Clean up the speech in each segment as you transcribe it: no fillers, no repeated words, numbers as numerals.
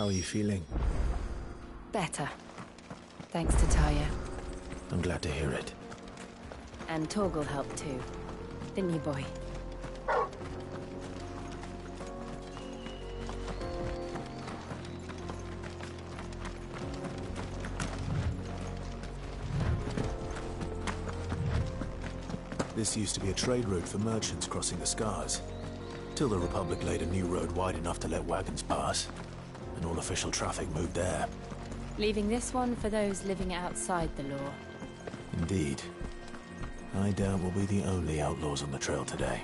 How are you feeling? Better. Thanks to Taya. I'm glad to hear it. And Torgal helped too. Didn't you, boy? This used to be a trade route for merchants crossing the Scars, till the Republic laid a new road wide enough to let wagons pass, and all official traffic moved there. Leaving this one for those living outside the law. Indeed. I doubt we'll be the only outlaws on the trail today.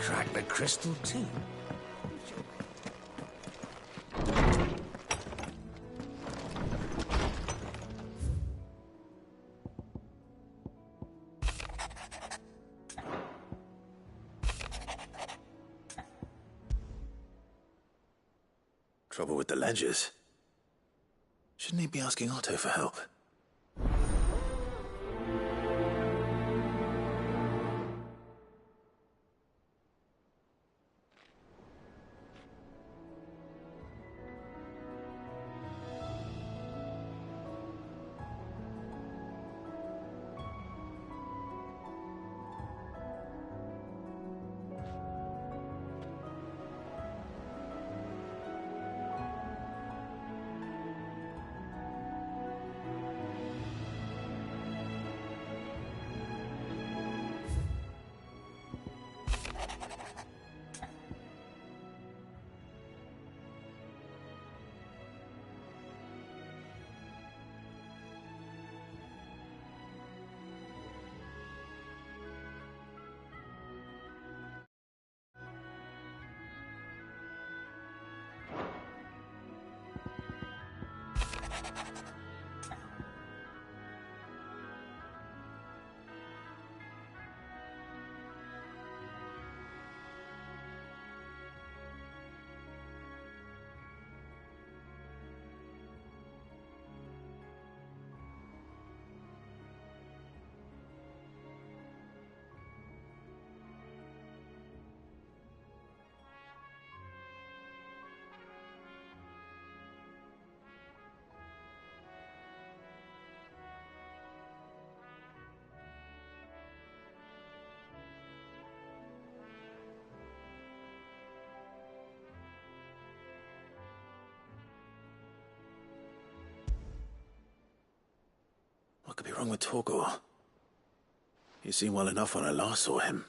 Crack the crystal too. Trouble with the ledgers. Shouldn't he be asking Otto for help? What could be wrong with Torgal? He seemed well enough when I last saw him.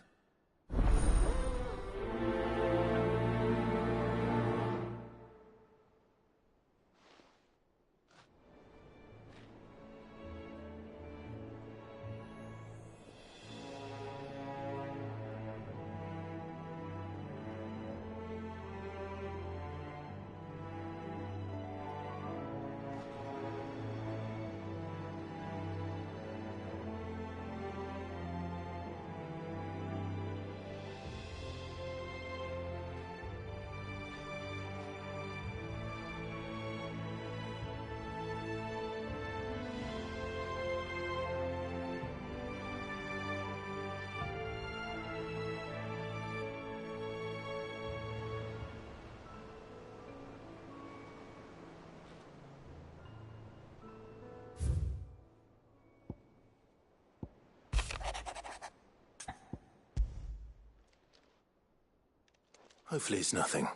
Hopefully it's nothing.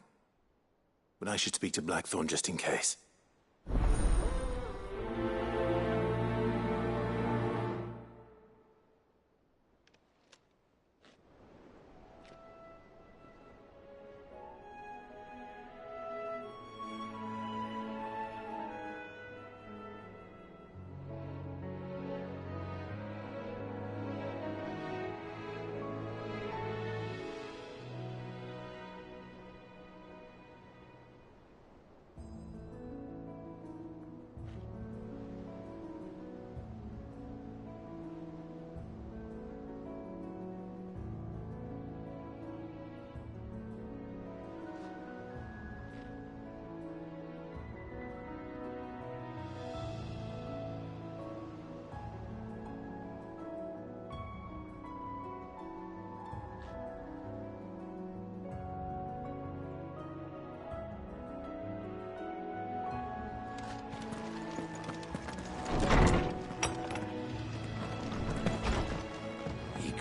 But I should speak to Blackthorn just in case.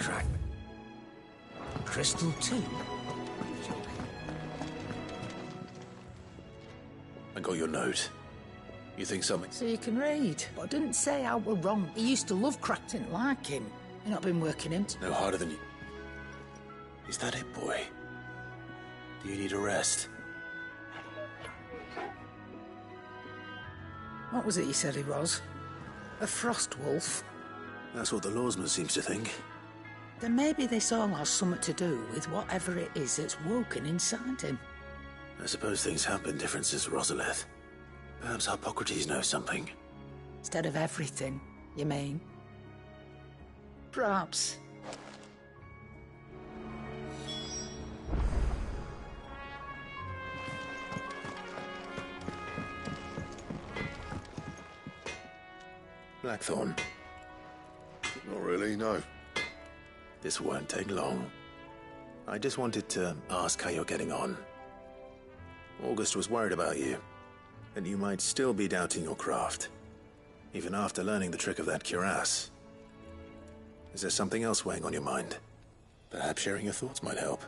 contract. Crystal too? I got your note. You think something... So you can read. But I didn't say I were wrong. He used to love crack, didn't like him. You not been working him No harder than you... Is that it, boy? Do you need a rest? What was it you said he was? A frost wolf? That's what the lawsman seems to think. Then maybe this all has something to do with whatever it is that's woken inside him. I suppose things have been different since Rosalith. Perhaps Hippocrates knows something. Instead of everything, you mean? Perhaps. Blackthorn. Not really, no. This won't take long. I just wanted to ask how you're getting on. August was worried about you, and you might still be doubting your craft, even after learning the trick of that cuirass. Is there something else weighing on your mind? Perhaps sharing your thoughts might help.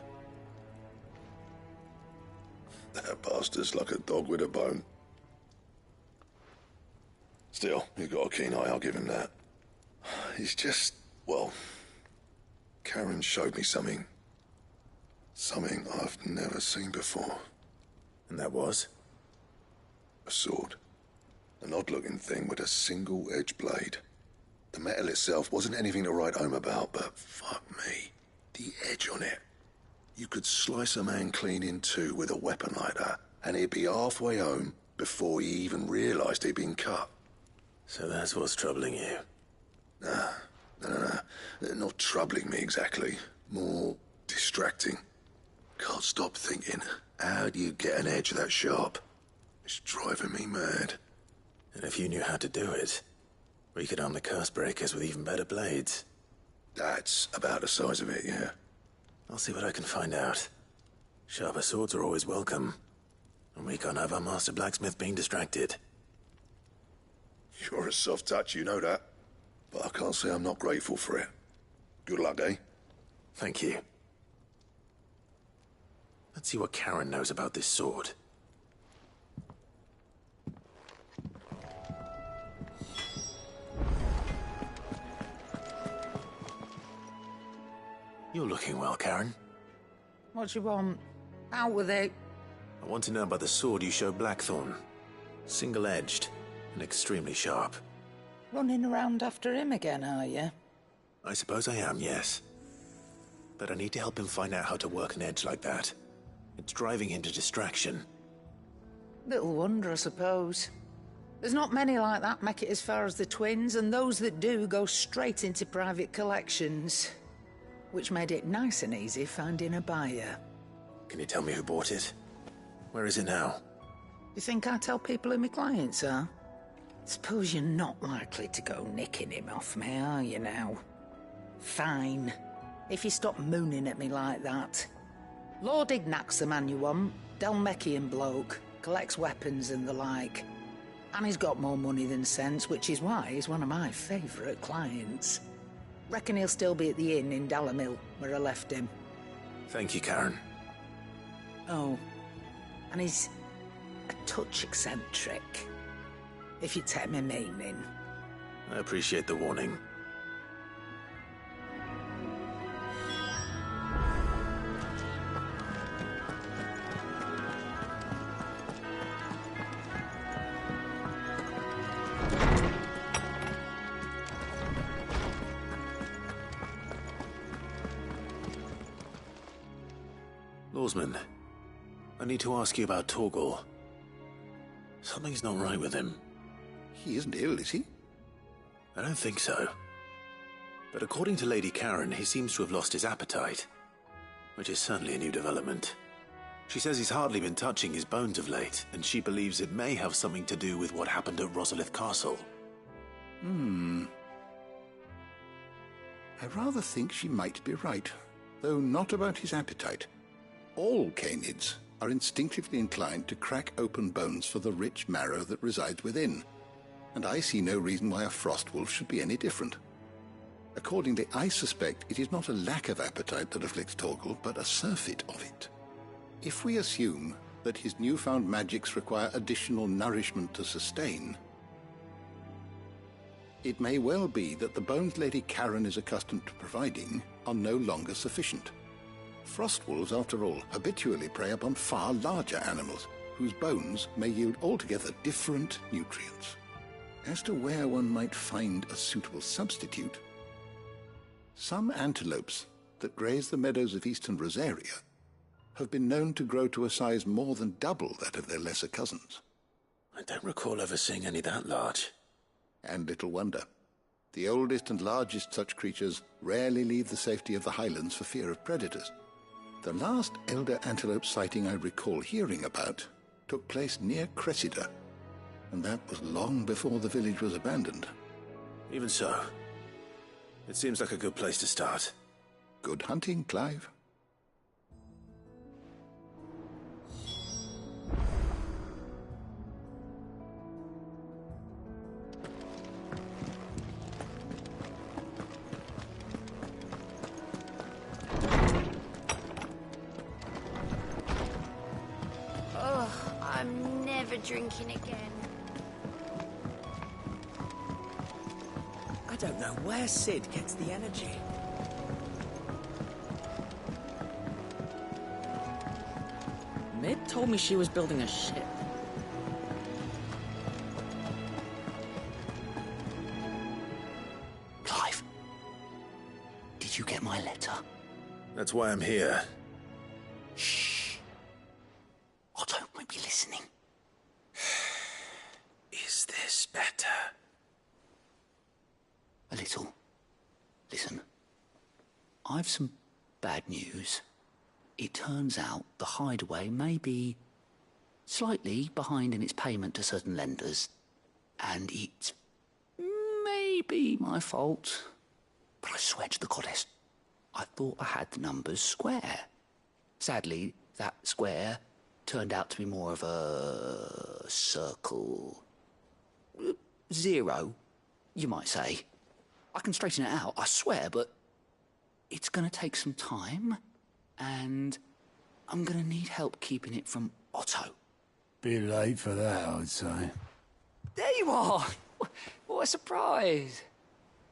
That bastard's like a dog with a bone. Still, he's got a keen eye, I'll give him that. He's just, well... Karen showed me something. Something I've never seen before. And that was? A sword. An odd-looking thing with a single-edged blade. The metal itself wasn't anything to write home about, but fuck me. The edge on it. You could slice a man clean in two with a weapon like that, and he'd be halfway home before he even realised he'd been cut. So that's what's troubling you. No. Not troubling me exactly. More distracting. Can't stop thinking, how do you get an edge that sharp? It's driving me mad. And if you knew how to do it, we could arm the curse breakers with even better blades. That's about the size of it, yeah. I'll see what I can find out. Sharper swords are always welcome. And we can't have our master blacksmith being distracted. You're a soft touch, you know that. But I can't say I'm not grateful for it. Good luck, eh? Thank you. Let's see what Karen knows about this sword. You're looking well, Karen. What do you want? Out with it. I want to know about the sword you showed Blackthorn. Single-edged and extremely sharp. Running around after him again, are you? I suppose I am, yes. But I need to help him find out how to work an edge like that. It's driving him to distraction. Little wonder, I suppose. There's not many like that make it as far as the twins, and those that do go straight into private collections. Which made it nice and easy finding a buyer. Can you tell me who bought it? Where is it now? You think I tell people who my clients are? Suppose you're not likely to go nicking him off me, are you now? Fine. If you stop mooning at me like that. Lord Ignac's the man you want. Delmechian bloke. Collects weapons and the like. And he's got more money than sense, which is why he's one of my favourite clients. Reckon he'll still be at the inn in Dalamil, where I left him. Thank you, Karen. Oh, and he's a touch eccentric, if you take my meaning. I appreciate the warning. Lawsman, I need to ask you about Torgal. Something's not right with him. He isn't ill, is he? I don't think so. But according to Lady Karen, he seems to have lost his appetite, which is certainly a new development. She says he's hardly been touching his bones of late, and she believes it may have something to do with what happened at Rosalith Castle. I rather think she might be right, though not about his appetite. All canids are instinctively inclined to crack open bones for the rich marrow that resides within, and I see no reason why a frost wolf should be any different. Accordingly, I suspect it is not a lack of appetite that afflicts Torgal, but a surfeit of it. If we assume that his newfound magics require additional nourishment to sustain, it may well be that the bones Lady Karen is accustomed to providing are no longer sufficient. Frostwolves, after all, habitually prey upon far larger animals, whose bones may yield altogether different nutrients. As to where one might find a suitable substitute, some antelopes that graze the meadows of eastern Rosaria have been known to grow to a size more than double that of their lesser cousins. I don't recall ever seeing any that large. And little wonder. The oldest and largest such creatures rarely leave the safety of the highlands for fear of predators. The last elder antelope sighting I recall hearing about took place near Cressida, and that was long before the village was abandoned. Even so, it seems like a good place to start. Good hunting, Clive. I'm never drinking again. I don't know where Sid gets the energy. Mid told me she was building a ship. Clive, did you get my letter? That's why I'm here. Shh. Otto might be listening. Is this better? A little. Listen, I've some bad news. It turns out the hideaway may be slightly behind in its payment to certain lenders, and it may be my fault. But I swear to the goddess, I thought I had the numbers square. Sadly, that square turned out to be more of a circle. 0, you might say. I can straighten it out, I swear, but it's going to take some time, and I'm going to need help keeping it from Otto. Bit late for that, I'd say. There you are! What a surprise!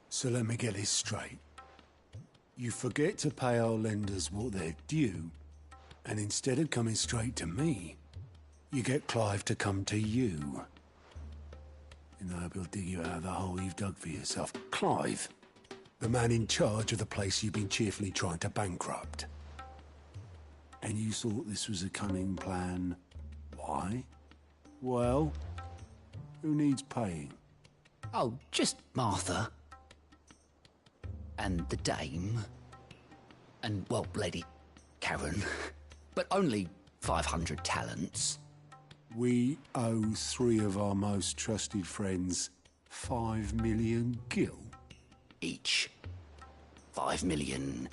So let me get this straight. You forget to pay our lenders what they're due, and instead of coming straight to me, you get Clive to come to you. And I will dig you out of the hole you've dug for yourself. Clive, the man in charge of the place you've been cheerfully trying to bankrupt. And you thought this was a cunning plan. Why? Well, who needs paying? Oh, just Martha. And the dame. And, well, Lady Karen. But only 500 talents. We owe 3 of our most trusted friends 5 million gil. Each. 5 million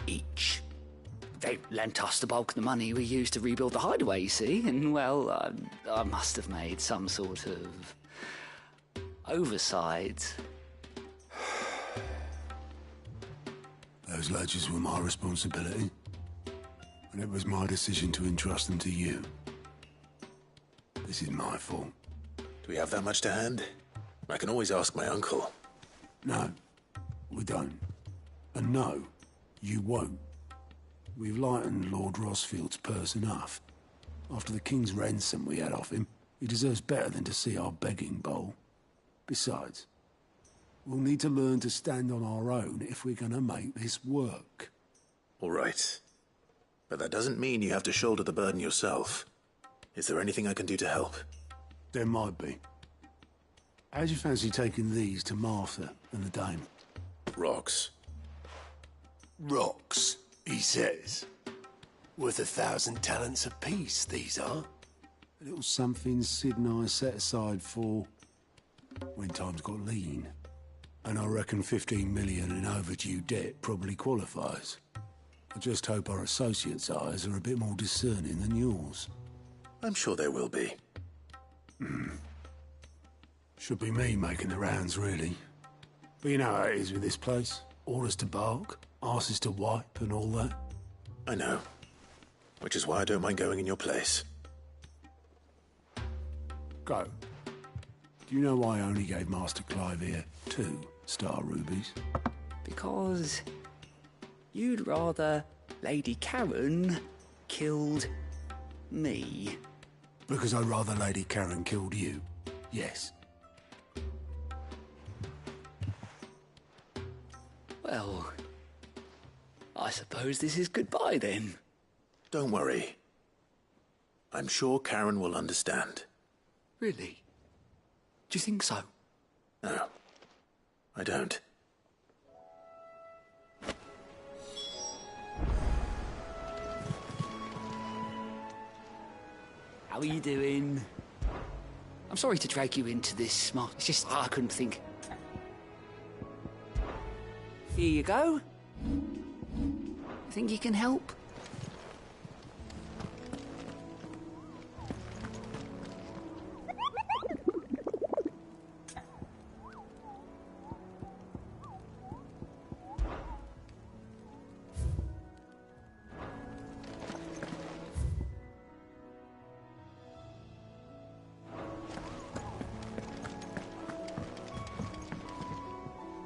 each. They lent us the bulk of the money we used to rebuild the hideaway, you see, and, well, I must have made some sort of oversight. Those ledgers were my responsibility, and it was my decision to entrust them to you. This is my fault. Do we have that much to hand? I can always ask my uncle. No, we don't. And no, you won't. We've lightened Lord Rosfield's purse enough. After the king's ransom we had off him, he deserves better than to see our begging bowl. Besides, we'll need to learn to stand on our own if we're going to make this work. All right. But that doesn't mean you have to shoulder the burden yourself. Is there anything I can do to help? There might be. How'd you fancy taking these to Martha and the dame? Rocks. Rocks, he says. Worth 1,000 talents apiece, these are. A little something Sid and I set aside for when times got lean. And I reckon 15 million in overdue debt probably qualifies. I just hope our associates' eyes are a bit more discerning than yours. I'm sure there will be. Should be me making the rounds, really. But you know how it is with this place. Orders to bark, arses to wipe, and all that. I know. Which is why I don't mind going in your place. Go. Do you know why I only gave Master Clive here 2 star rubies? Because you'd rather Lady Karen killed me. Because I'd rather Lady Karen killed you. Yes. Well, I suppose this is goodbye then. Don't worry. I'm sure Karen will understand. Really? Do you think so? No, I don't. How are you doing? I'm sorry to drag you into this, Mark. It's just I couldn't think. Here you go. Think you can help?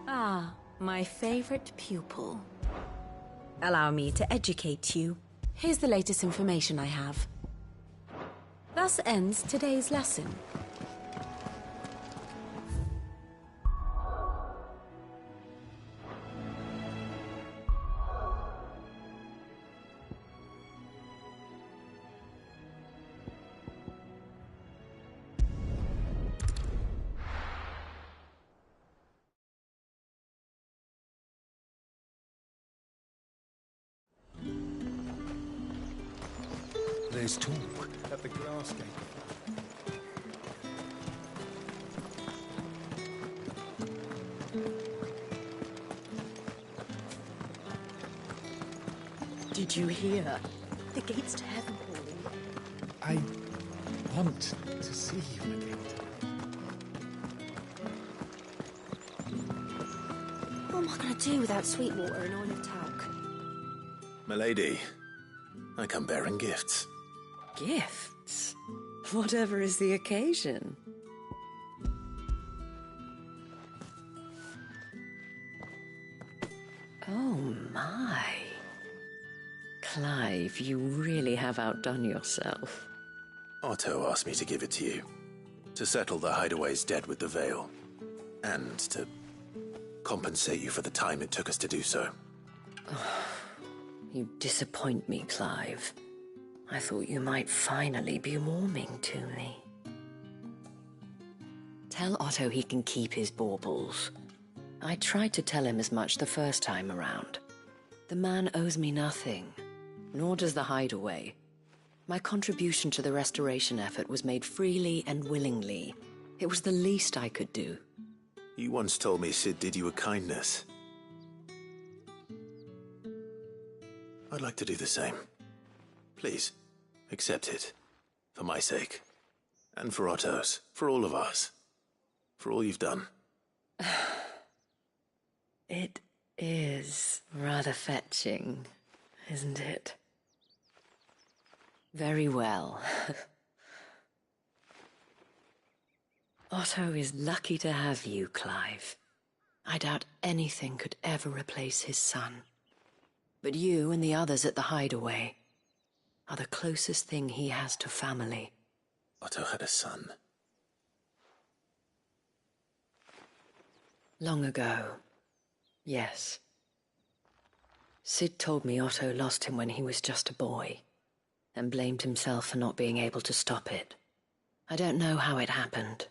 Ah, my favorite pupil. Allow me to educate you. Here's the latest information I have. Thus ends today's lesson. There's talk at the glass gate. Did you hear? The gates to heaven calling. I want to see you again. What am I going to do without Sweetwater and Olive Talc? Milady, I come bearing gifts. Gifts? Whatever is the occasion. Oh my. Clive, you really have outdone yourself. Otto asked me to give it to you. To settle the Hideaway's debt with the Veil. And to compensate you for the time it took us to do so. You disappoint me, Clive. I thought you might finally be warming to me. Tell Otto he can keep his baubles. I tried to tell him as much the first time around. The man owes me nothing, nor does the Hideaway. My contribution to the restoration effort was made freely and willingly. It was the least I could do. You once told me Sid did you a kindness. I'd like to do the same. Please, accept it. For my sake. And for Otto's. For all of us. For all you've done. It is rather fetching, isn't it? Very well. Otto is lucky to have you, Clive. I doubt anything could ever replace his son. But you and the others at the Hideaway are the closest thing he has to family. Otto had a son. Long ago, yes. Sid told me Otto lost him when he was just a boy, and blamed himself for not being able to stop it. I don't know how it happened,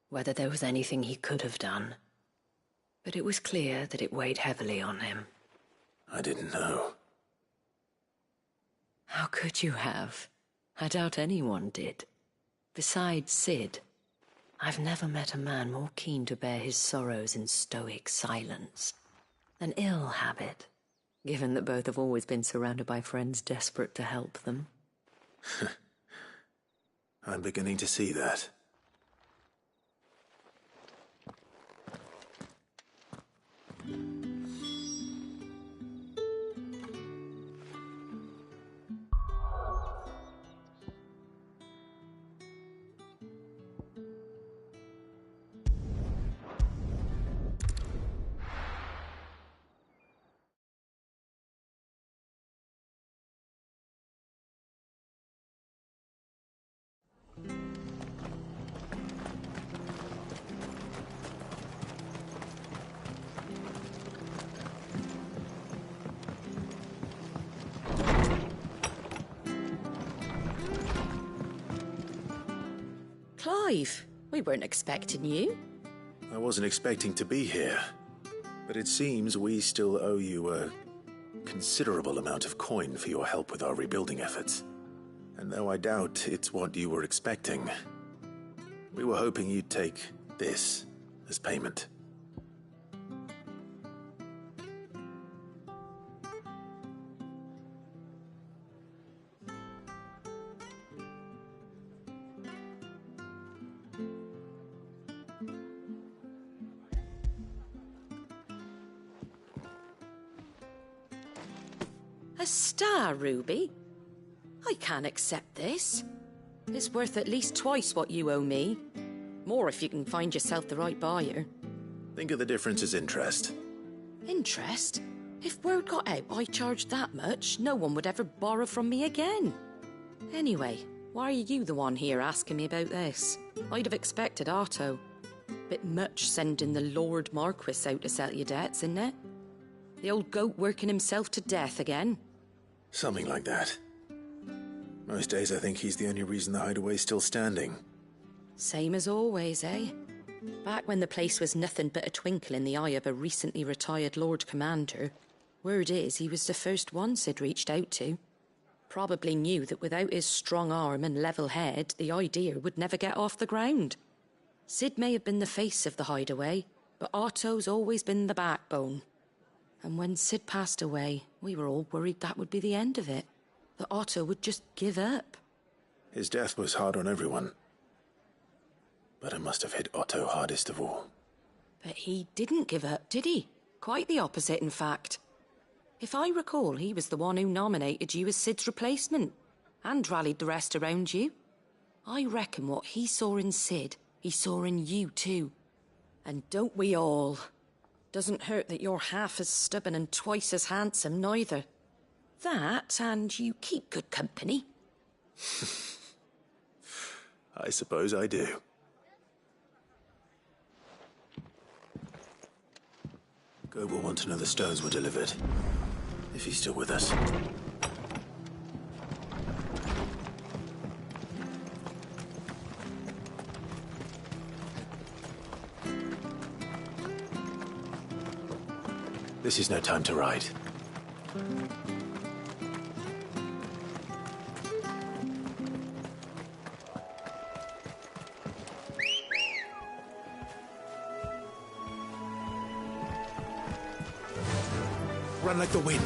whether there was anything he could have done, but it was clear that it weighed heavily on him. I didn't know. How could you have? I doubt anyone did. Besides Sid, I've never met a man more keen to bear his sorrows in stoic silence. An ill habit, given that both have always been surrounded by friends desperate to help them. I'm beginning to see that. Clive, we weren't expecting you. I wasn't expecting to be here, but it seems we still owe you a considerable amount of coin for your help with our rebuilding efforts. And though I doubt it's what you were expecting, we were hoping you'd take this as payment. A star ruby? I can't accept this. It's worth at least twice what you owe me. More if you can find yourself the right buyer. Think of the difference as interest. Interest? If word got out I charged that much, no one would ever borrow from me again. Anyway, why are you the one here asking me about this? I'd have expected Otto. Bit much sending the Lord Marquis out to settle your debts, isn't it? The old goat working himself to death again. Something like that. Most days I think he's the only reason the hideaway's still standing. Same as always, eh? Back when the place was nothing but a twinkle in the eye of a recently retired Lord Commander, word is he was the first one Sid reached out to. Probably knew that without his strong arm and level head, the idea would never get off the ground. Sid may have been the face of the hideaway, but Otto's always been the backbone. And when Sid passed away, we were all worried that would be the end of it. That Otto would just give up. His death was hard on everyone. But it must have hit Otto hardest of all. But he didn't give up, did he? Quite the opposite, in fact. If I recall, he was the one who nominated you as Sid's replacement, and rallied the rest around you. I reckon what he saw in Sid, he saw in you too. And don't we all? Doesn't hurt that you're half as stubborn and twice as handsome, neither. That, and you keep good company. I suppose I do. Goat will want to know the stones were delivered, if he's still with us. This is no time to ride. Run like the wind.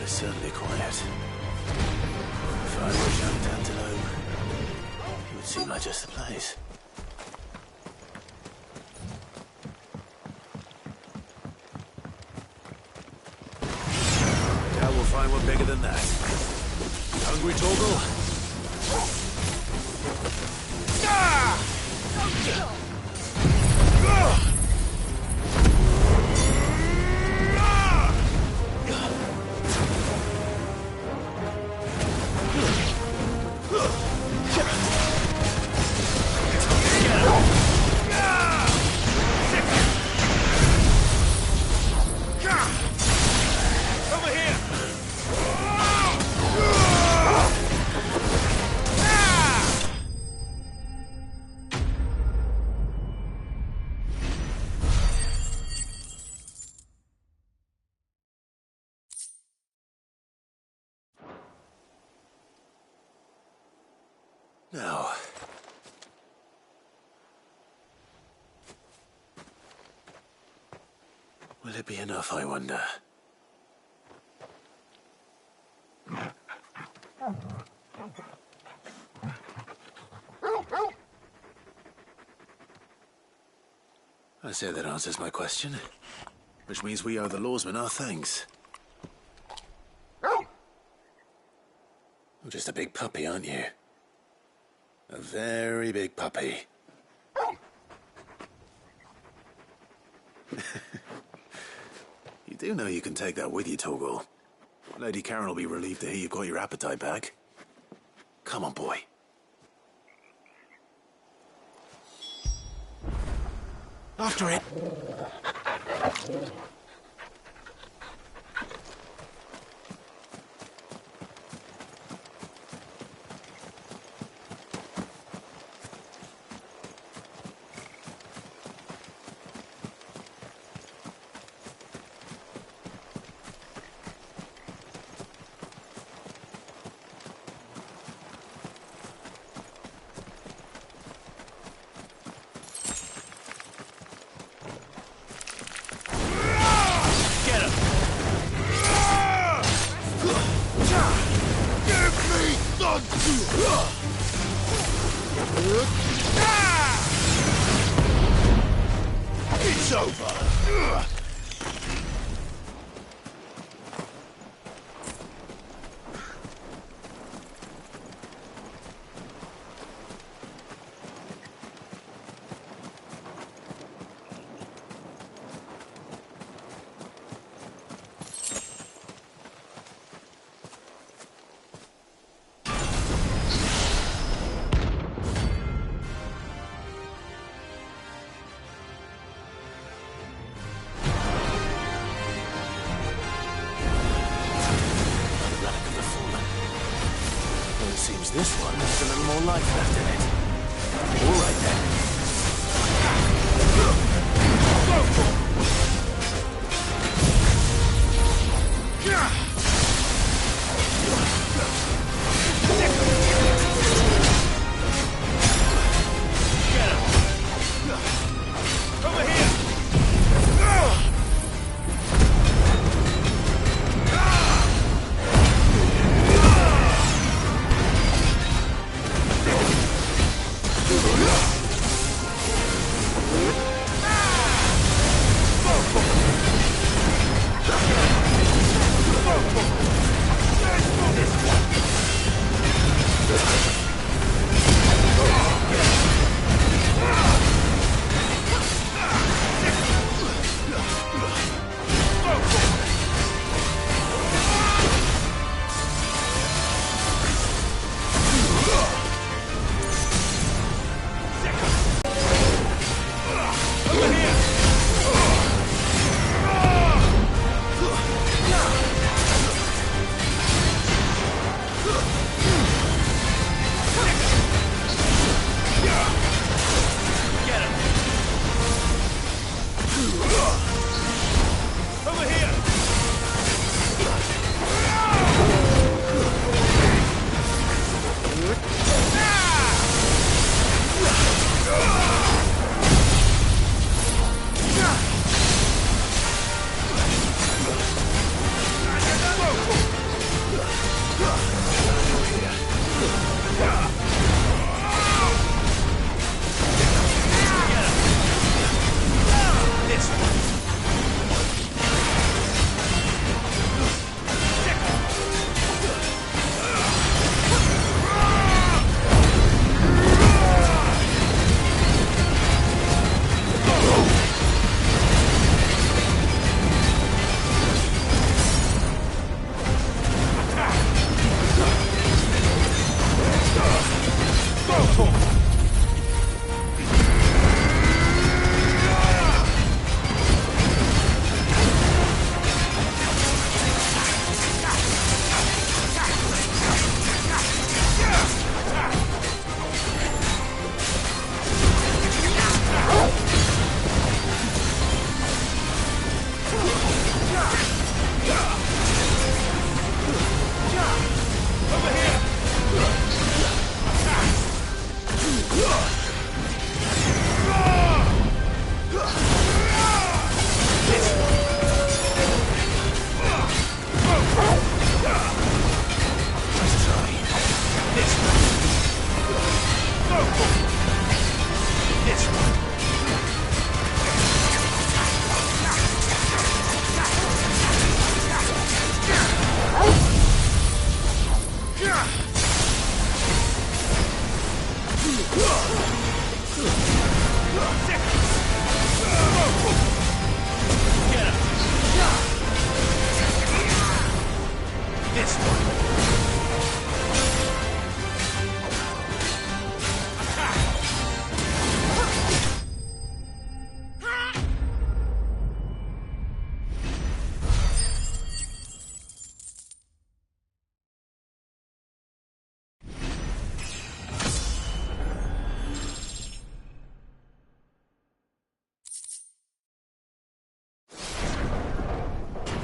Certainly quiet. If I were young antelope, it would seem like just the place. Now we'll find one bigger than that. Hungry, Torgal? Now... will it be enough, I wonder? I say that answers my question. Which means we owe the lawsman our thanks. You're just a big puppy, aren't you? A very big puppy. You do know you can take that with you, Torgal. Lady Karen will be relieved to hear you've got your appetite back. Come on, boy. After it. It's over. This one has a little more life left in it. All right then.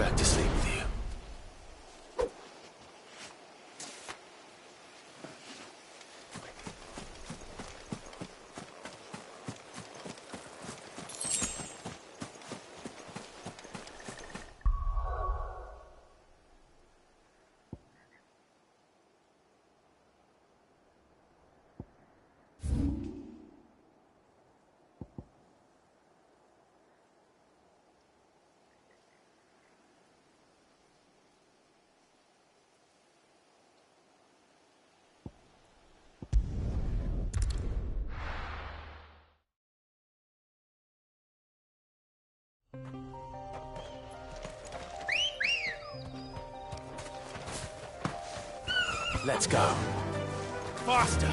back to sleep with you. Let's go. Faster!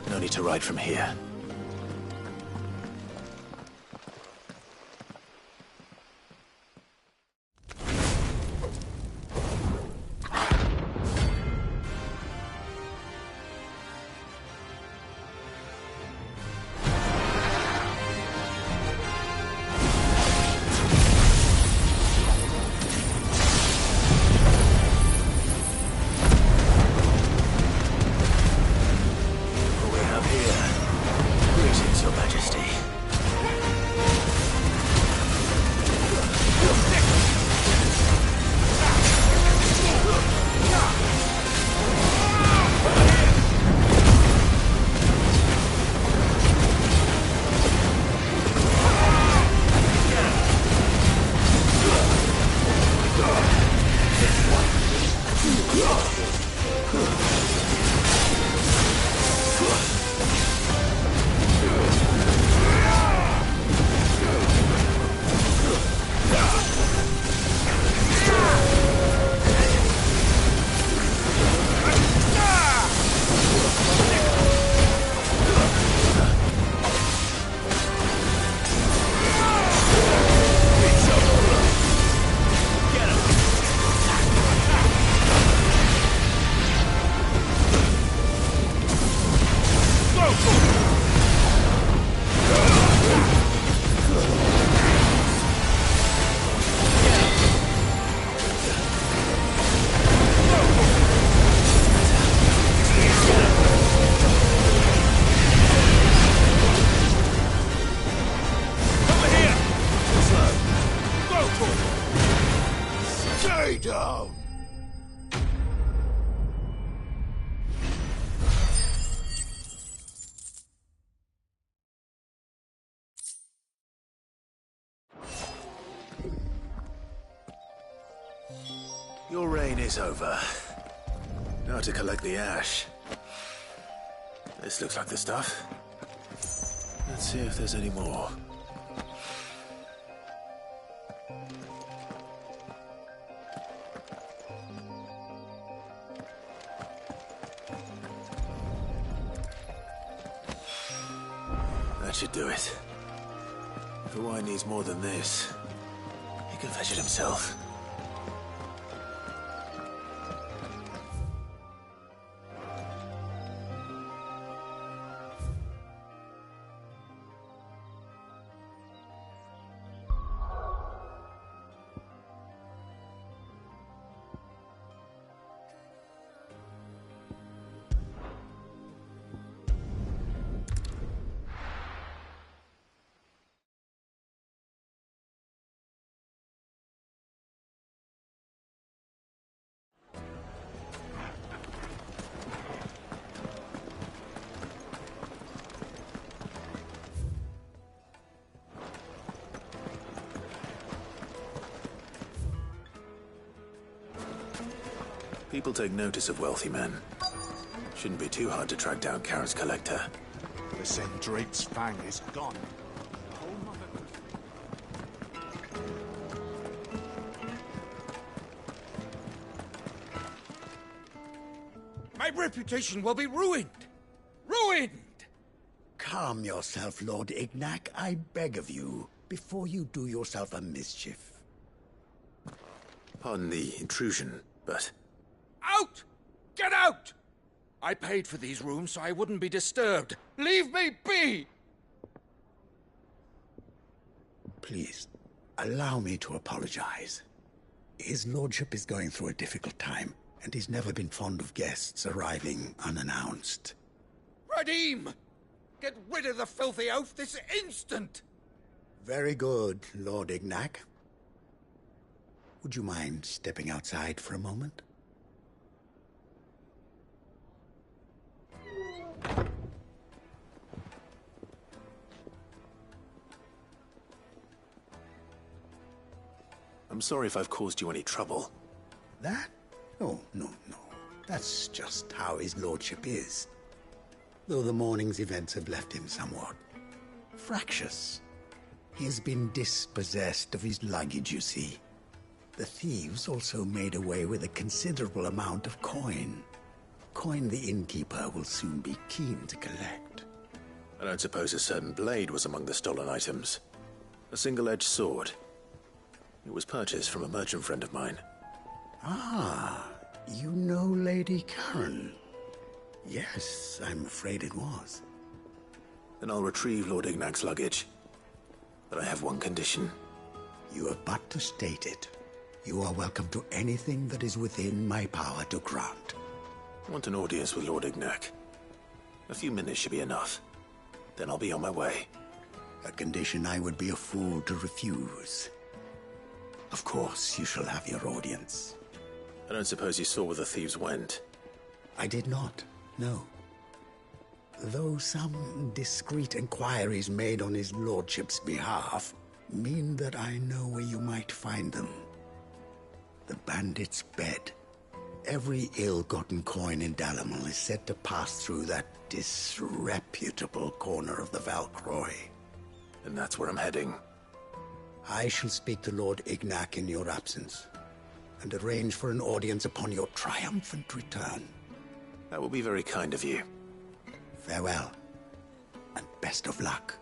No need to ride from here. Your reign is over. Now to collect the ash. This looks like the stuff. Let's see if there's any more. That should do it. If the wine needs more than this, he can fetch it himself. People take notice of wealthy men. Shouldn't be too hard to track down Karen's collector. The Drake's fang is gone. My reputation will be ruined! Ruined! Calm yourself, Lord Ignac, I beg of you, before you do yourself a mischief. Pardon the intrusion, but... Out! Get out! I paid for these rooms so I wouldn't be disturbed. Leave me be! Please, allow me to apologize. His lordship is going through a difficult time, and he's never been fond of guests arriving unannounced. Radim! Get rid of the filthy oaf this instant! Very good, Lord Ignac. Would you mind stepping outside for a moment? I'm sorry if I've caused you any trouble. That? Oh, no. That's just how his lordship is. Though the morning's events have left him somewhat fractious. He has been dispossessed of his luggage, you see. The thieves also made away with a considerable amount of coin. Coin the innkeeper will soon be keen to collect. I don't suppose a certain blade was among the stolen items. A single-edged sword. It was purchased from a merchant friend of mine. Ah, you know Lady Karen. Yes, I'm afraid it was. Then I'll retrieve Lord Ignac's luggage. But I have one condition. You have but to state it. You are welcome to anything that is within my power to grant. I want an audience with Lord Ignac. A few minutes should be enough. Then I'll be on my way. A condition I would be a fool to refuse. Of course, you shall have your audience. I don't suppose you saw where the thieves went. I did not, no. Though some discreet inquiries made on his lordship's behalf mean that I know where you might find them. The bandit's bed. Every ill-gotten coin in Dalamal is said to pass through that disreputable corner of the Valcroy. And that's where I'm heading. I shall speak to Lord Ignac in your absence, and arrange for an audience upon your triumphant return. That will be very kind of you. Farewell, and best of luck.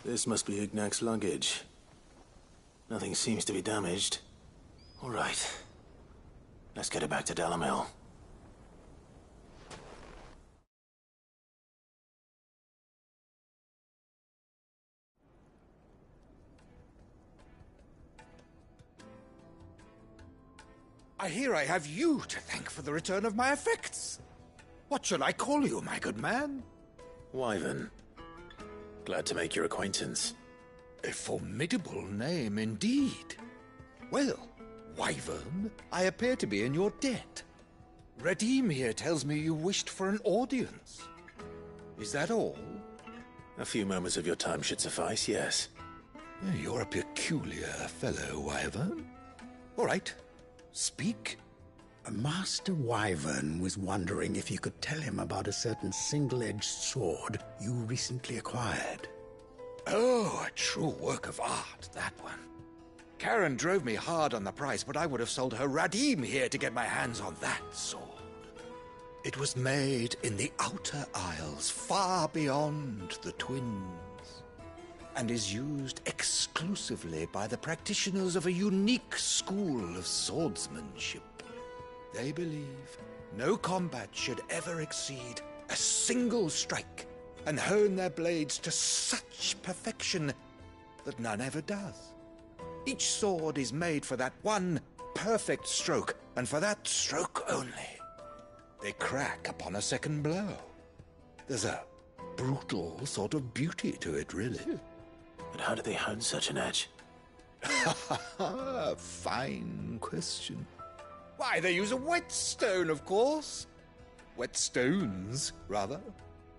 This must be Ignac's luggage. Nothing seems to be damaged. All right. Let's get it back to Delamil. I hear I have you to thank for the return of my effects. What shall I call you, my good man? Wyvern. Glad to make your acquaintance. A formidable name indeed. Well, Wyvern, I appear to be in your debt. Redeem here tells me you wished for an audience. Is that all? A few moments of your time should suffice, yes. You're a peculiar fellow, Wyvern. All right, speak. Master Wyvern was wondering if you could tell him about a certain single-edged sword you recently acquired. Oh, a true work of art, that one. Karen drove me hard on the price, but I would have sold her Radim here to get my hands on that sword. It was made in the Outer Isles, far beyond the Twins, and is used exclusively by the practitioners of a unique school of swordsmanship. They believe no combat should ever exceed a single strike, and hone their blades to such perfection that none ever does. Each sword is made for that one perfect stroke, and for that stroke only. They crack upon a second blow. There's a brutal sort of beauty to it, really. But how do they hone such an edge? Fine question. Why, they use a whetstone, of course. Whetstones, rather.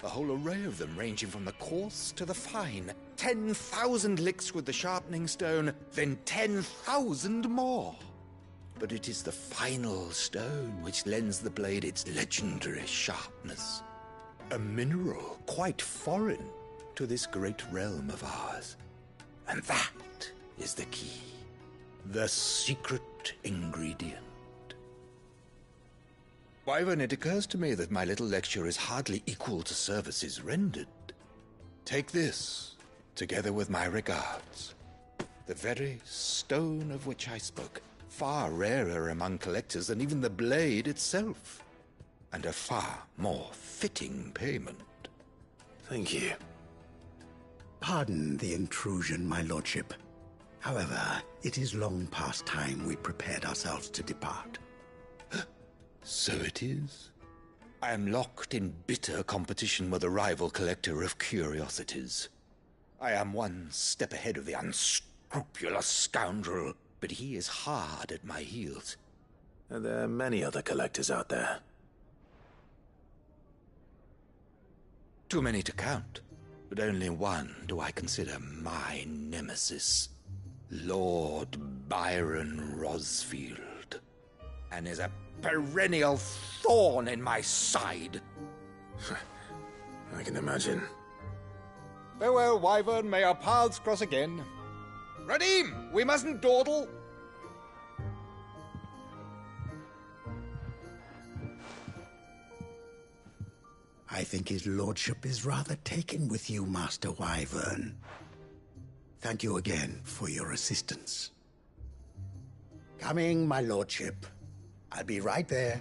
A whole array of them, ranging from the coarse to the fine. 10,000 licks with the sharpening stone, then 10,000 more. But it is the final stone which lends the blade its legendary sharpness. A mineral quite foreign to this great realm of ours. And that is the key. The secret ingredient. Wyvern, it occurs to me that my little lecture is hardly equal to services rendered. Take this, together with my regards. The very stone of which I spoke, far rarer among collectors than even the blade itself, and a far more fitting payment. Thank you. Pardon the intrusion, my lordship. However, it is long past time we prepared ourselves to depart. So it is. I am locked in bitter competition with a rival collector of curiosities. I am one step ahead of the unscrupulous scoundrel, but he is hard at my heels. Are there many other collectors out there? Too many to count, but only one do I consider my nemesis. Lord Byron Rosfield. And is a perennial thorn in my side. I can imagine. Farewell, Wyvern. May our paths cross again. Radim, we mustn't dawdle. I think his lordship is rather taken with you, Master Wyvern. Thank you again for your assistance. Coming, my lordship. I'll be right there.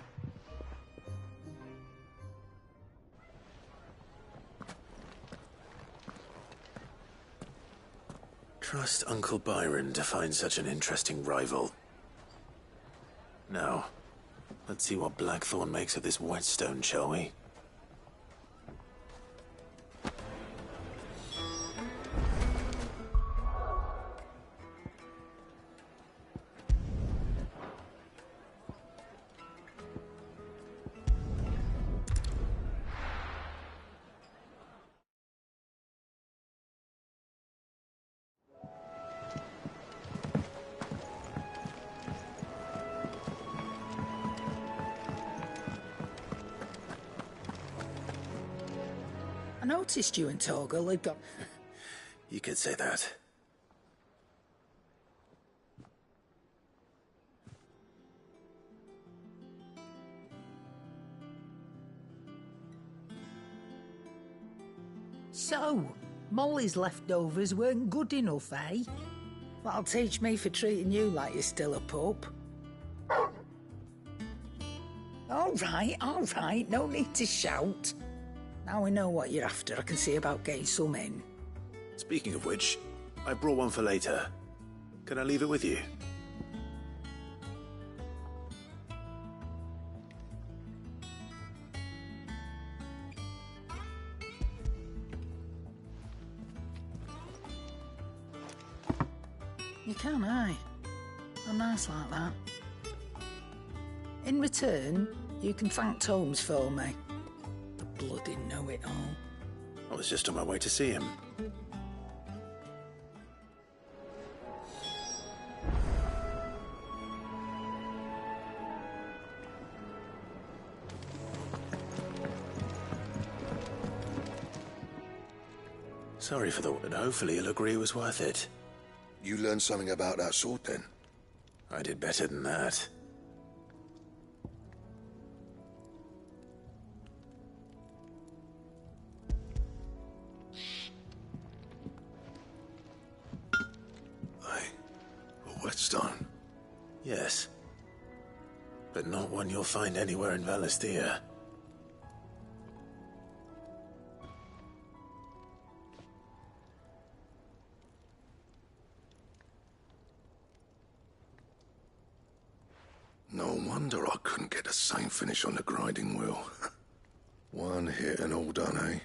Trust Uncle Byron to find such an interesting rival. Now, Let's see what Blackthorn makes of this whetstone, shall we? I noticed you and Torgal had got... You could say that. So, Molly's leftovers weren't good enough, eh? That'll teach me for treating you like you're still a pup. All right, no need to shout. Now we know what you're after, I can see about getting some in. Speaking of which, I brought one for later. Can I leave it with you? You can, aye. I'm nice like that. In return, you can thank Tomes for me. The bloody know-it-all. I was just on my way to see him. Sorry for the word. Hopefully you'll agree it was worth it. You learned something about that sword, then? I did better than that. A whetstone? Yes. But not one you'll find anywhere in Valisthea. No wonder I couldn't get the same finish on the grinding wheel. One hit and all done, eh?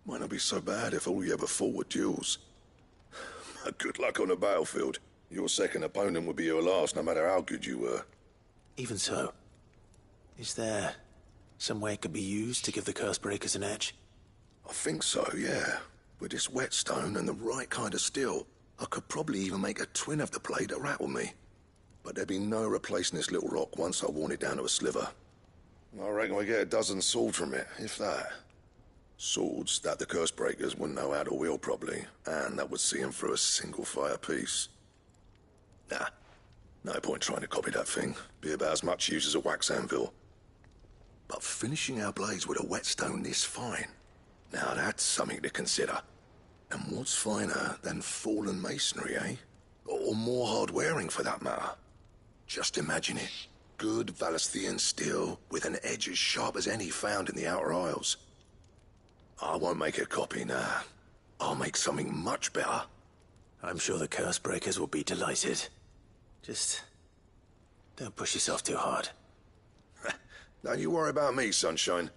Might not be so bad if all you ever fought were duels. Good luck on the battlefield. Your second opponent would be your last, no matter how good you were. Even so, is there some way it could be used to give the curse breakers an edge? I think so, yeah. With this whetstone and the right kind of steel, I could probably even make a twin of the blade to rattle me. But there'd be no replacing this little rock once I worn it down to a sliver. I reckon we get a dozen swords from it, if that. Swords that the curse breakers wouldn't know how to wield properly, and that would see them through a single fire piece. Nah, no point trying to copy that thing. Be about as much use as a wax anvil. But finishing our blades with a whetstone this fine, now that's something to consider. And what's finer than fallen masonry, eh? Or more hard-wearing, for that matter. Just imagine it. Good Valisthean steel with an edge as sharp as any found in the Outer Isles. I won't make a copy, nah. I'll make something much better. I'm sure the curse breakers will be delighted. Just don't push yourself too hard. Don't you worry about me, sunshine.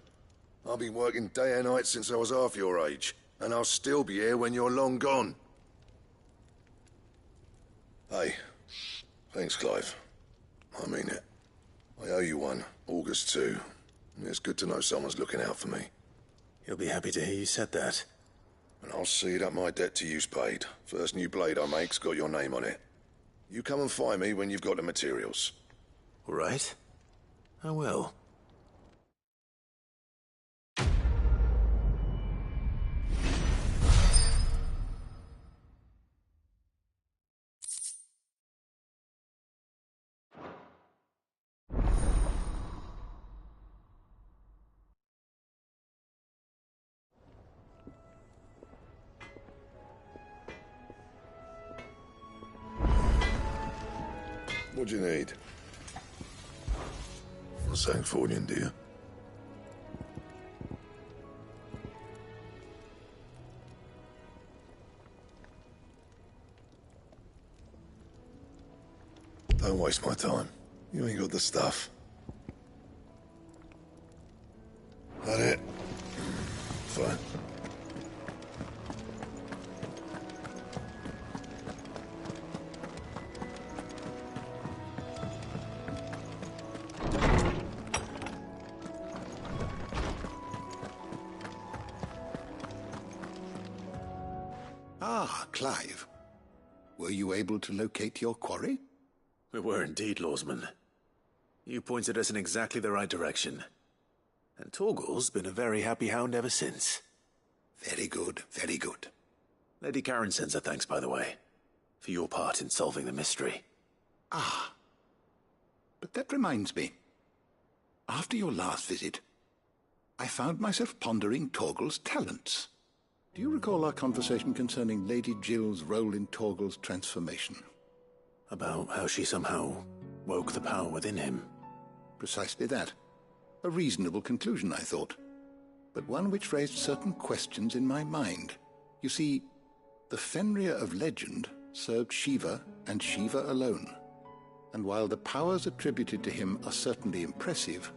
I've been working day and night since I was half your age, and I'll still be here when you're long gone. Hey, thanks, Clive. I mean it. I owe you one, August too. It's good to know someone's looking out for me. He'll be happy to hear you said that. And I'll see that my debt to you's paid. First new blade I make's got your name on it. You come and find me when you've got the materials. All right. I will. What do you need? For St. Fordian, do you? Don't waste my time. You ain't got the stuff. That it? Fine. Ah, Clive. Were you able to locate your quarry? We were indeed, Lawsman. You pointed us in exactly the right direction. And Torgal's been a very happy hound ever since. Very good, very good. Lady Karen sends her thanks, by the way, for your part in solving the mystery. Ah. But that reminds me. After your last visit, I found myself pondering Torgal's talents. Do you recall our conversation concerning Lady Jill's role in Torgal's transformation? About how she somehow woke the power within him. Precisely that. A reasonable conclusion, I thought, but one which raised certain questions in my mind. You see, the Fenrir of legend served Shiva and Shiva alone, and while the powers attributed to him are certainly impressive,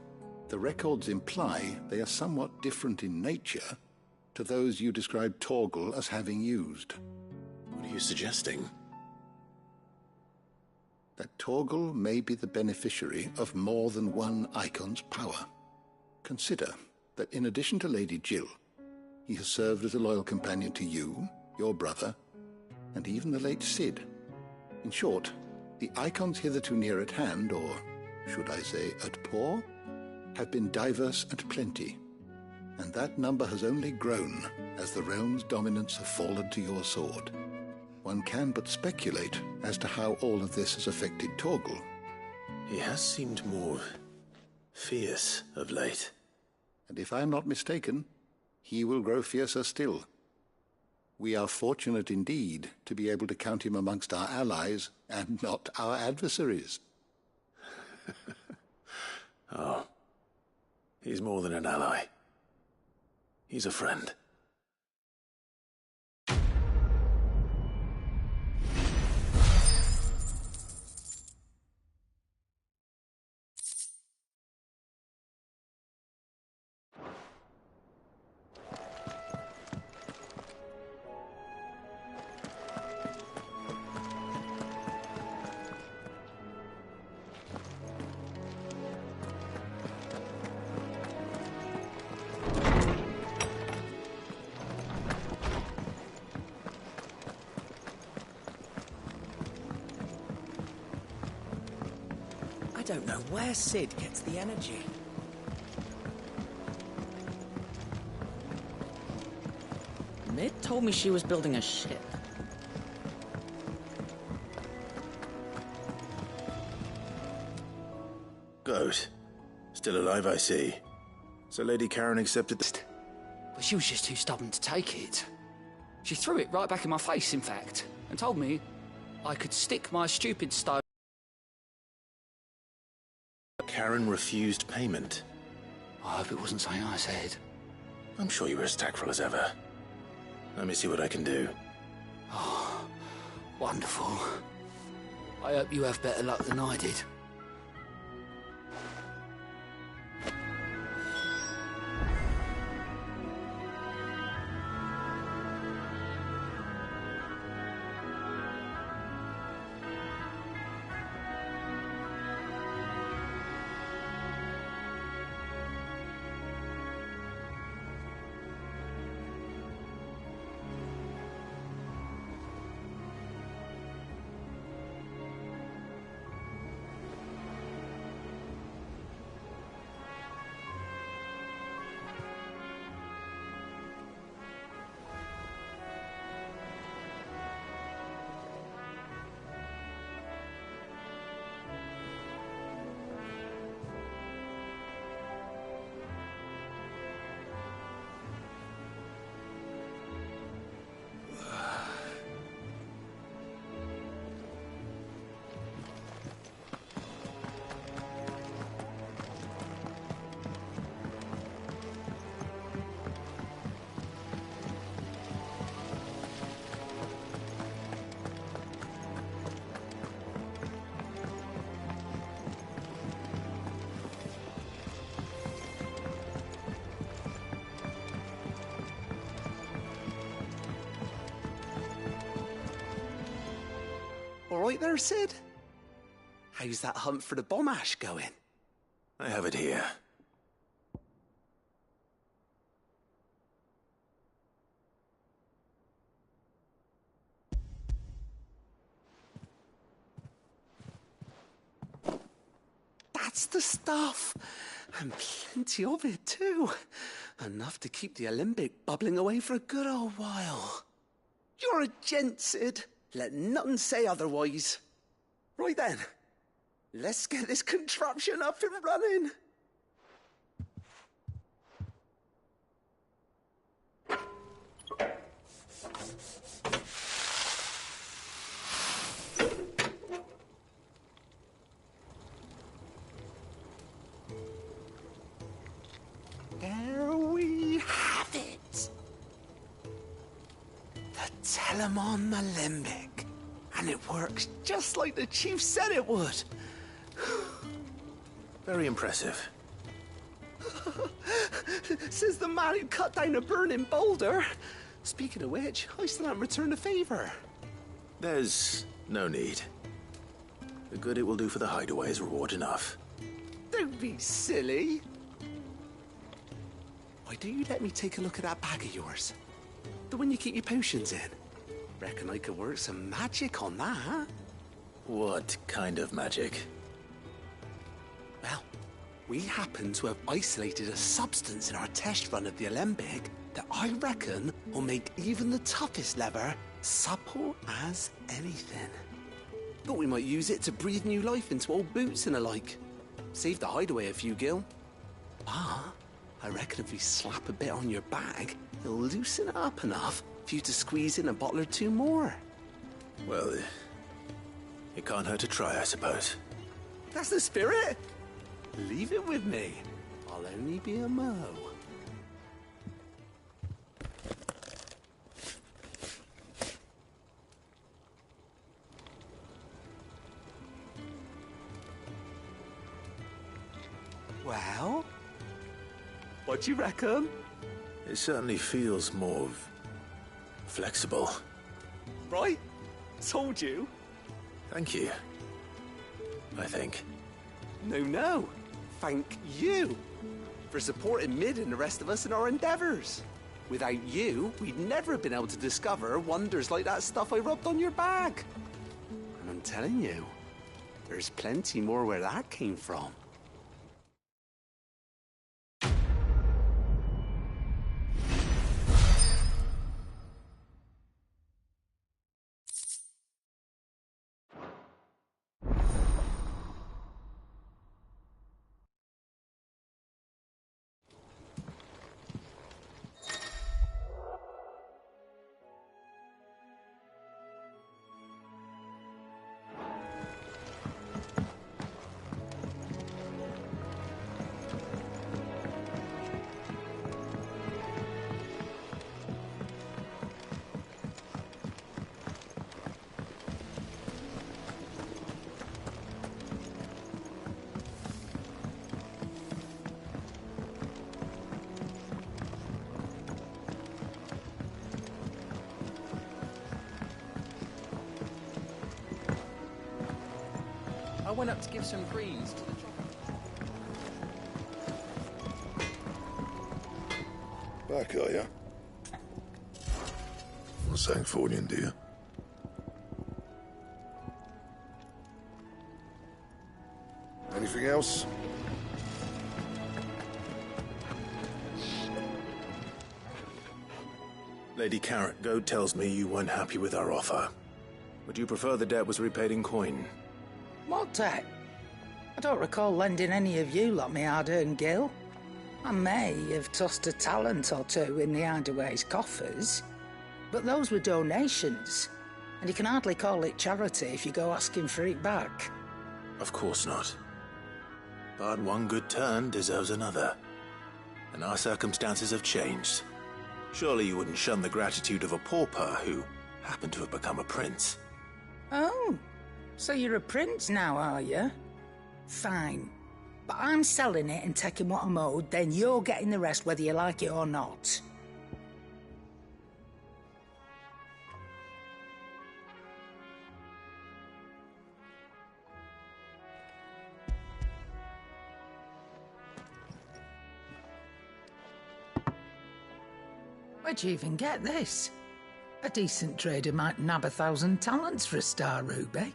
the records imply they are somewhat different in nature to those you described Torgal as having used. What are you suggesting? That Torgal may be the beneficiary of more than one icon's power. Consider that in addition to Lady Jill, he has served as a loyal companion to you, your brother, and even the late Cid. In short, the icons hitherto near at hand, or should I say at paw, have been diverse and plenty, and that number has only grown as the realm's dominance have fallen to your sword. One can but speculate as to how all of this has affected Torgal. He has seemed more fierce of late. And if I am not mistaken, he will grow fiercer still. We are fortunate indeed to be able to count him amongst our allies and not our adversaries. Oh, he's more than an ally. He's a friend. I don't know where Cid gets the energy. Mid told me she was building a ship. Goat. Still alive, I see. So Lady Karen accepted the... But she was just too stubborn to take it. She threw it right back in my face, in fact, and told me I could stick my stupid stone. Karen refused payment. I hope it wasn't something I said. I'm sure you were as tactful as ever. Let me see what I can do. Oh, wonderful. I hope you have better luck than I did. right there, Sid? How's that hunt for the bomb ash going? I have it here. That's the stuff. And plenty of it, too. Enough to keep the Olympic bubbling away for a good old while. You're a gent, Sid. Let nothing say otherwise. Right then, let's get this contraption up and running. There we have it. The Telemon Alembic. And it works just like the chief said it would. Very impressive. Says the man who cut down a burning boulder. Speaking of which, I still haven't returned the favor. There's no need. The good it will do for the hideaway is reward enough. Don't be silly. Why don't you let me take a look at that bag of yours? The one you keep your potions in. Reckon I could work some magic on that. What kind of magic? Well, we happen to have isolated a substance in our test run of the Alembic that I reckon will make even the toughest leather supple as anything. Thought we might use it to breathe new life into old boots and the like. Save the hideaway a few gil. Ah, I reckon if we slap a bit on your bag, it'll loosen it up enough for you to squeeze in a bottle or two more. Well, it can't hurt to try, I suppose. That's the spirit. Leave it with me. I'll only be a mo. Well, what do you reckon? It certainly feels more flexible. Right? Told you. Thank you. I think. No. Thank you for supporting Mid and the rest of us in our endeavors. Without you, we'd never have been able to discover wonders like that stuff I rubbed on your bag. And I'm telling you, there's plenty more where that came from. I went up to give some greens to the chopper. Back, are you? Not saying Fordian, do you? Anything else? Lady Carrot Goat tells me you weren't happy with our offer. Would you prefer the debt was repaid in coin? What debt? I don't recall lending any of you lot me hard-earned gil. I may have tossed a talent or two in the hideaway's coffers, but those were donations, and you can hardly call it charity if you go asking for it back. Of course not. But one good turn deserves another. And our circumstances have changed. Surely you wouldn't shun the gratitude of a pauper who happened to have become a prince. Oh, so you're a prince now, are you? Fine. But I'm selling it and taking what I'm owed, then you're getting the rest whether you like it or not. Where'd you even get this? A decent trader might nab 1,000 talents for a star ruby.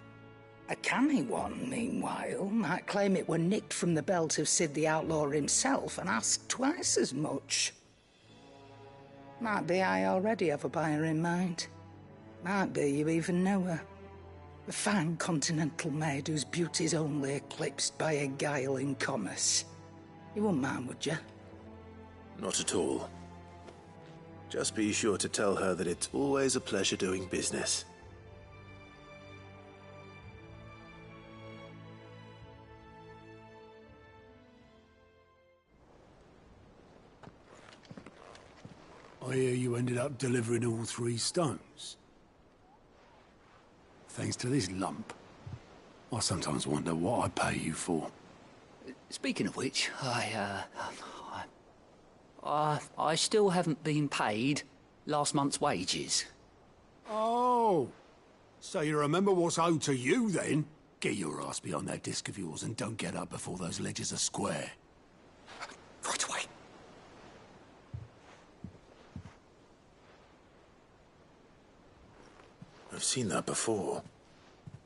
A canny one, meanwhile, might claim it were nicked from the belt of Sid the Outlaw himself and ask twice as much. Might be I already have a buyer in mind. Might be you even know her. A fine continental maid whose beauty's only eclipsed by a guile in commerce. You wouldn't mind, would you? Not at all. Just be sure to tell her that it's always a pleasure doing business. I hear you ended up delivering all 3 stones. Thanks to this lump. I sometimes wonder what I pay you for. Speaking of which, I still haven't been paid last month's wages. Oh, so you remember what's owed to you, then? Get your ass behind that disc of yours and don't get up before those ledgers are square. Right away. I've seen that before.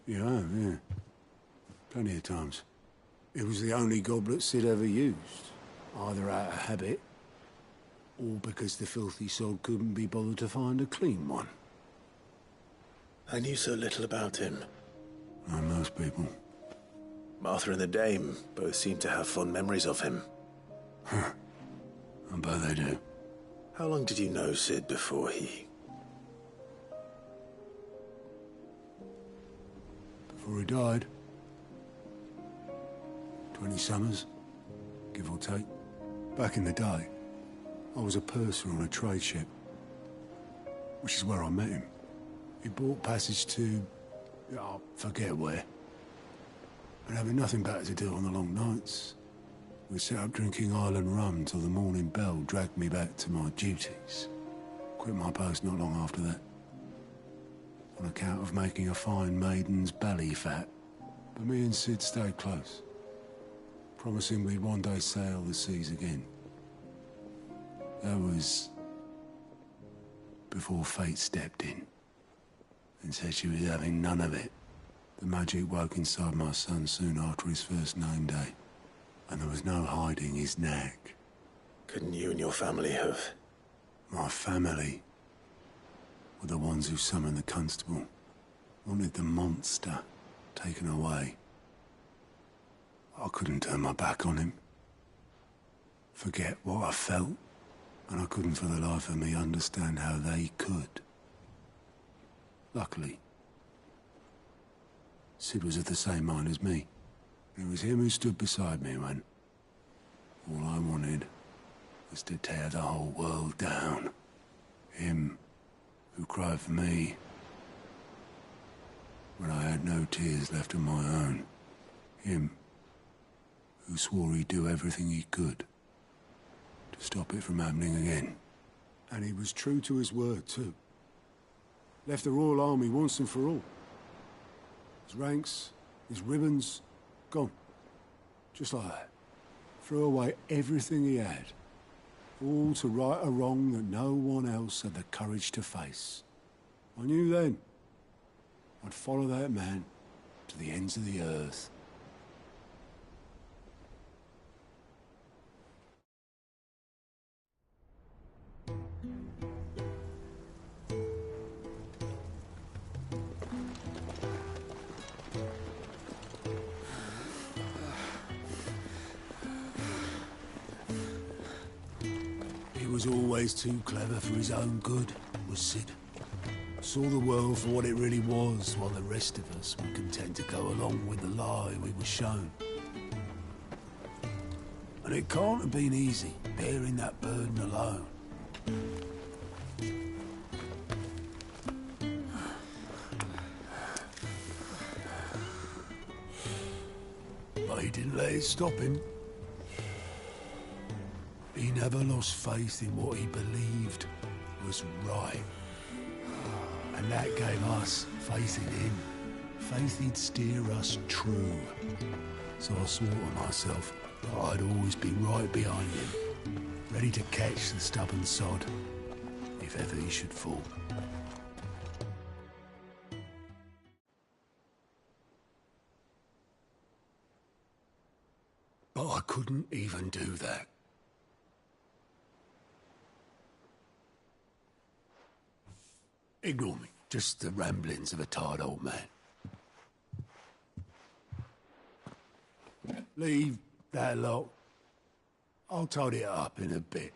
You have, yeah. Plenty of times. It was the only goblet Sid ever used. Either out of habit, or because the filthy sod couldn't be bothered to find a clean one. I knew so little about him. Like most people. Martha and the Dame both seem to have fond memories of him. I bet they do. How long did you know Sid before he... Before he died? 20 summers, give or take. Back in the day, I was a purser on a trade ship, which is where I met him. He bought passage to... I forget where. And having nothing better to do on the long nights, we set up drinking island rum till the morning bell dragged me back to my duties. Quit my post not long after that, on account of making a fine maiden's belly fat. But me and Sid stayed close, promising we'd one day sail the seas again. That was before fate stepped in and said she was having none of it. The magic woke inside my son soon after his first name day, and there was no hiding his nag. Couldn't you and your family have... My family were the ones who summoned the constable, wanted the monster taken away. I couldn't turn my back on him, forget what I felt, and I couldn't for the life of me understand how they could. Luckily, Sid was of the same mind as me. It was him who stood beside me when all I wanted was to tear the whole world down. Him who cried for me when I had no tears left of my own. Him who swore he'd do everything he could to stop it from happening again. And he was true to his word, too. Left the Royal Army once and for all. His ranks, his ribbons, gone. Just like that. Threw away everything he had. All to right a wrong that no one else had the courage to face. I knew then I'd follow that man to the ends of the earth. He was always too clever for his own good, was Sid. Saw the world for what it really was, while the rest of us were content to go along with the lie we were shown. And it can't have been easy, bearing that burden alone. But he didn't let it stop him. He never lost faith in what he believed was right. And that gave us faith in him. Faith he'd steer us true. So I swore to myself that I'd always be right behind him, ready to catch the stubborn sod if ever he should fall. But I couldn't even do that. Ignore me. Just the ramblings of a tired old man. Leave that lot. I'll tidy it up in a bit.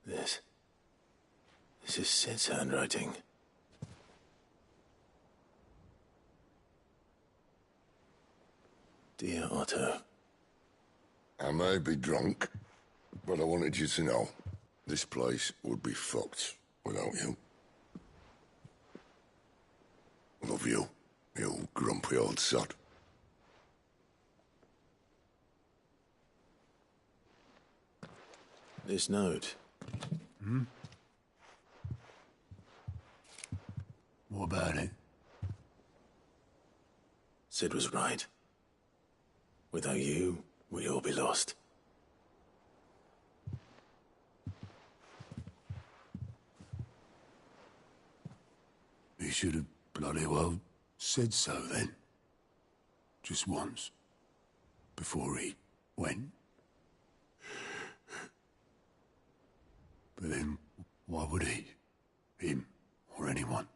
This is Sid's handwriting. Dear Otto. I may be drunk, but I wanted you to know this place would be fucked without you. Love you, you grumpy old sod. This note. Hmm? What about it? Sid was right. Without you, we'd all be lost. He should have bloody well said so then. Just once. Before he went. But then, why would he? Him, or anyone?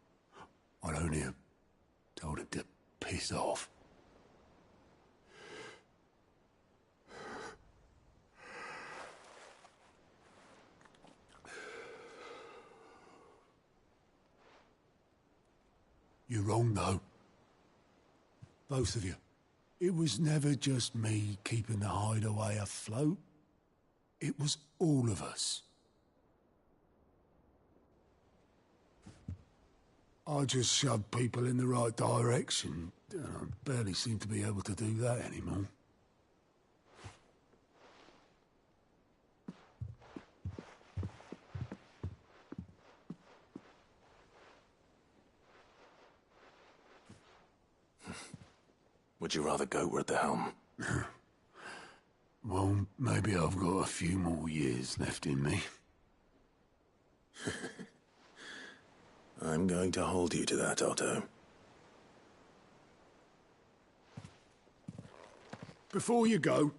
I'd only have told him to piss off. You're wrong, though. Both of you. It was never just me keeping the hideaway afloat. It was all of us. I just shoved people in the right direction. I barely seem to be able to do that anymore. Would you rather go at the helm? Well, maybe I've got a few more years left in me. I'm going to hold you to that, Otto. Before you go,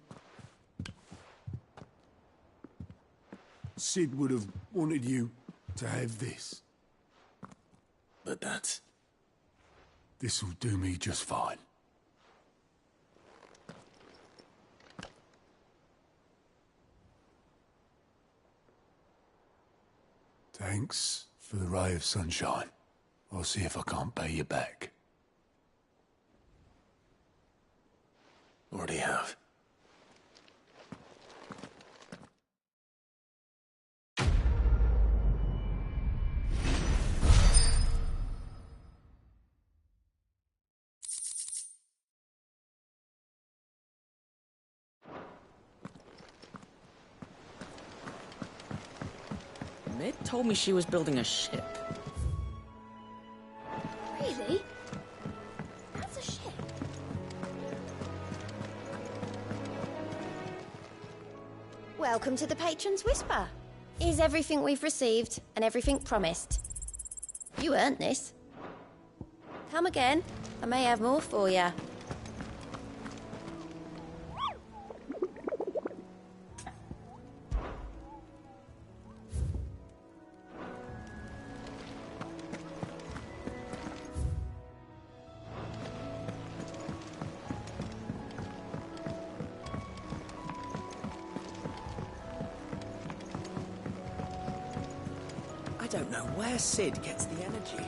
Sid would have wanted you to have this. But that's... This'll do me just fine. Thanks for the ray of sunshine. I'll see if I can't pay you back. Already have. Mid told me she was building a ship. Really? That's a ship. Welcome to the Patron's Whisper. Is everything we've received and everything promised? You earned this. Come again. I may have more for you. I don't know where Sid gets the energy.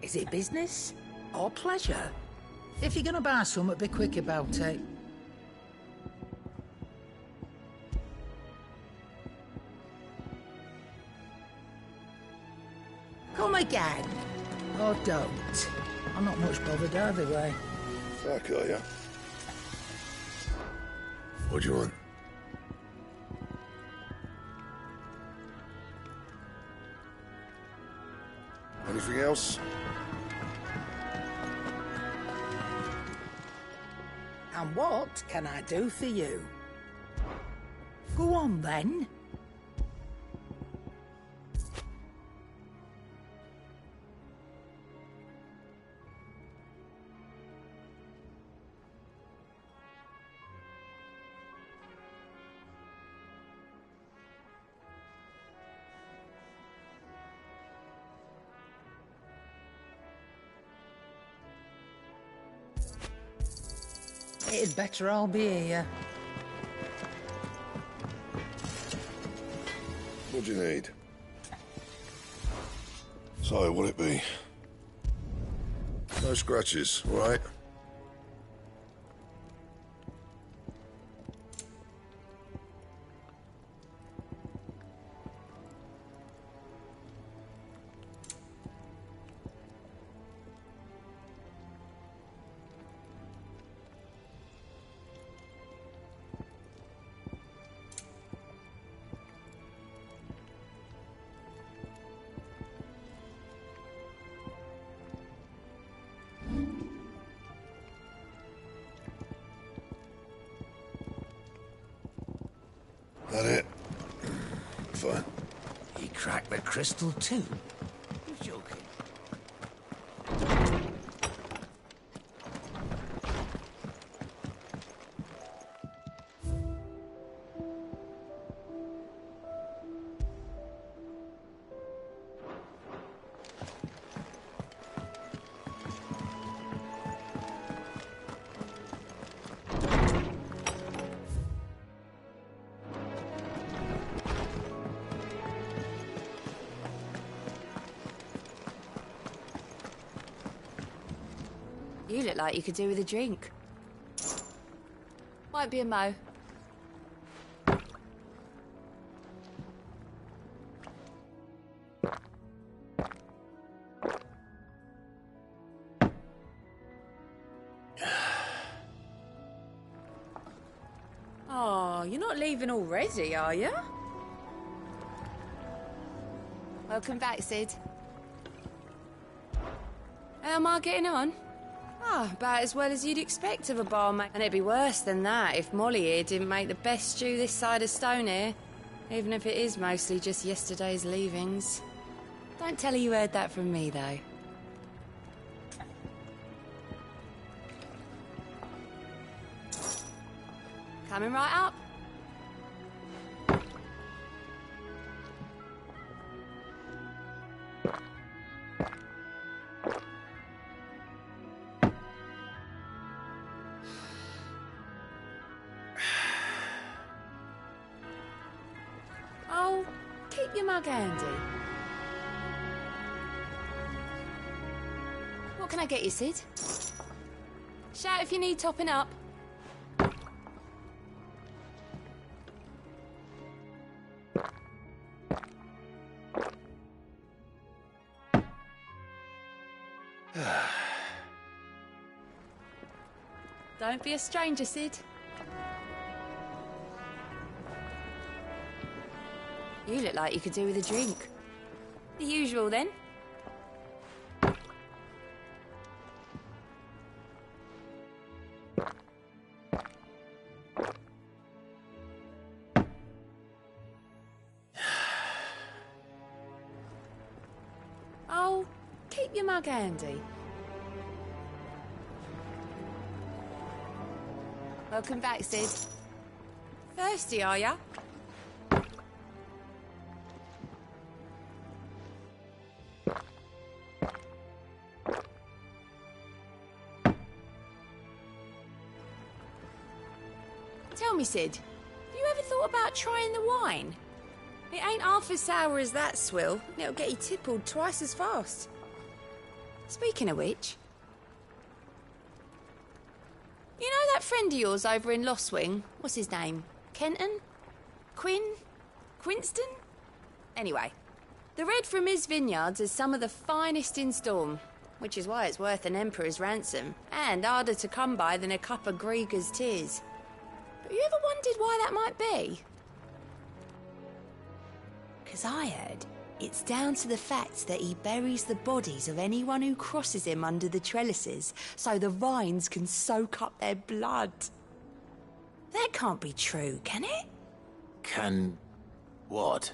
Is it business Or pleasure? If you're gonna buy something, be quick about it. Come again. Or don't. I'm not much bothered either way. Fuck, are ya? What do you want? Anything else? And what can I do for you? Go on, then. It'd better all be here. What do you need? So, what'll it be? No scratches, all right? That it? Fine. He cracked the crystal too. You're joking. You look like you could do with a drink. Might be a mo. Oh, you're not leaving already, are you? Welcome back, Sid. How am I getting on? Ah, about as well as you'd expect of a barmaid. And it'd be worse than that if Molly here didn't make the best stew this side of Stone here. Even if it is mostly just yesterday's leavings. Don't tell her you heard that from me, though. Coming right up. Oh, keep your mug handy. What can I get you, Sid? Shout if you need topping up. Don't be a stranger, Sid. You look like you could do with a drink. The usual, then. Oh, keep your mug handy. Welcome back, Sid. Thirsty, are ya? Tell me, Sid, have you ever thought about trying the wine? It ain't half as sour as that swill, and it'll get you tippled twice as fast. Speaking of which... You know that friend of yours over in Lostwing? What's his name? Kenton? Quinn? Quinston? Anyway, the red from his vineyards is some of the finest in Storm, which is why it's worth an emperor's ransom, and harder to come by than a cup of Grieger's tears. But you ever wondered why that might be? 'Cause I heard It's down to the fact that he buries the bodies of anyone who crosses him under the trellises, so the vines can soak up their blood. That can't be true, can it? Can... what?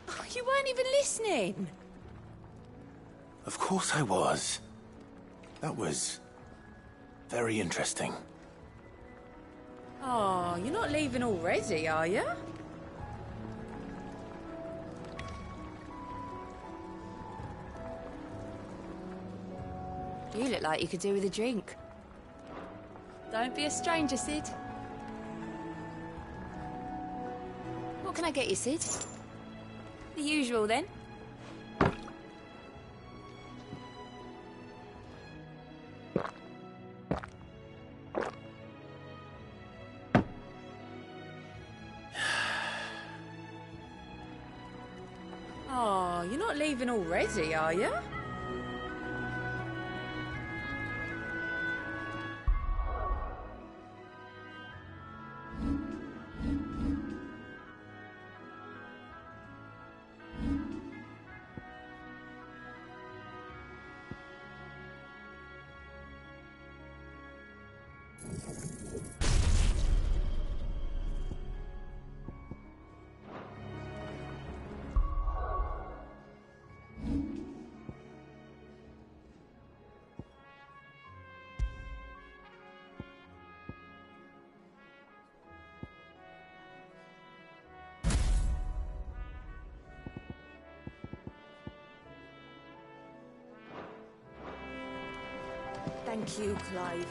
Oh, you weren't even listening. Of course I was. That was... very interesting. Oh, you're not leaving already, are you? You look like you could do with a drink. Don't be a stranger, Sid. What can I get you, Sid? The usual, then. Oh, you're not leaving already, are you? Thank you, Clive.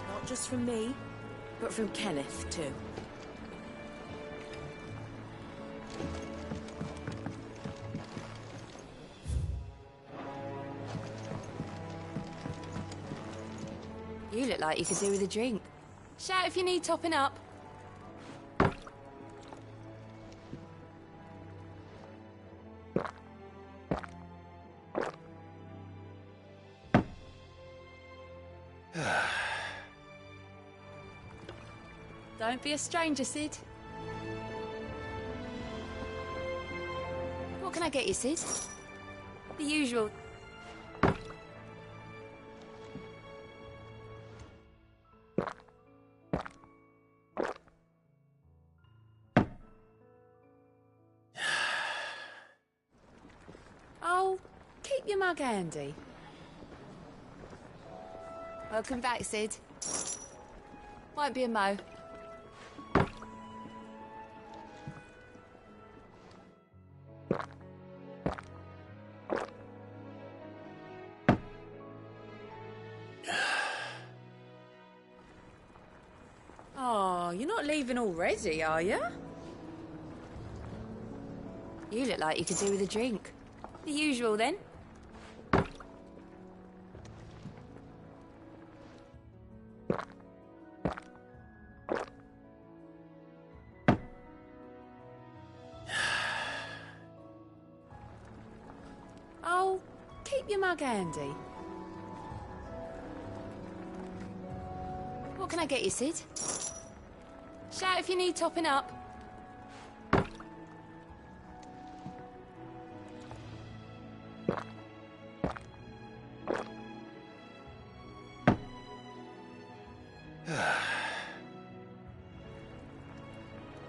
Not just from me, but from Kenneth, too. You look like you could do with a drink. Shout if you need topping up. Don't be a stranger, Sid. What can I get you, Sid? The usual. Oh, keep your mug handy. Welcome back, Sid. Might be a mo. Oh, you're not leaving already, are you? You look like you could do with a drink. The usual, then. Oh, keep your mug handy. What can I get you, Sid? Shout if you need topping up.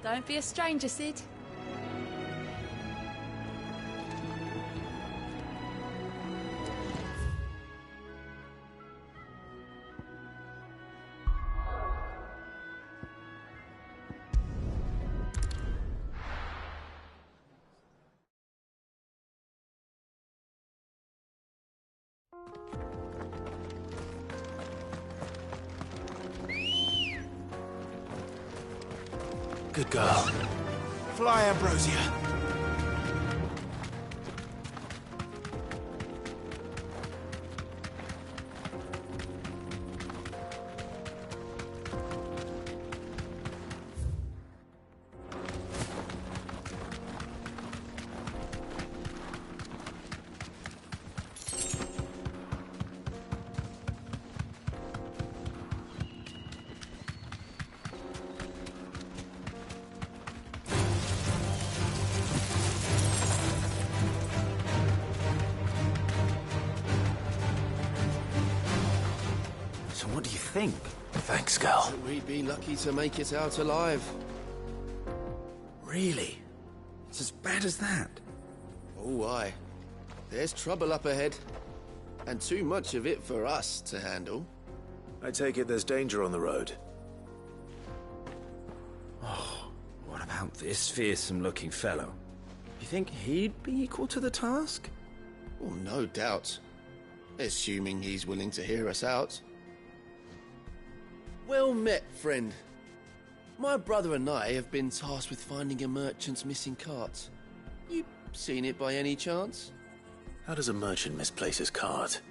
Don't be a stranger, Sid. Good girl. Fly, Ambrosia. think. Thanks, Gal. We'd be lucky to make it out alive. Really? It's as bad as that? Oh, aye. There's trouble up ahead. And too much of it for us to handle. I take it there's danger on the road. Oh, what about this fearsome-looking fellow? You think he'd be equal to the task? Well, no doubt. Assuming he's willing to hear us out. Well met, friend. My brother and I have been tasked with finding a merchant's missing cart. You seen it by any chance? How does a merchant misplace his cart?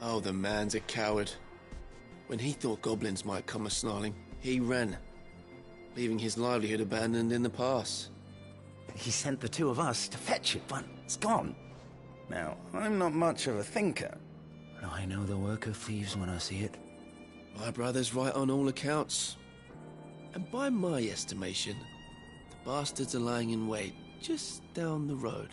Oh, the man's a coward. When he thought goblins might come a-snarling, he ran, leaving his livelihood abandoned in the pass. He sent the two of us to fetch it, but it's gone. Now, I'm not much of a thinker, but I know the work of thieves when I see it. My brother's right on all accounts. And by my estimation, the bastards are lying in wait just down the road.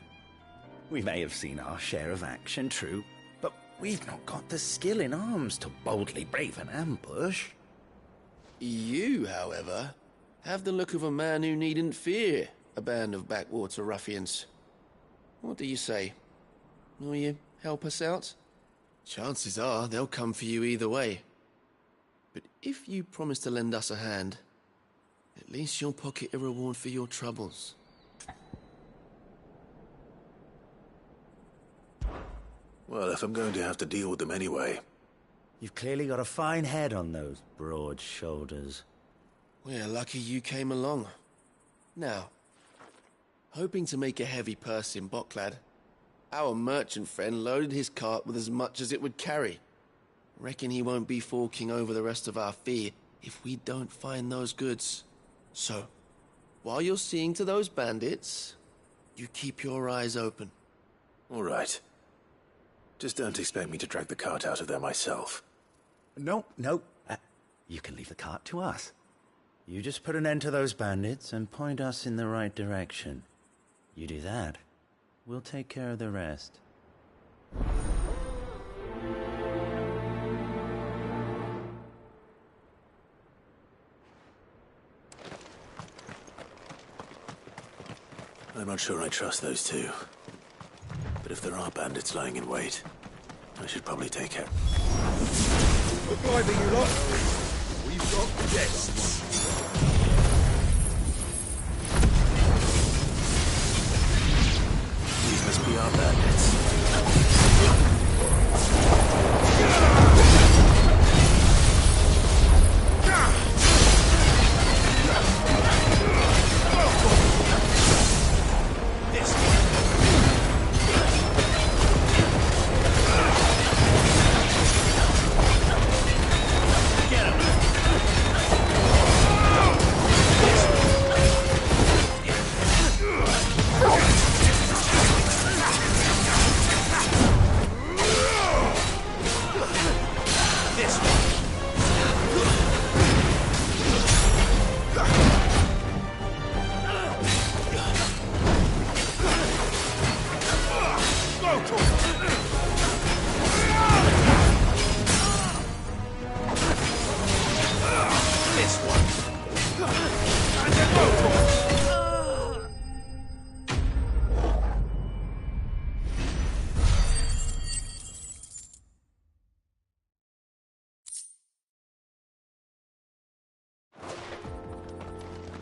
We may have seen our share of action, true, but we've not got the skill in arms to boldly brave an ambush. You, however, have the look of a man who needn't fear a band of backwater ruffians. What do you say? Will you help us out? Chances are they'll come for you either way. But if you promise to lend us a hand, at least you'll pocket a reward for your troubles. Well, if I'm going to have to deal with them anyway. You've clearly got a fine head on those broad shoulders. We're lucky you came along. Now, hoping to make a heavy purse in Bocklad, our merchant friend loaded his cart with as much as it would carry. Reckon he won't be forking over the rest of our fee if we don't find those goods. So, while you're seeing to those bandits, you keep your eyes open. All right. Just don't expect me to drag the cart out of there myself. No. You can leave the cart to us. You just put an end to those bandits and point us in the right direction. You do that, we'll take care of the rest. I'm not sure I trust those two. But if there are bandits lying in wait, I should probably take it. Goodbye to you lot. We've got guests. These must be our bandits.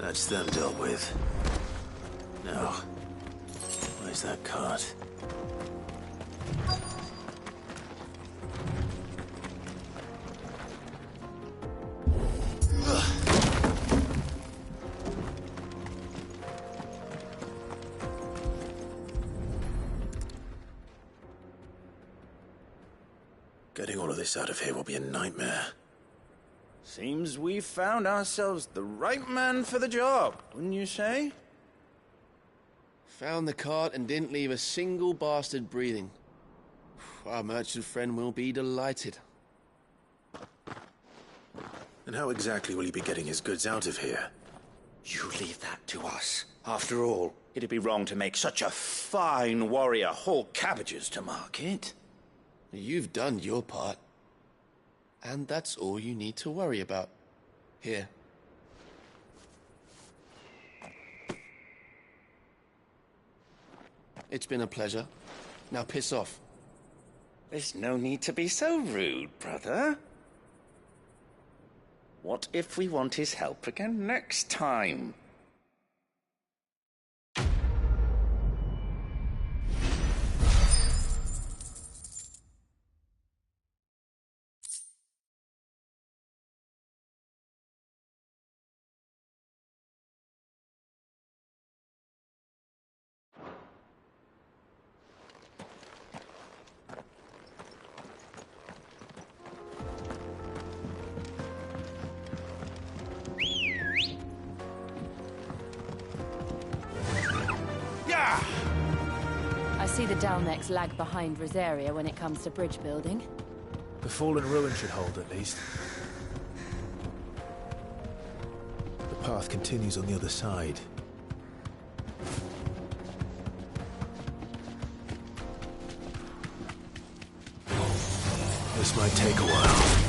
That's them dealt with. Now, where's that cart? Getting all of this out of here will be a nightmare. Seems we've found ourselves the right man for the job, wouldn't you say? Found the cart and didn't leave a single bastard breathing. Our merchant friend will be delighted. And how exactly will he be getting his goods out of here? You leave that to us. After all, it'd be wrong to make such a fine warrior haul cabbages to market. You've done your part. And that's all you need to worry about. Here. It's been a pleasure. Now piss off. There's no need to be so rude, brother. What if we want his help again next time? I see the Dalnecs lag behind Rosaria when it comes to bridge building. The fallen ruin should hold, at least. The path continues on the other side. This might take a while.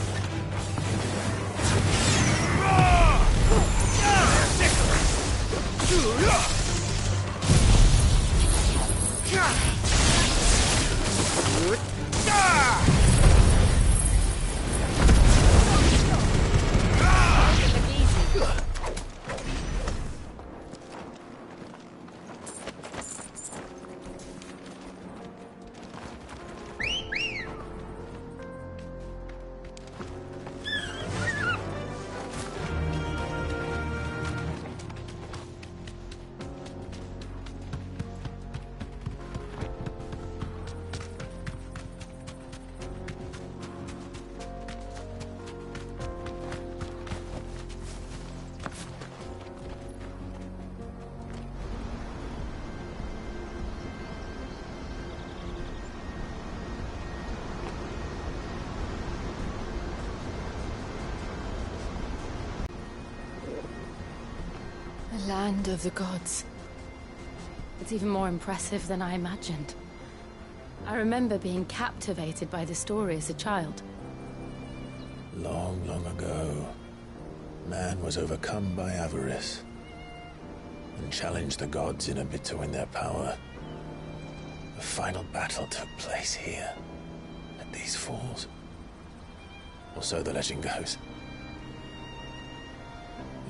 The land of the gods. It's even more impressive than I imagined. I remember being captivated by the story as a child. Long, long ago, man was overcome by avarice and challenged the gods in a bid to win their power. The final battle took place here, at these falls. Or so the legend goes.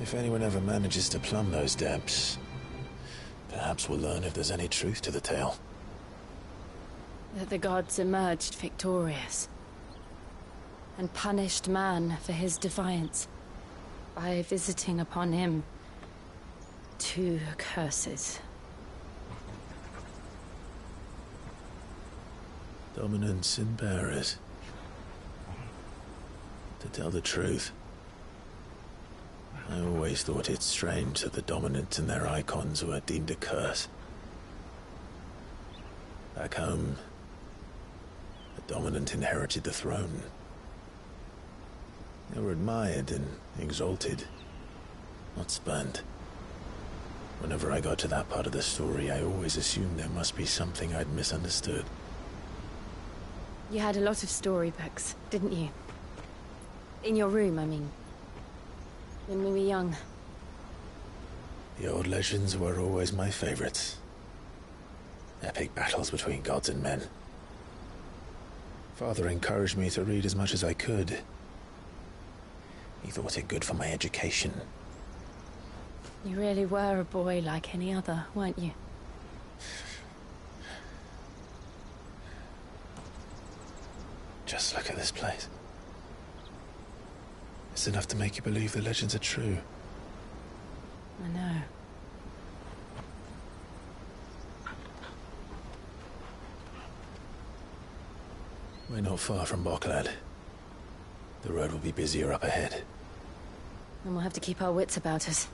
If anyone ever manages to plumb those depths, perhaps we'll learn if there's any truth to the tale. That the gods emerged victorious and punished man for his defiance by visiting upon him 2 curses. Dominants and bearers. To tell the truth, I always thought it strange that the dominant and their icons were deemed a curse. Back home, the dominant inherited the throne. They were admired and exalted, not spurned. Whenever I got to that part of the story, I always assumed there must be something I'd misunderstood. You had a lot of storybooks, didn't you? In your room, I mean. When we were young. The old legends were always my favorites. Epic battles between gods and men. Father encouraged me to read as much as I could. He thought it good for my education. You really were a boy like any other, weren't you? Just look at this place. It's enough to make you believe the legends are true. I know. We're not far from Boklad. The road will be busier up ahead. And we'll have to keep our wits about us.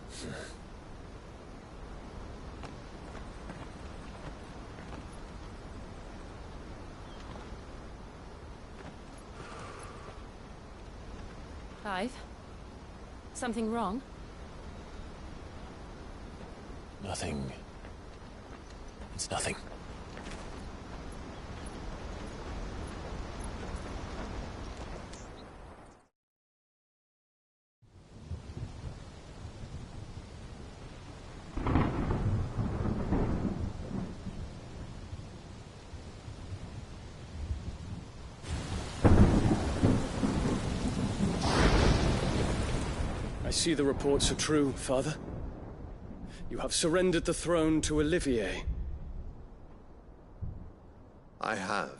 Clive? Something wrong? Nothing. It's nothing. see the reports are true, Father? You have surrendered the throne to Olivier. I have.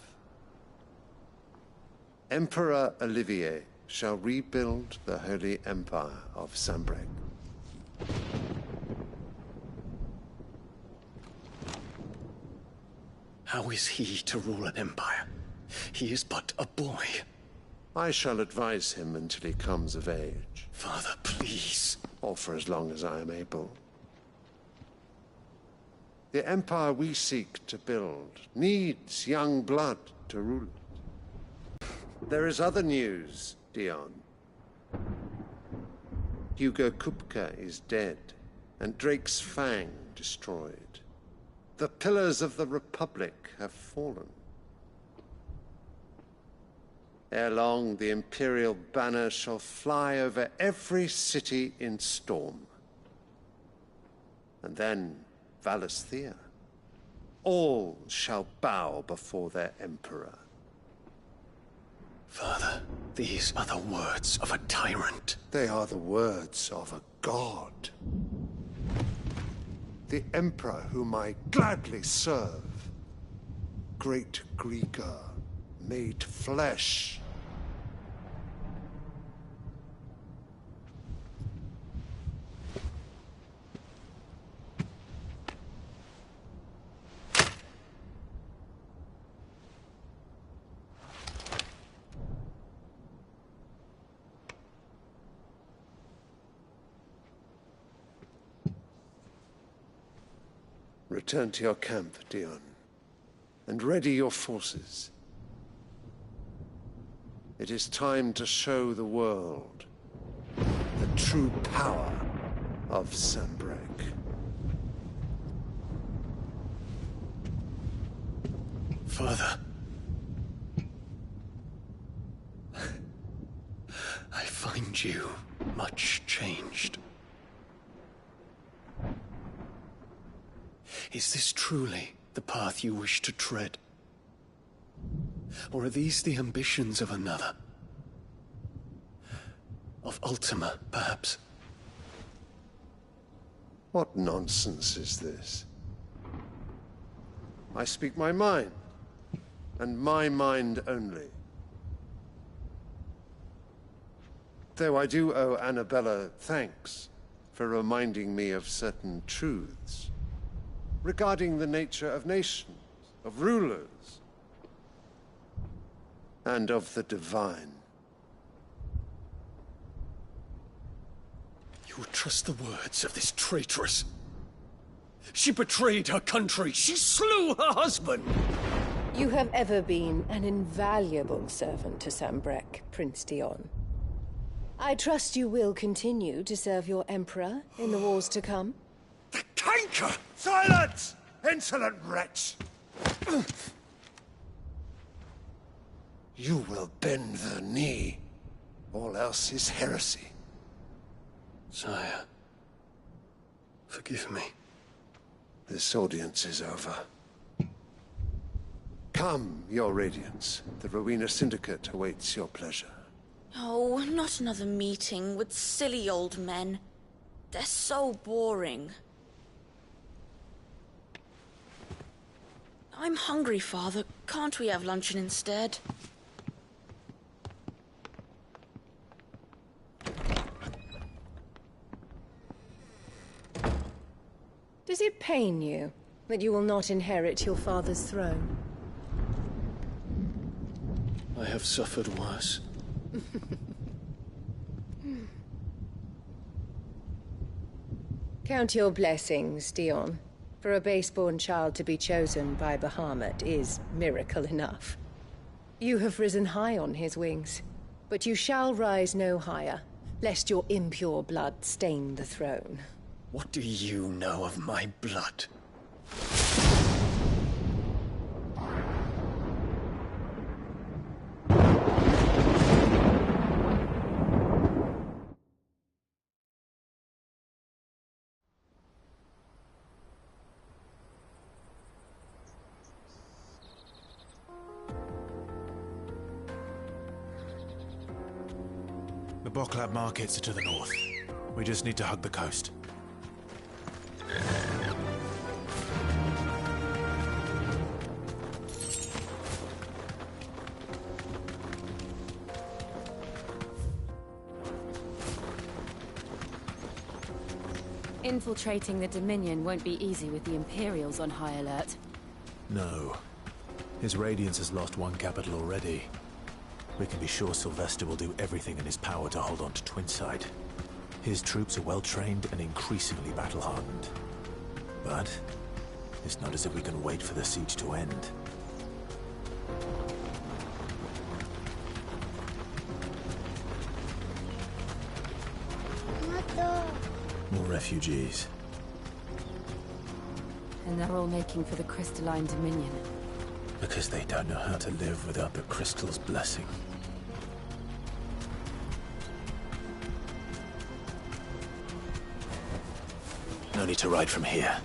Emperor Olivier shall rebuild the Holy Empire of Sanbreque. How is he to rule an empire? He is but a boy. I shall advise him until he comes of age. Father, please. Or for as long as I am able. The empire we seek to build needs young blood to rule it. There is other news, Dion. Hugo Kupka is dead, and Drake's Fang destroyed. The pillars of the Republic have fallen. Ere long, the Imperial banner shall fly over every city in Storm. And then Valisthea. All shall bow before their Emperor. Father, these are the words of a tyrant. They are the words of a god. The Emperor whom I gladly serve. Great Grieger, made flesh. Return to your camp, Dion, and ready your forces. It is time to show the world the true power of Sanbreque. Father. I find you much changed. Is this truly the path you wish to tread? Or are these the ambitions of another? Of Ultima, perhaps? What nonsense is this? I speak my mind, and my mind only. Though I do owe Annabella thanks for reminding me of certain truths regarding the nature of nations, of rulers, and of the divine. You would trust the words of this traitress? She betrayed her country. She slew her husband. You have ever been an invaluable servant to Sanbreque, Prince Dion. I trust you will continue to serve your Emperor in the wars to come. The canker! Silence! Insolent wretch! You will bend the knee. All else is heresy. Sire, forgive me. This audience is over. Come, your Radiance. The Rowena Syndicate awaits your pleasure. Oh, not another meeting with silly old men. They're so boring. I'm hungry, Father. Can't we have luncheon instead? Does it pain you that you will not inherit your father's throne? I have suffered worse. Count your blessings, Dion. For a base-born child to be chosen by Bahamut is miracle enough. You have risen high on his wings, but you shall rise no higher, lest your impure blood stain the throne. What do you know of my blood? The Boklab markets are to the north. We just need to hug the coast. Infiltrating the Dominion won't be easy with the Imperials on high alert. No. His Radiance has lost one capital already. We can be sure Sylvester will do everything in his power to hold on to Twinside. His troops are well-trained and increasingly battle-hardened. But it's not as if we can wait for the siege to end. More refugees. And they're all making for the Crystalline Dominion. Because they don't know how to live without the Crystal's blessing. No need to ride from here.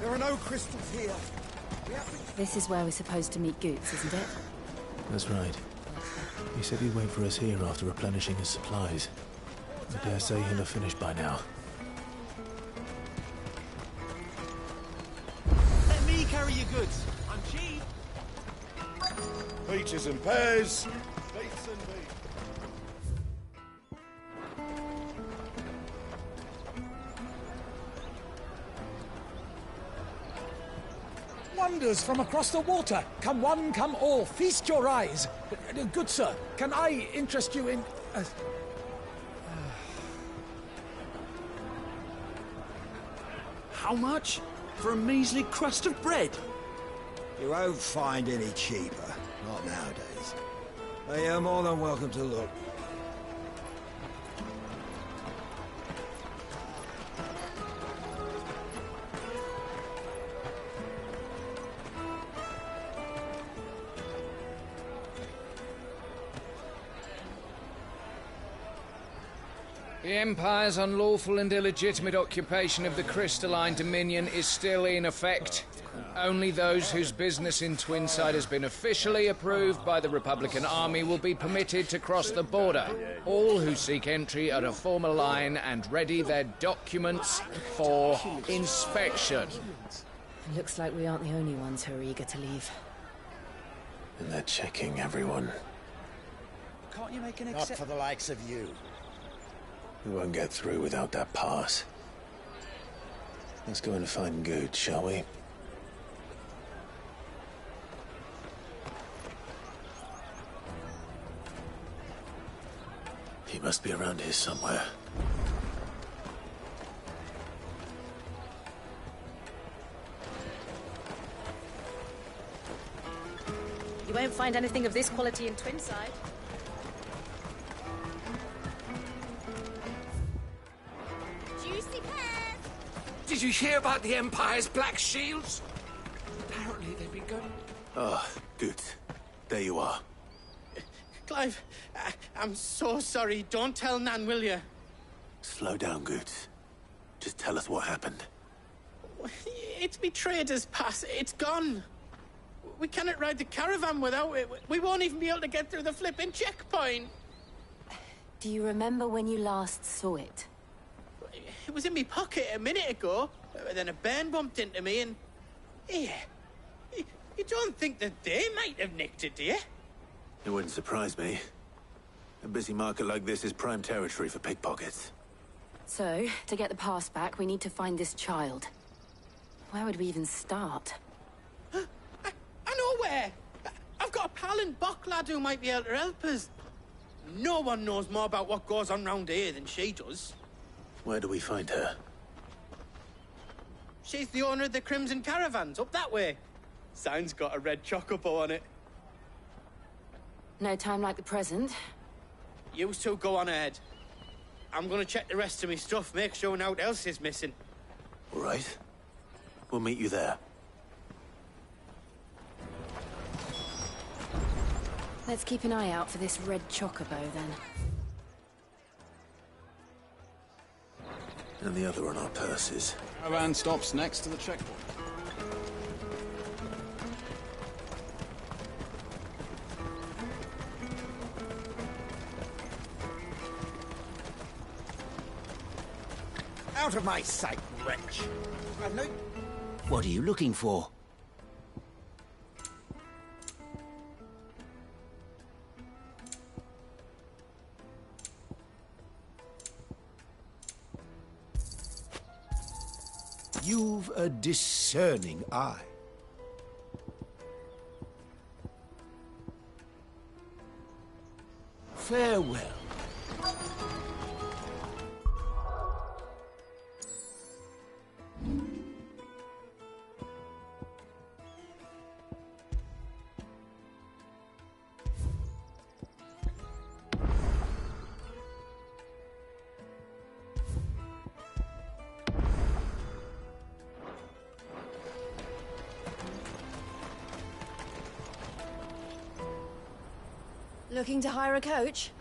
There are no crystals here. This is where we're supposed to meet Goots, isn't it? That's right. He said he'd wait for us here after replenishing his supplies. I dare say he'll have finished by now. Let me carry your goods. I'm cheap. Peaches and pears. Beets and beef. Wonders from across the water. Come one, come all. Feast your eyes. Good sir, can I interest you in... How much? For a measly crust of bread? You won't find any cheaper. Not nowadays. But you're more than welcome to look. The Empire's unlawful and illegitimate occupation of the Crystalline Dominion is still in effect. Only those whose business in Twinside has been officially approved by the Republican Army will be permitted to cross the border. All who seek entry are to form a line and ready their documents for inspection. Looks like we aren't the only ones who are eager to leave. And they're checking everyone. Can't you make an Not exception? for the likes of you. We won't get through without that pass. Let's go and find Good, shall we? He must be around here somewhere. You won't find anything of this quality in Twinside. Juicy pears! Did you hear about the Empire's Black Shields? Apparently they've been going... Ah, good. There you are. Clive, I'm so sorry. Don't tell Nan, will you? Slow down, Good. Just tell us what happened. It's me trader's pass. It's gone. We cannot ride the caravan without it. We won't even be able to get through the flipping checkpoint. Do you remember when you last saw it? It was in my pocket a minute ago. Then a bairn bumped into me and... Yeah. You don't think that they might have nicked it, do you? It wouldn't surprise me. A busy market like this is prime territory for pickpockets. So, to get the pass back, we need to find this child. Where would we even start? I know where! I've got a pal in Bock lad who might be able to help us. No one knows more about what goes on round here than she does. Where do we find her? She's the owner of the Crimson Caravans, up that way. Sign's got a red chocobo on it. No time like the present. You two go on ahead. I'm gonna check the rest of my stuff, make sure naught else is missing. All right. We'll meet you there. Let's keep an eye out for this red chocobo, then. And the other on our purses. Caravan stops next to the checkpoint. Out of my sight, wretch! I've no... What are you looking for? You've a discerning eye. Farewell. Looking to hire a coach?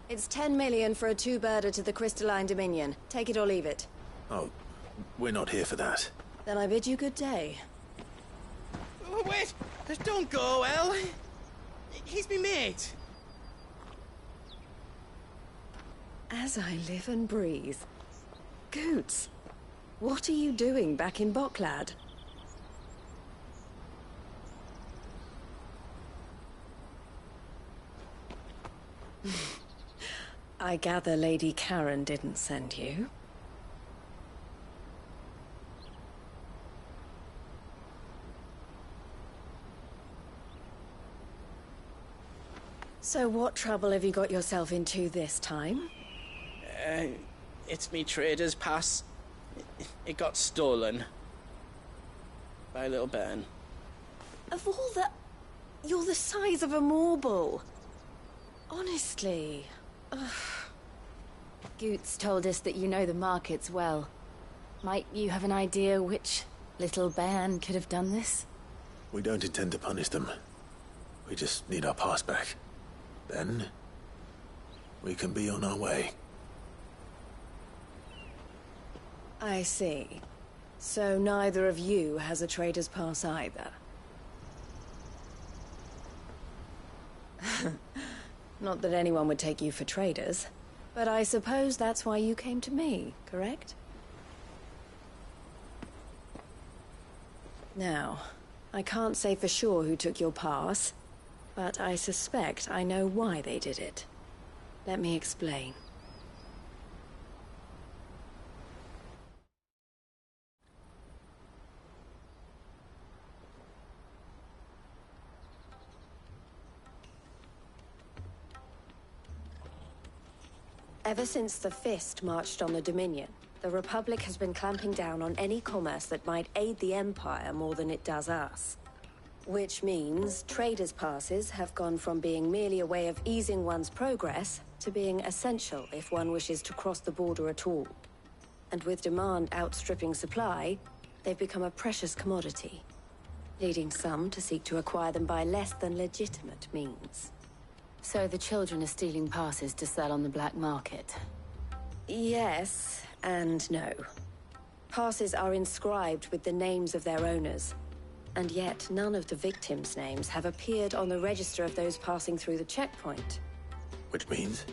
It's 10 million for a two-birder to the Crystalline Dominion. Take it or leave it. Oh, we're not here for that. Then I bid you good day. Oh, wait! Don't go, El. He's me mate. As I live and breathe. Goots, what are you doing back in Boklad? I gather Lady Karen didn't send you. So what trouble have you got yourself into this time? It's me trader's pass. It got stolen. By a little bairn. Of all the... You're the size of a marble. Honestly. Ugh. Goots told us that you know the markets well. Might you have an idea which little bairn could have done this? We don't intend to punish them. We just need our pass back. Then, we can be on our way. I see. So neither of you has a trader's pass either. Not that anyone would take you for traders, but I suppose that's why you came to me, correct? Now, I can't say for sure who took your pass, but I suspect I know why they did it. Let me explain. Ever since the Fist marched on the Dominion, the Republic has been clamping down on any commerce that might aid the Empire more than it does us. Which means traders' passes have gone from being merely a way of easing one's progress to being essential if one wishes to cross the border at all. And with demand outstripping supply, they've become a precious commodity, leading some to seek to acquire them by less than legitimate means. So the children are stealing passes to sell on the black market? Yes, and no. Passes are inscribed with the names of their owners, and yet none of the victims' names have appeared on the register of those passing through the checkpoint. Which means?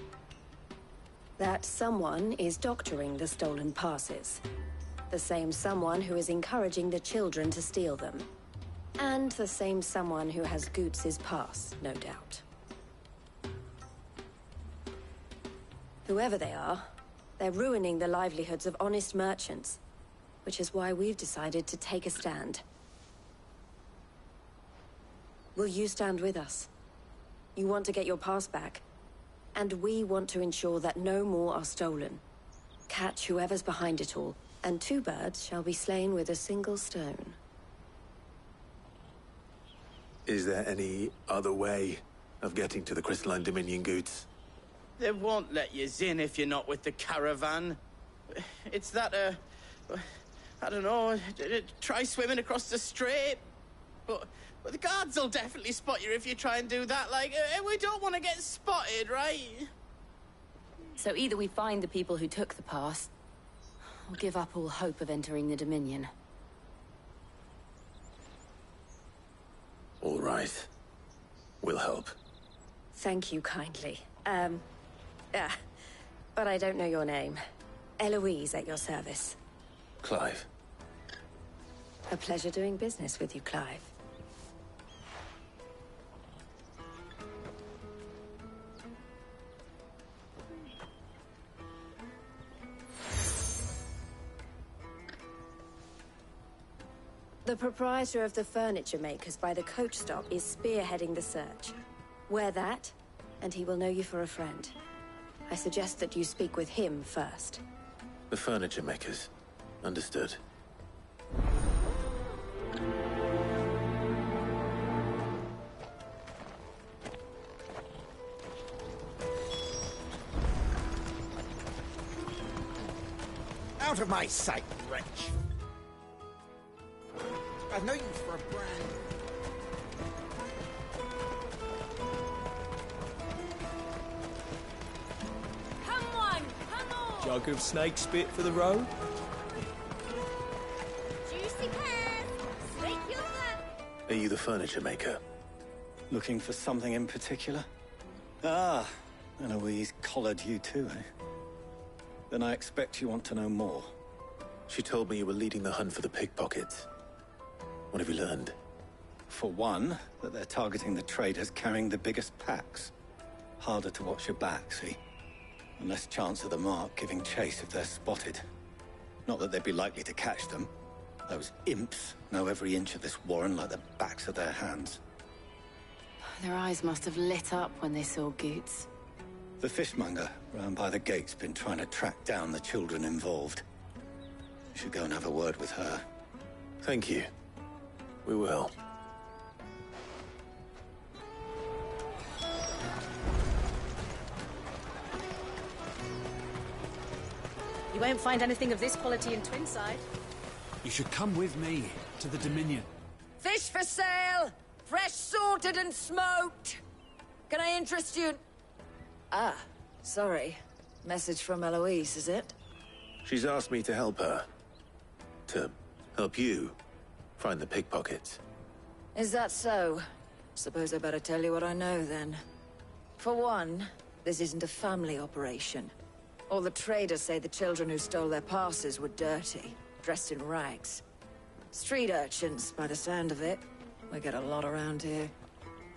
That someone is doctoring the stolen passes. The same someone who is encouraging the children to steal them. And the same someone who has Goots' pass, no doubt. Whoever they are, they're ruining the livelihoods of honest merchants, which is why we've decided to take a stand. Will you stand with us? You want to get your pass back, and we want to ensure that no more are stolen. Catch whoever's behind it all, and two birds shall be slain with a single stone. Is there any other way of getting to the Crystalline Dominion, Goots? They won't let you in if you're not with the caravan. It's that, I don't know, try swimming across the strait. But the guards will definitely spot you if you try and do that. Like, we don't want to get spotted, right? So either we find the people who took the pass, or give up all hope of entering the Dominion. All right. We'll help. Thank you kindly. But I don't know your name. Eloise at your service. Clive. A pleasure doing business with you, Clive. The proprietor of the furniture makers by the coach stop is spearheading the search. Wear that, and he will know you for a friend. I suggest that you speak with him first. The furniture makers. Understood. Out of my sight, wretch! I've no use for a brand. Come on, come on! Jug of snake spit for the road? Juicy pears! Snake your fun! Are you the furniture maker? Looking for something in particular? Ah, Eloise collared you too, eh? Then I expect you want to know more. She told me you were leading the hunt for the pickpockets. What have you learned? For one, that they're targeting the traders carrying the biggest packs. Harder to watch your back, see? And less chance of the mark giving chase if they're spotted. Not that they'd be likely to catch them. Those imps know every inch of this warren like the backs of their hands. Their eyes must have lit up when they saw Goots. The fishmonger round by the gate's been trying to track down the children involved. You should go and have a word with her. Thank you. We will. You won't find anything of this quality in Twinside. You should come with me to the Dominion. Fish for sale! Fresh sorted and smoked! Can I interest you? Ah, sorry. Message from Eloise, is it? She's asked me to help her. To help you find the pickpockets. Is that so? Suppose I better tell you what I know, then. For one, this isn't a family operation. All the traders say the children who stole their passes were dirty, dressed in rags. Street urchins, by the sound of it. We get a lot around here.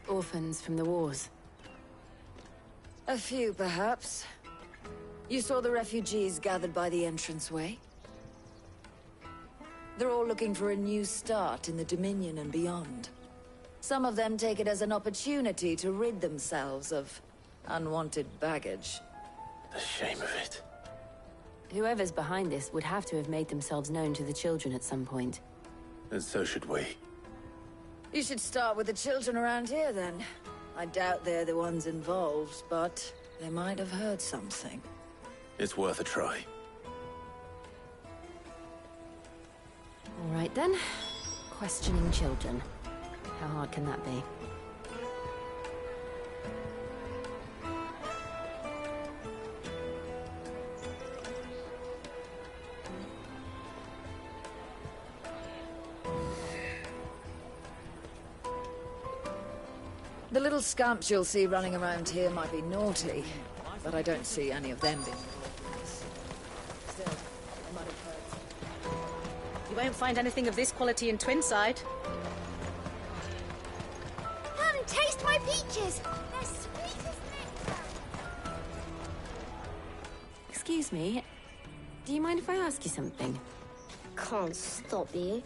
Orphans from the wars. A few, perhaps. You saw the refugees gathered by the entranceway? They're all looking for a new start in the Dominion and beyond. Some of them take it as an opportunity to rid themselves of unwanted baggage. The shame of it. Whoever's behind this would have to have made themselves known to the children at some point. And so should we. You should start with the children around here, then. I doubt they're the ones involved, but they might have heard something. It's worth a try. All right, then. Questioning children. How hard can that be? The little scamps you'll see running around here might be naughty, but I don't see any of them being Still, I might have heard. You won't find anything of this quality in Twinside. Come, taste my peaches! They're sweet as nectar! Excuse me. Do you mind if I ask you something? Can't stop you.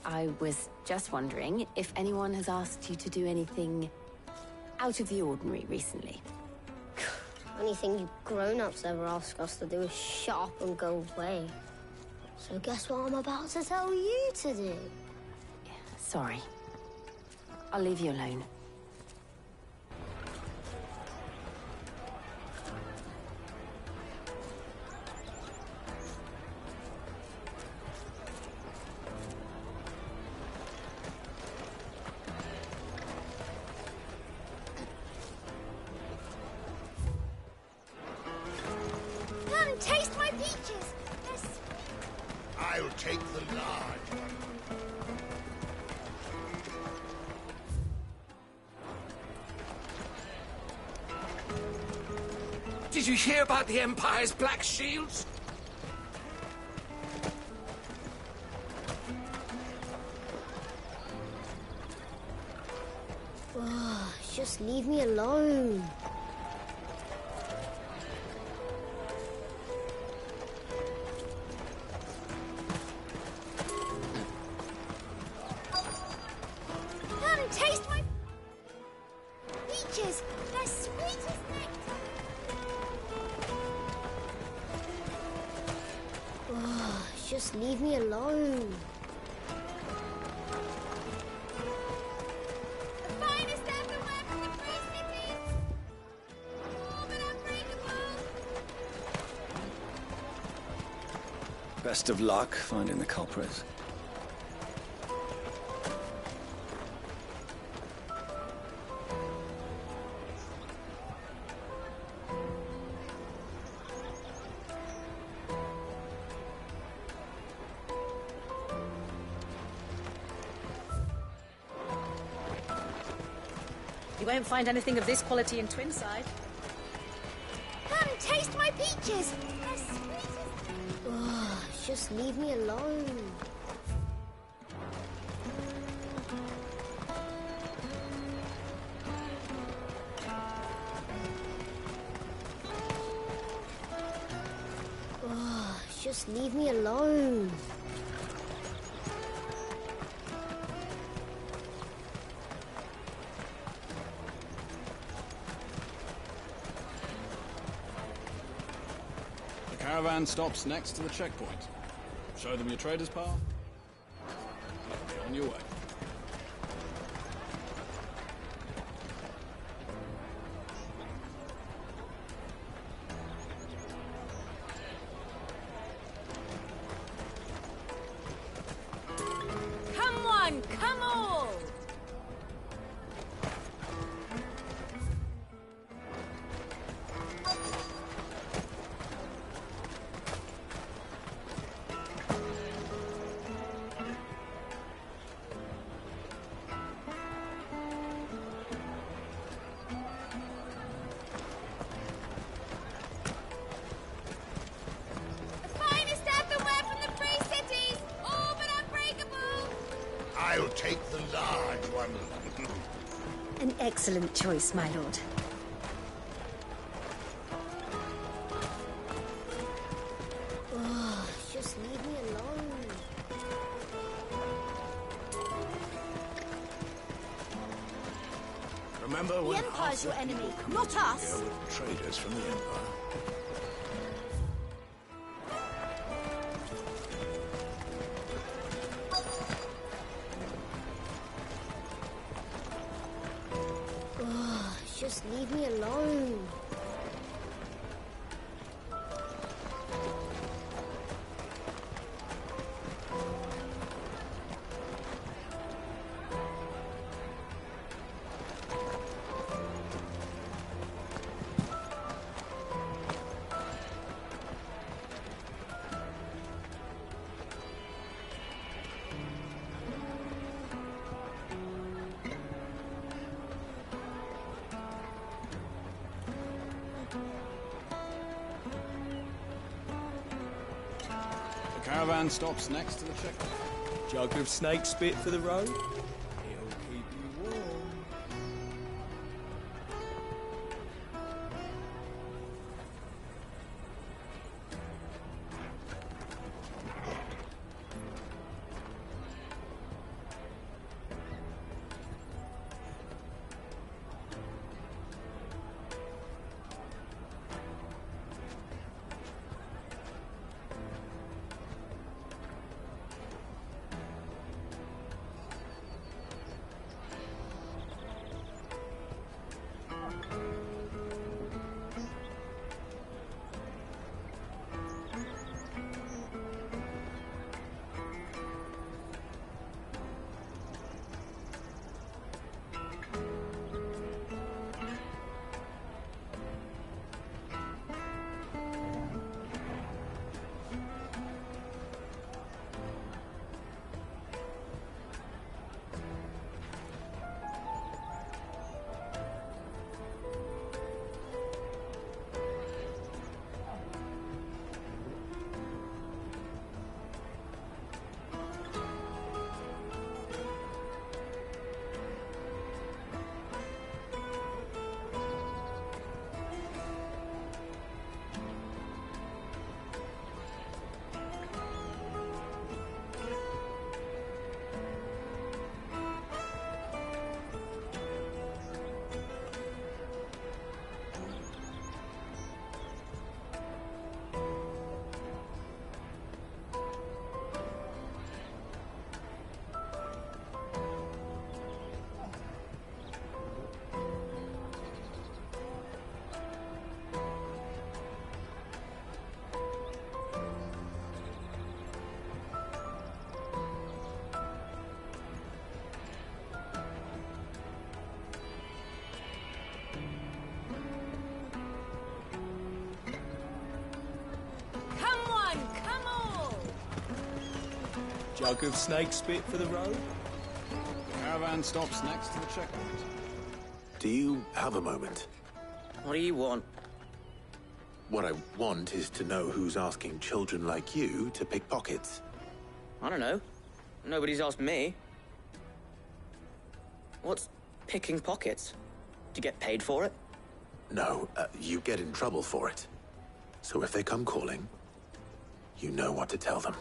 I was just wondering if anyone has asked you to do anything out of the ordinary recently. Anything you grown-ups ever ask us to do is shut up and go away. So guess what I'm about to tell you to do? Sorry. I'll leave you alone. Come, taste my peaches! They're sweet. I'll take the large one. Did you hear about the Empire's Black Shields? just leave me alone. Come, taste my peaches. They're sweet as nectar. Oh, just leave me alone. The finest everywhere from the free cities. All but unbreakable. Best of luck finding the culprits. You won't find anything of this quality in Twinside. Come, taste my peaches. They're sweet as Oh, just leave me alone. Oh, just leave me alone. The caravan stops next to the checkpoint. Show them your trader's path. On your way. Come one, come all! The finest everywhere from the free cities. All but unbreakable. I'll take the large one. An excellent choice, my lord. Oh, just leave me alone. Remember The when Empire's your Arthur enemy, came not here us. with traders from the Empire? Oh, just leave me alone. The caravan stops next to the checkpoint. Jug of snake spit for the road? He'll keep you warm. Jug of snake spit for the road? The caravan stops next to the checkpoint. Do you have a moment? What do you want? What I want is to know who's asking children like you to pick pockets. I don't know. Nobody's asked me. What's picking pockets? Do you get paid for it? No, you get in trouble for it. So if they come calling, you know what to tell them.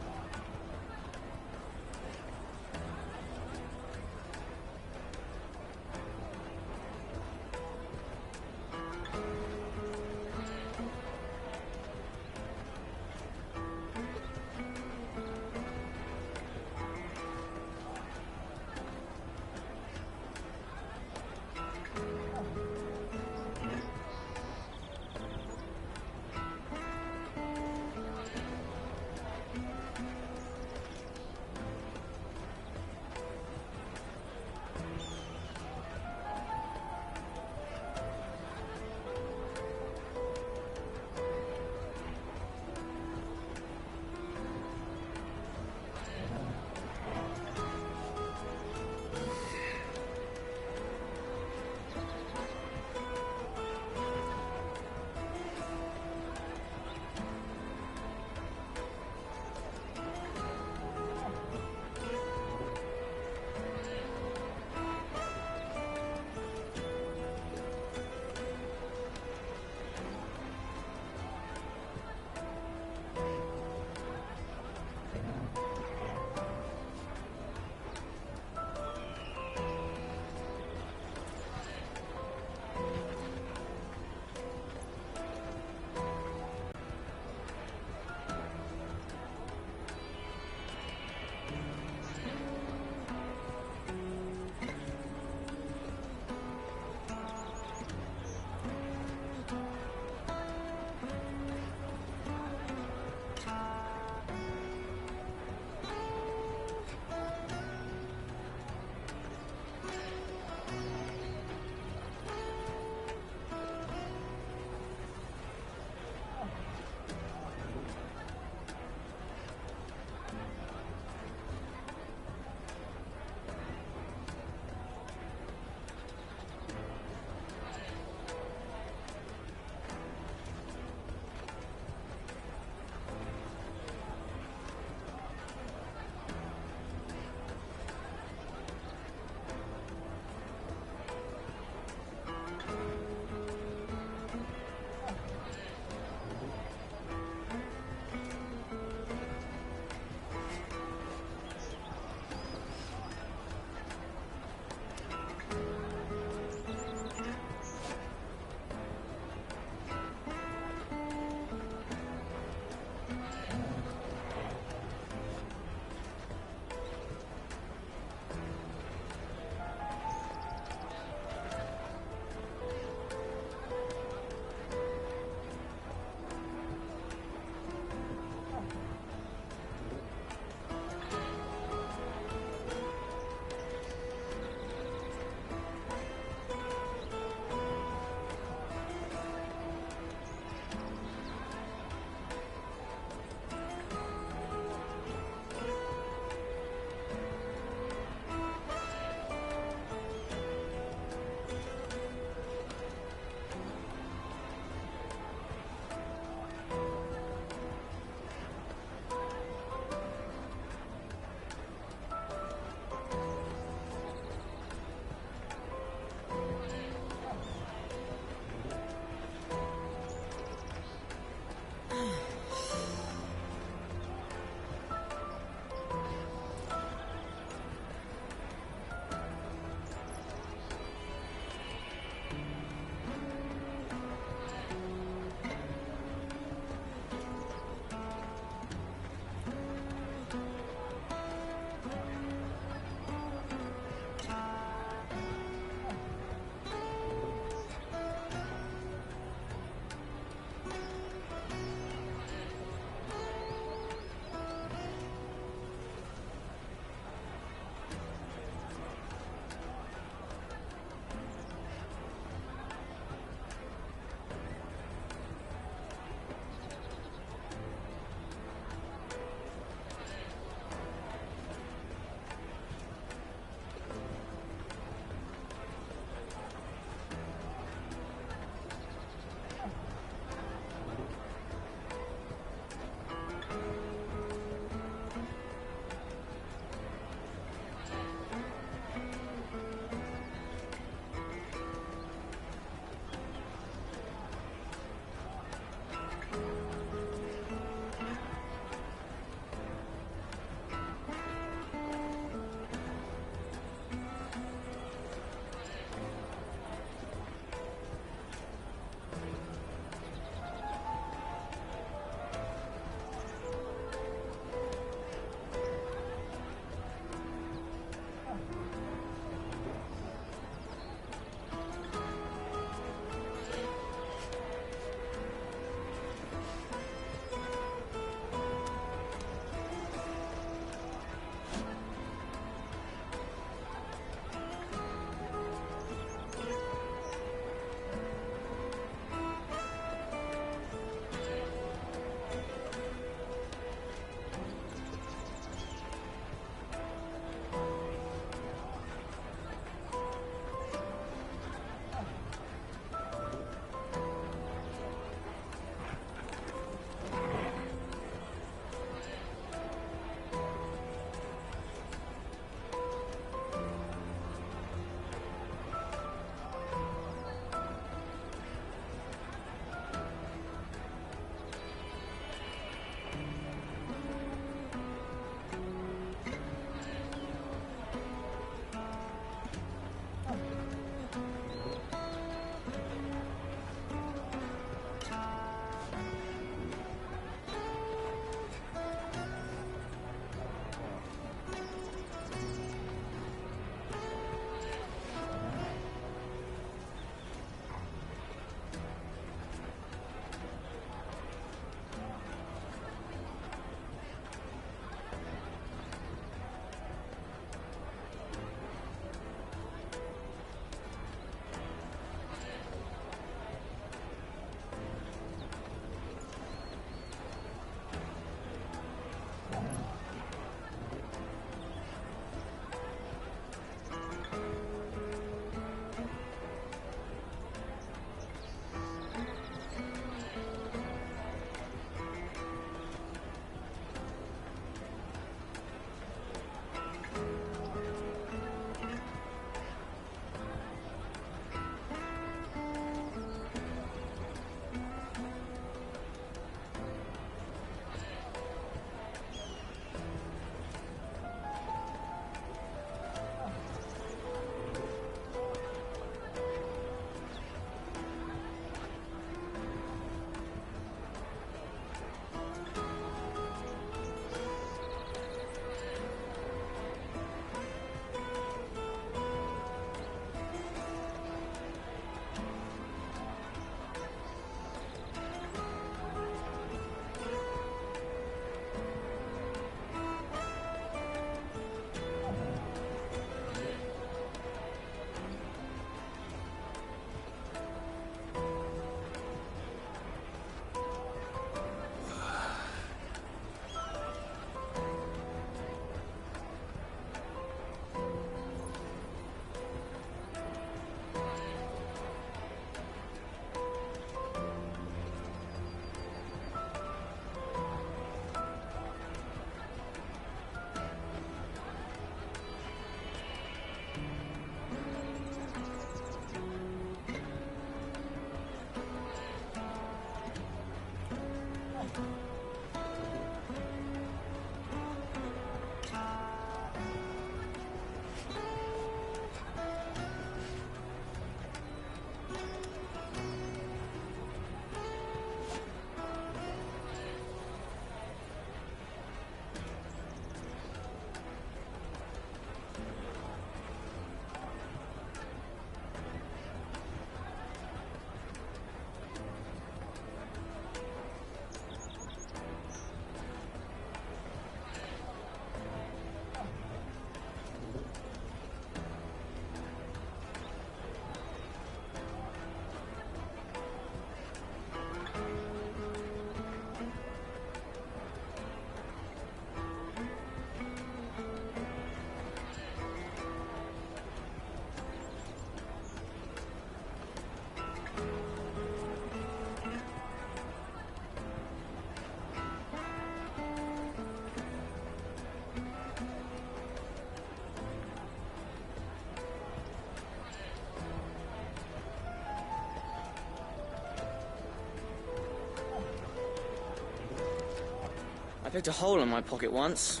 I picked a hole in my pocket once.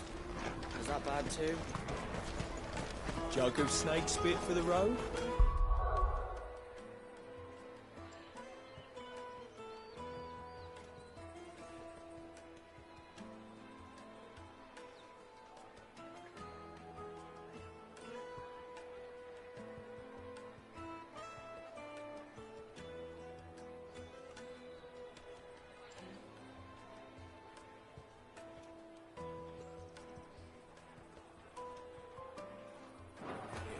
Was that bad too? Jug of snake spit for the road?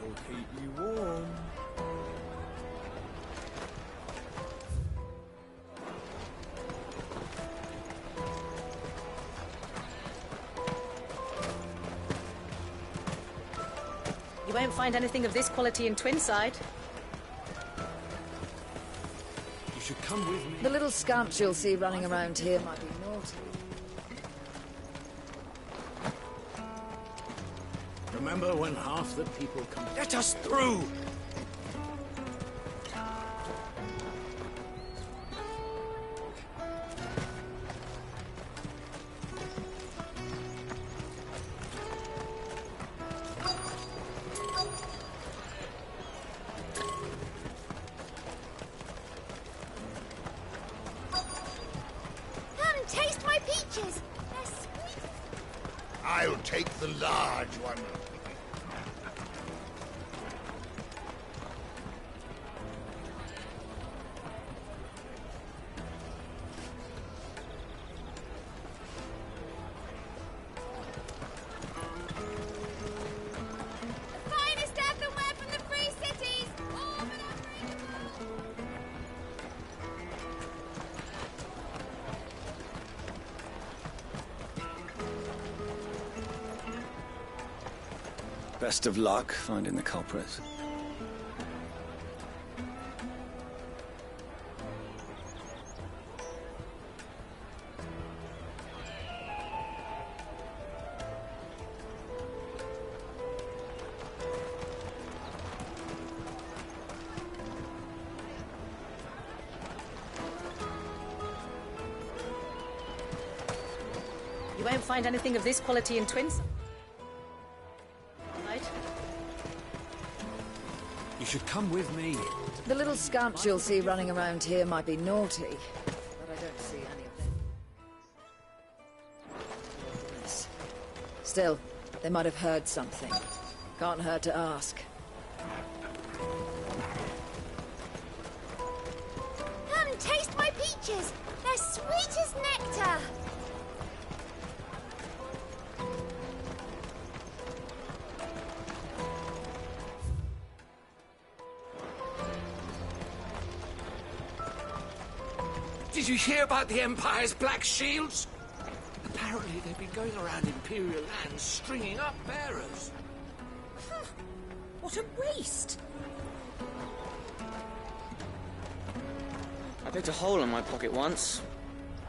It'll keep you warm. You won't find anything of this quality in Twinside. You should come with me. The little scamps you'll see running around here might be naughty. Remember when half the people come... Let us through! Come and taste my peaches. They're sweet. I'll take the large one. The finest earthenware from the Free Cities. All but unbreakable. Best of luck finding the culprits. You won't find anything of this quality in Twinside. You should come with me. The little scamps you'll see running around here might be naughty, but I don't see any of them. Still, they might have heard something. Can't hurt to ask. Come and taste my peaches. They're sweet as nectar. Did you hear about the Empire's Black Shields? Apparently they've been going around Imperial lands stringing up bearers. What a waste! I picked a hole in my pocket once.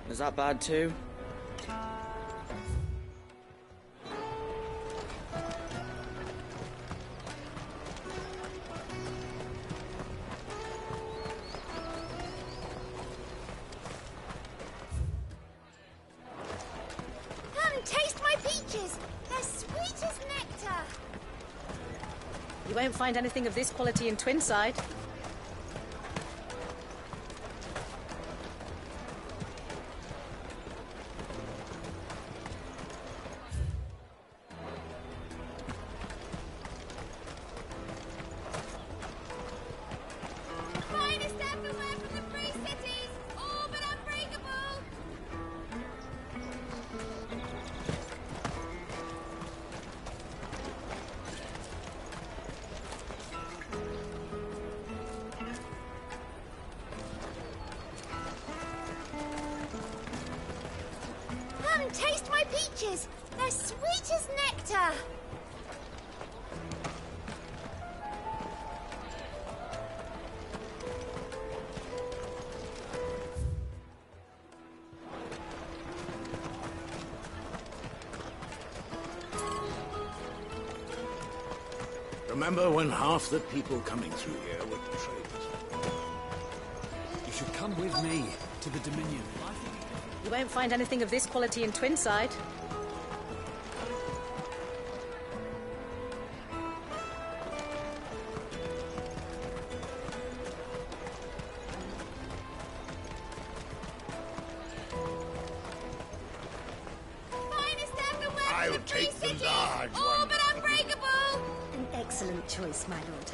Was that bad too? You won't find anything of this quality in Twinside. Finest everywhere from the free cities, all but unbreakable. Come taste my peaches. They're sweet as nectar. Remember when half the people coming through here were traders? You should come with me to the Dominion. You won't find anything of this quality in Twinside. Finest everywhere from I'll the free take the cities, large all one. but unbreakable. An excellent choice, my lord.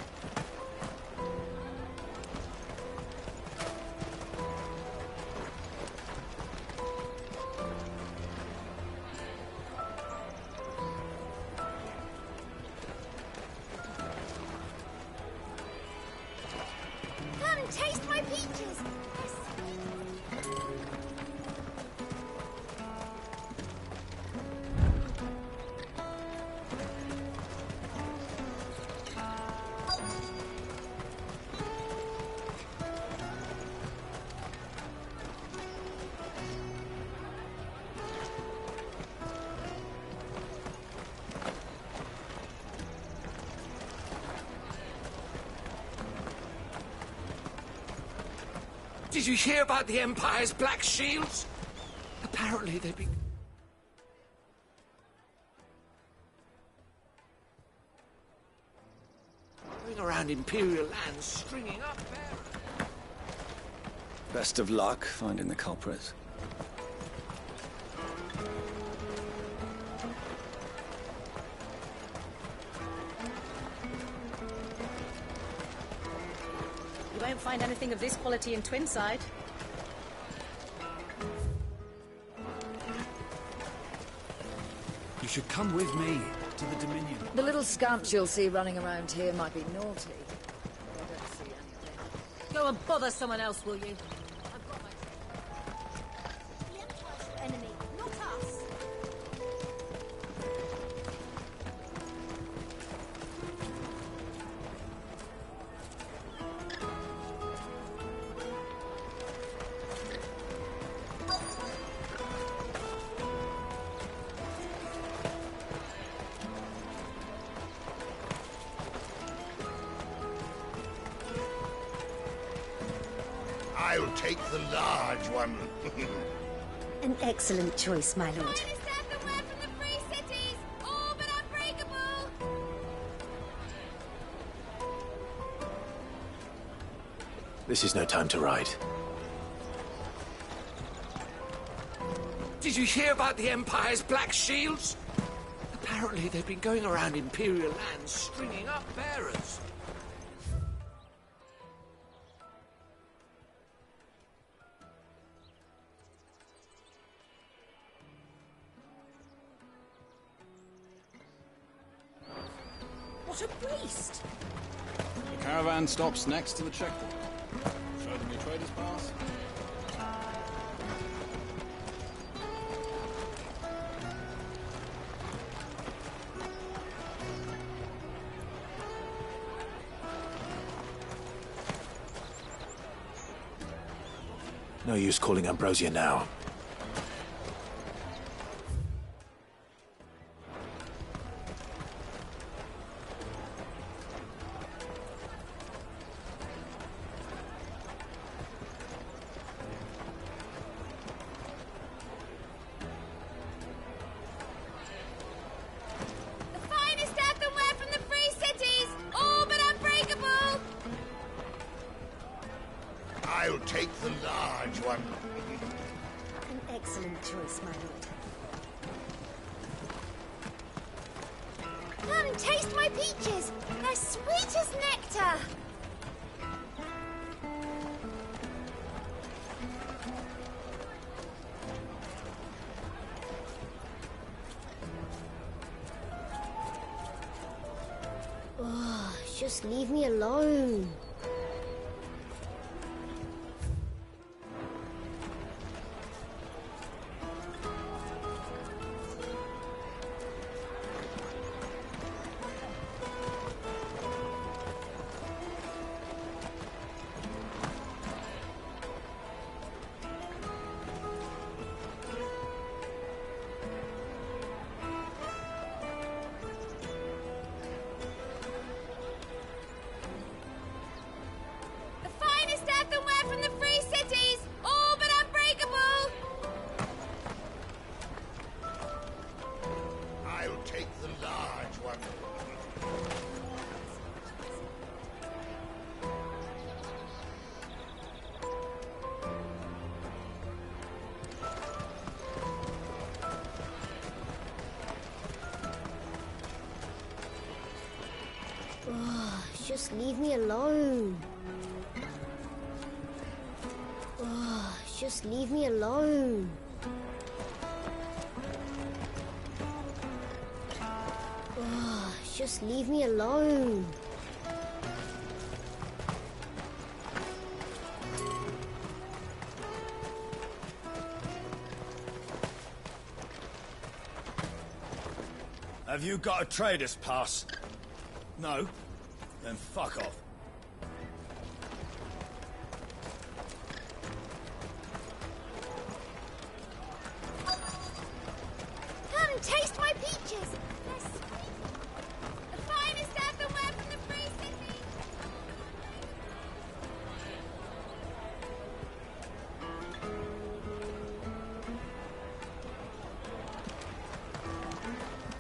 Come taste my peaches. Did you hear about the Empire's Black Shields? Apparently they've been... going around Imperial lands, stringing up bearers. Best of luck finding the culprits. You won't find anything of this quality in Twinside. You should come with me to the Dominion. The little scamps you'll see running around here might be naughty. But I don't see anything. Go and bother someone else, will you? The Empire's your enemy, not us. I'll take the large one. An excellent choice, my lord. Finest everywhere from the free cities, all but unbreakable. This is no time to ride. Did you hear about the Empire's Black Shields? Apparently they've been going around Imperial lands, stringing up bearers. What a beast! The caravan stops next to the checkpoint. Show them your trader's pass. No use calling Ambrosia now. The finest earthenware from the free cities, all Yes, my lord. Come and taste my peaches! They're sweet as nectar! Oh, just leave me alone. The finest earthenware from the Free Cities! All but unbreakable! I'll take the large one. Oh, just leave me alone. Oh, just leave me alone. Oh, just leave me alone. Have you got a trader's pass? No? Then fuck off. Come and taste my peaches! They're sweet. The finest earthenware from the Free Cities!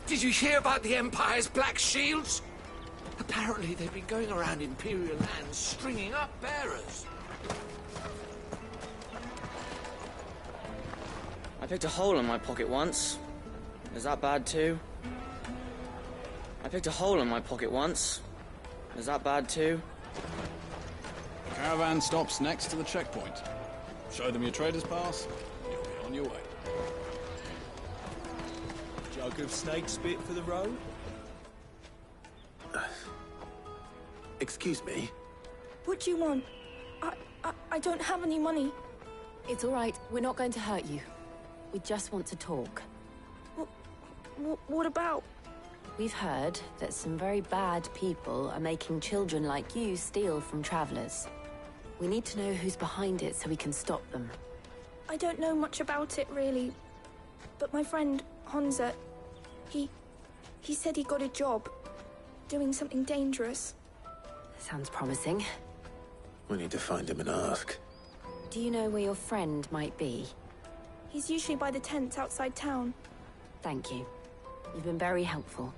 Did you hear about the Empire's Black Shields? Apparently they've been going around Imperial lands stringing up bearers. I picked a hole in my pocket once. Is that bad too? I picked a hole in my pocket once. Is that bad too? The caravan stops next to the checkpoint. Show them your trader's pass, you'll be on your way. Jug of snake spit for the road? Excuse me? What do you want? I don't have any money. It's all right. We're not going to hurt you. We just want to talk. What about? We've heard that some very bad people are making children like you steal from travelers. We need to know who's behind it so we can stop them. I don't know much about it, really. But my friend, Honza, he said he got a job doing something dangerous. Sounds promising. We need to find him and ask. Do you know where your friend might be? He's usually by the tents outside town. Thank you. You've been very helpful.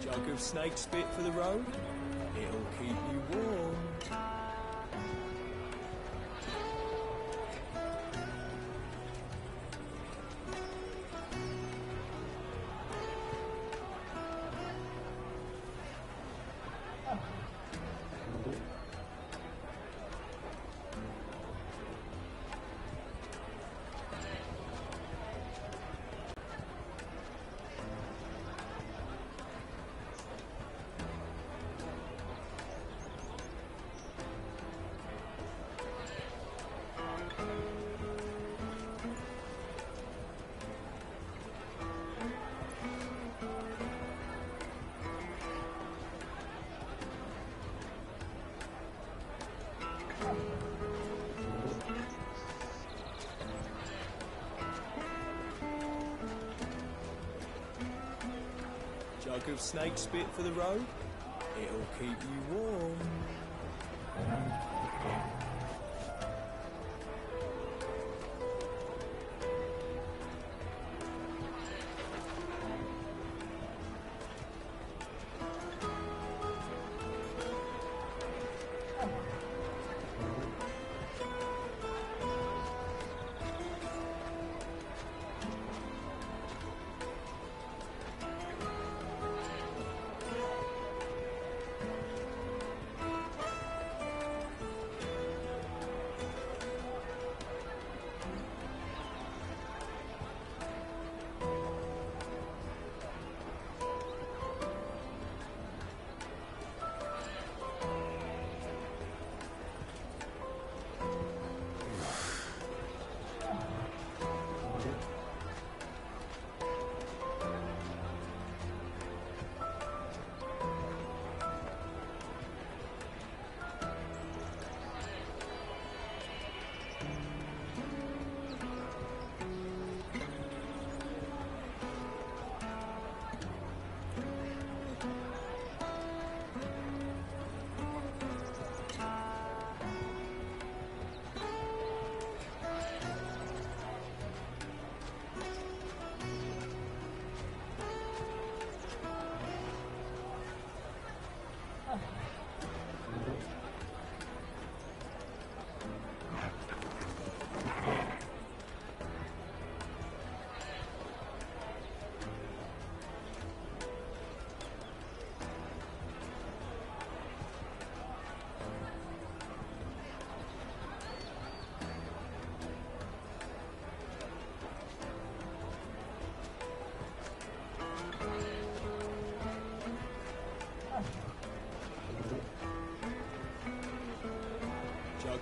Jug of snake spit for the road? It'll keep you warm. Jug of snake spit for the road? It'll keep you warm.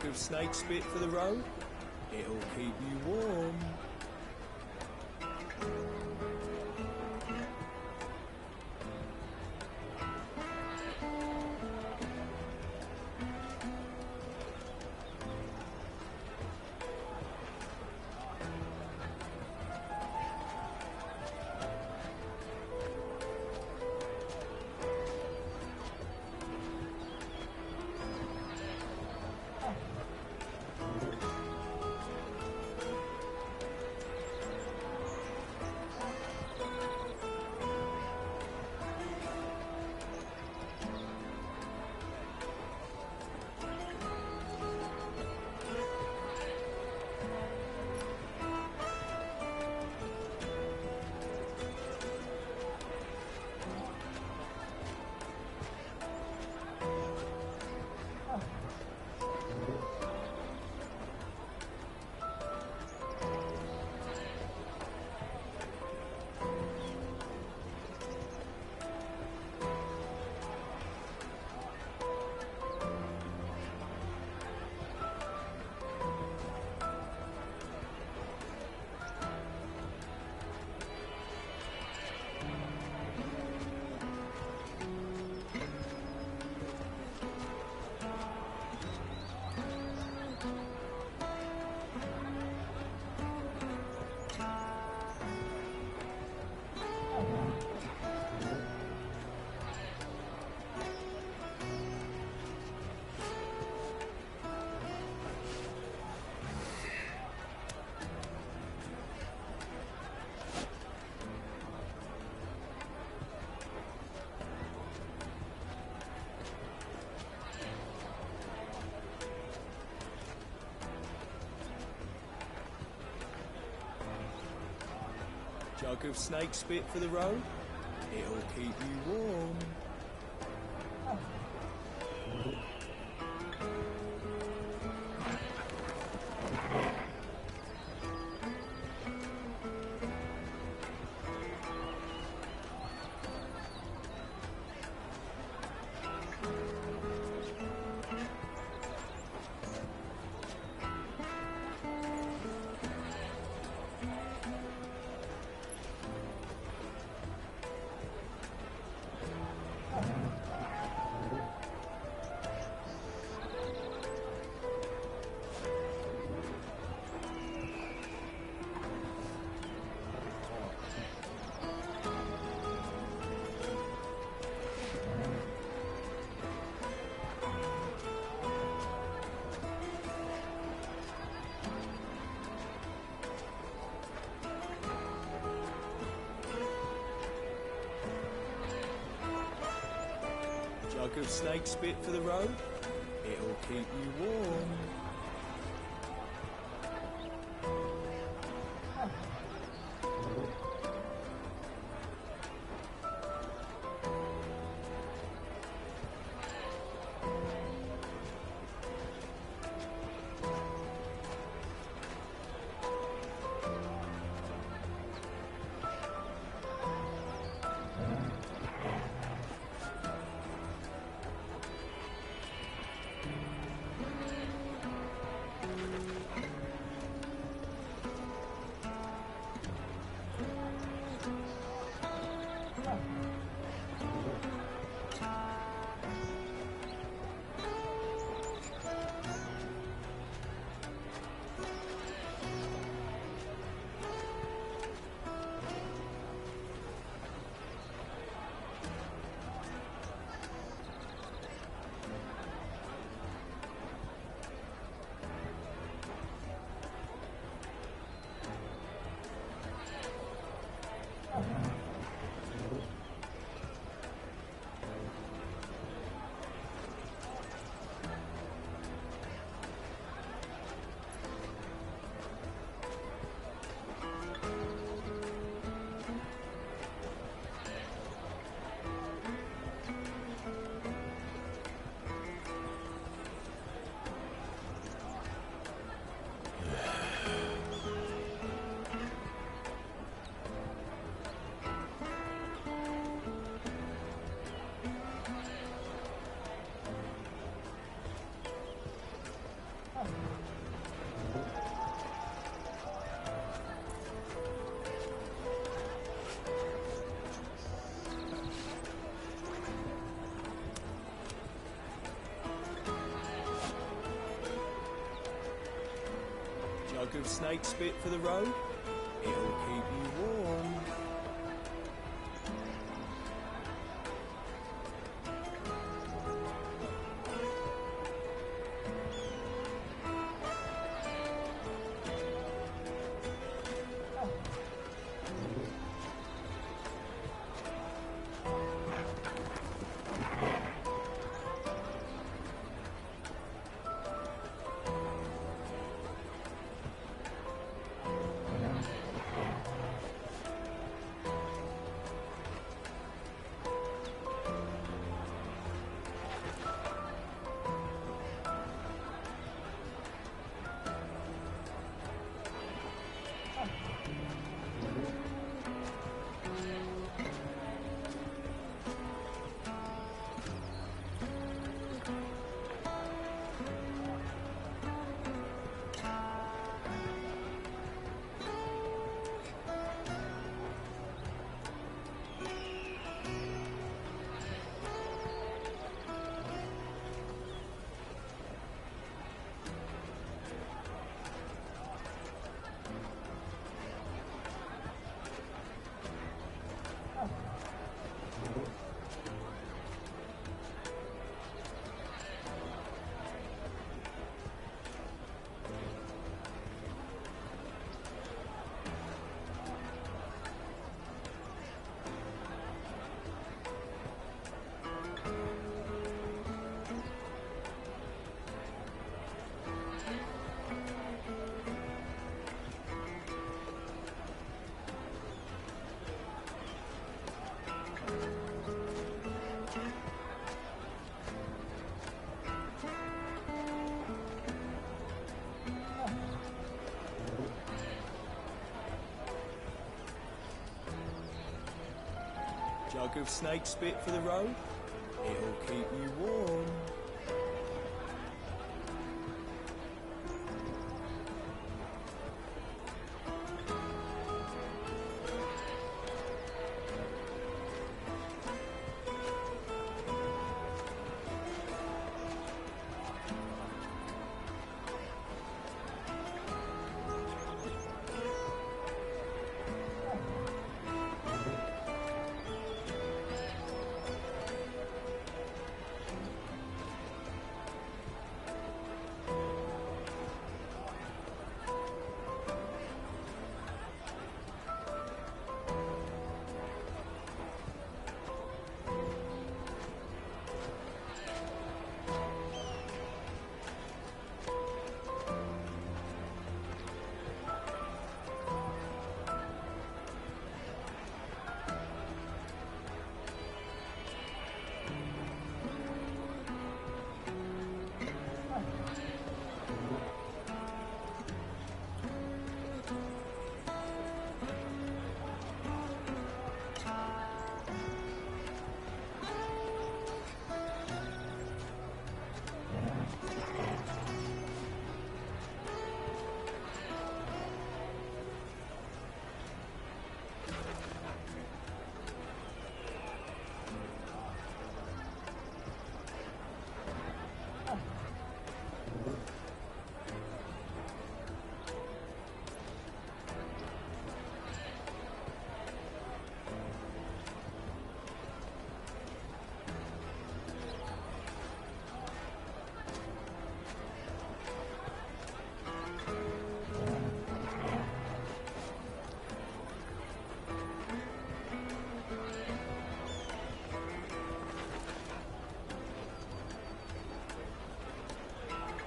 Jug of snake spit for the road? It'll keep you warm. Jug of snake spit for the road? It'll keep you warm. Jug of snake spit for the road? It'll keep you warm. of snake spit for the road? It'll keep you warm. Jug of snake spit for the road? It'll keep you warm.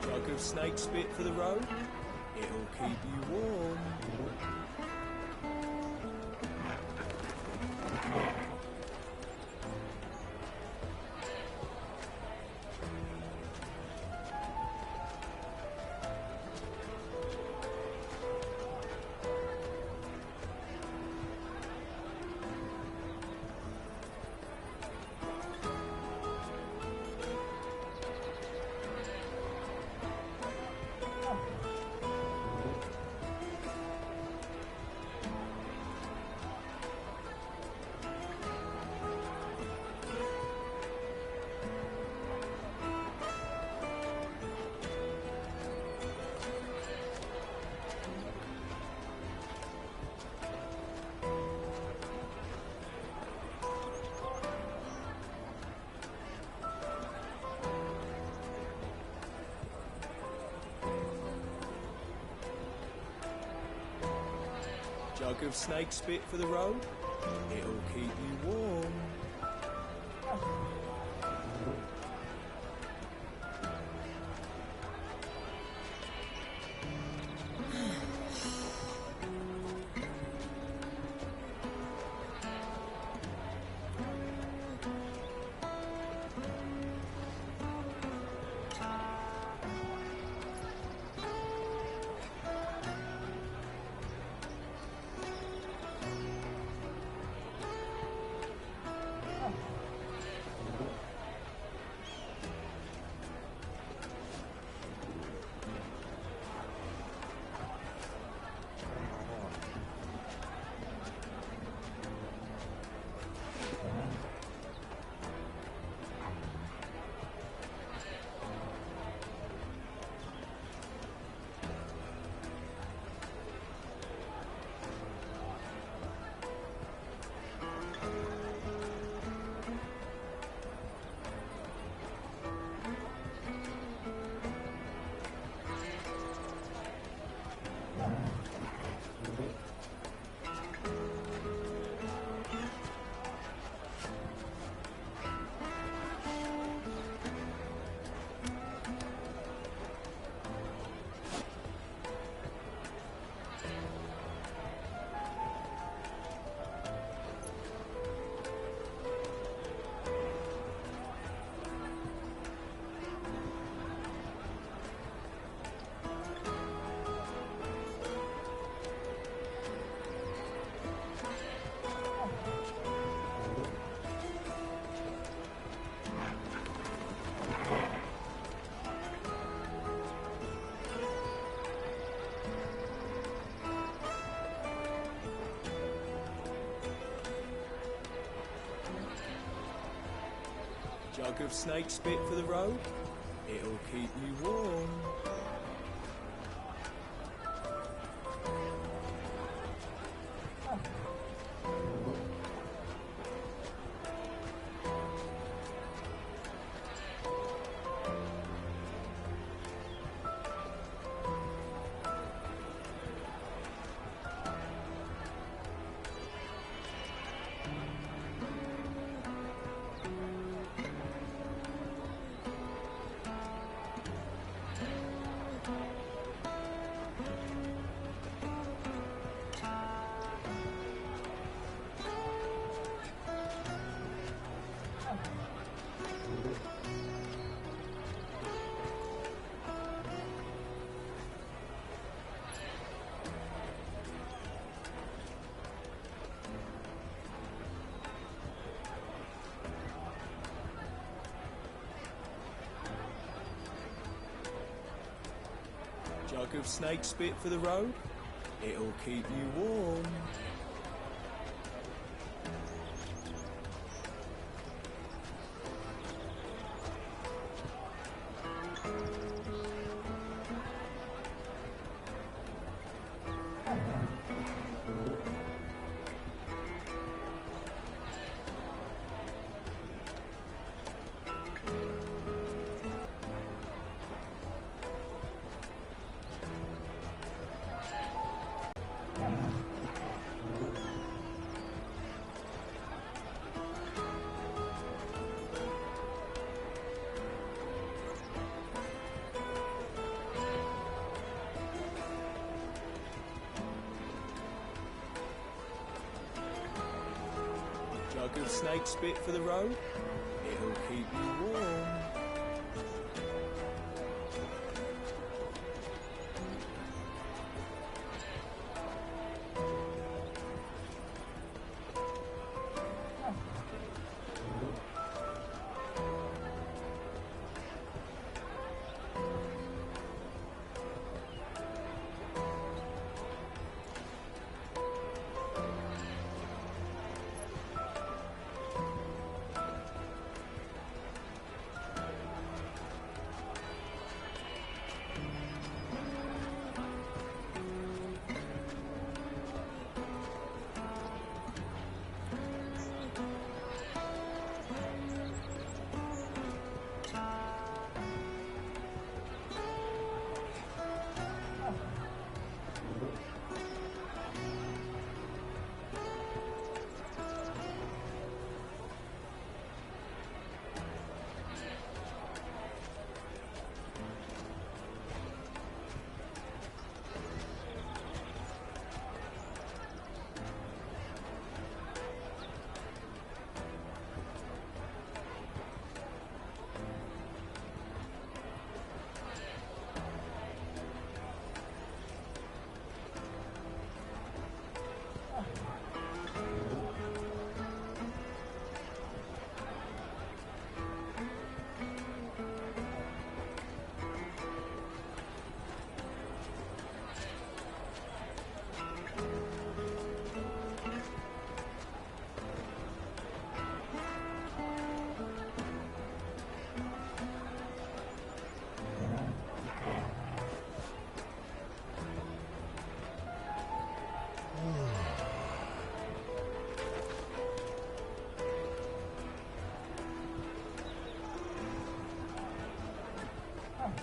Jug of snake spit for the road? It'll keep you warm. Jug of snake spit for the road? It'll keep you warm. Jug of snake spit for the road? It'll keep you warm. Jug of snake spit for the road? It'll keep you warm. Jug of snake spit for the road? It'll keep you warm.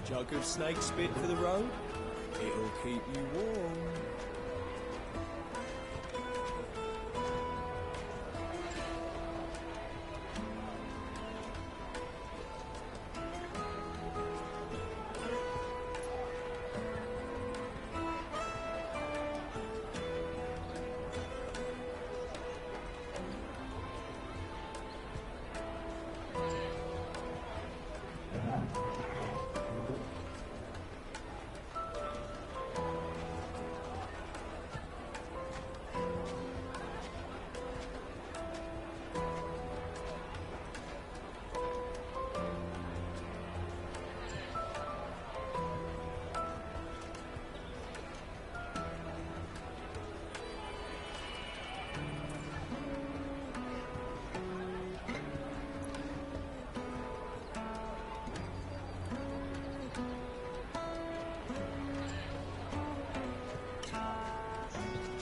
Jug of snake spit for the road? It'll keep you warm.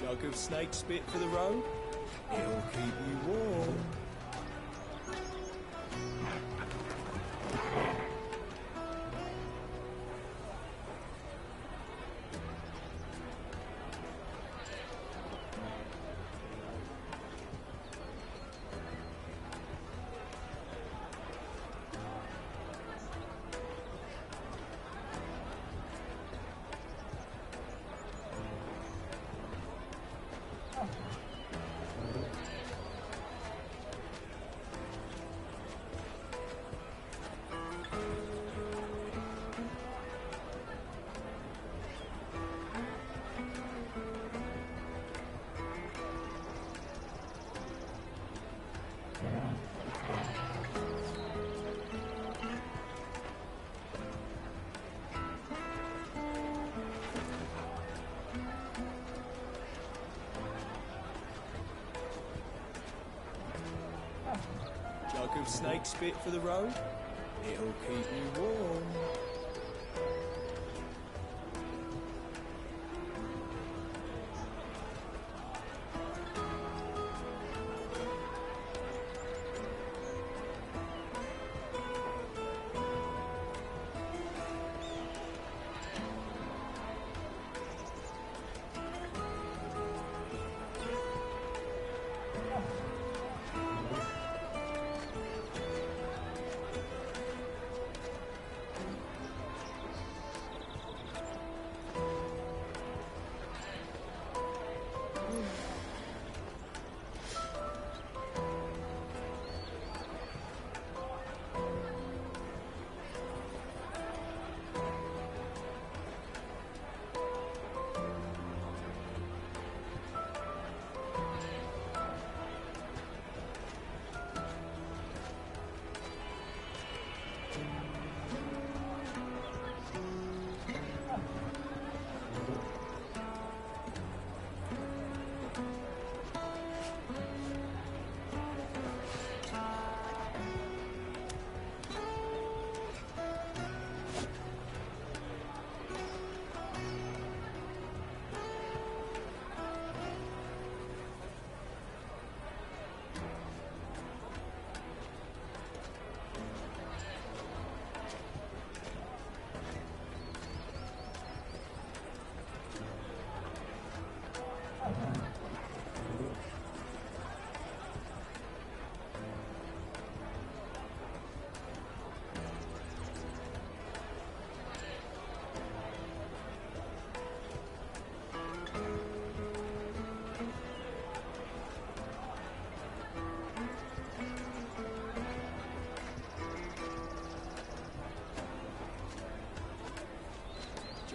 Jug of snake spit for the road? It'll keep you warm. Jug of snake spit for the road? It'll keep you warm.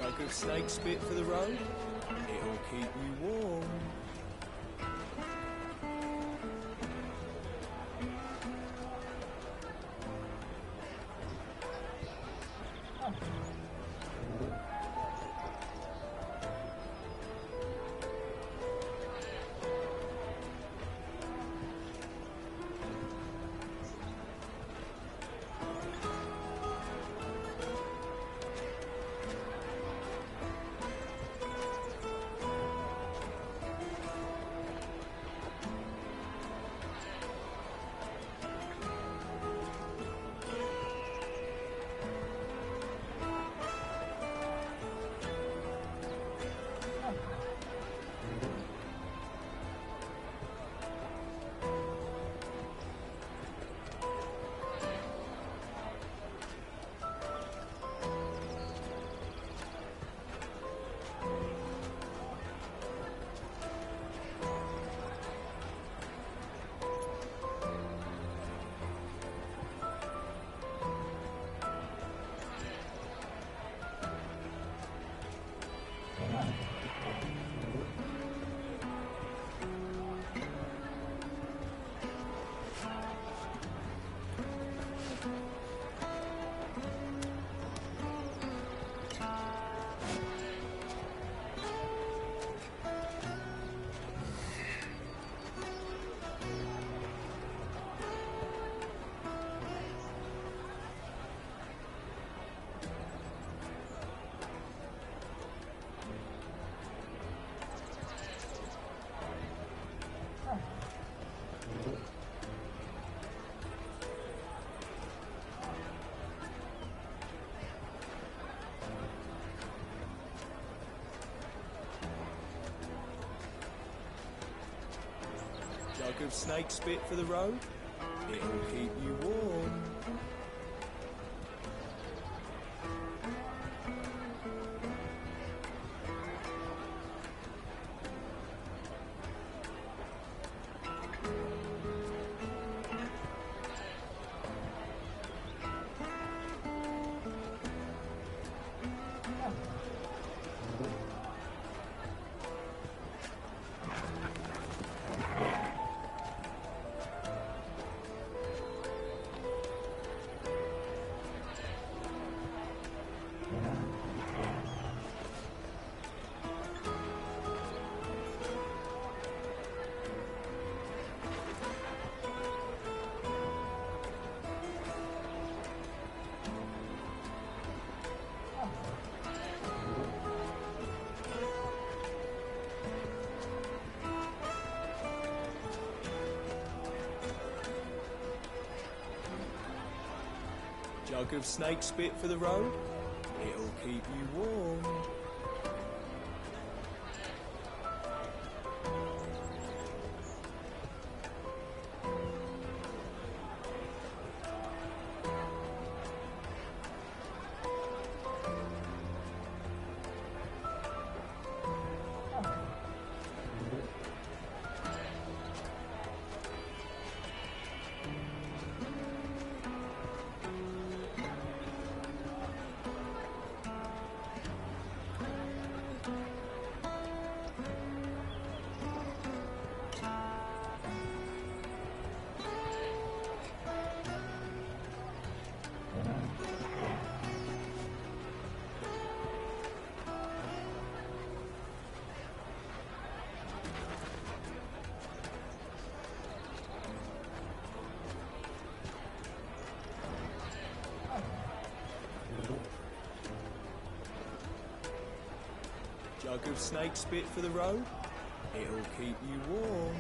Jug of snake spit for the road? It'll keep you warm. Jug of snake spit for the road? It'll keep you warm. Jug of snake spit for the road? It'll keep you warm. Jug of snake spit for the road? It'll keep you warm.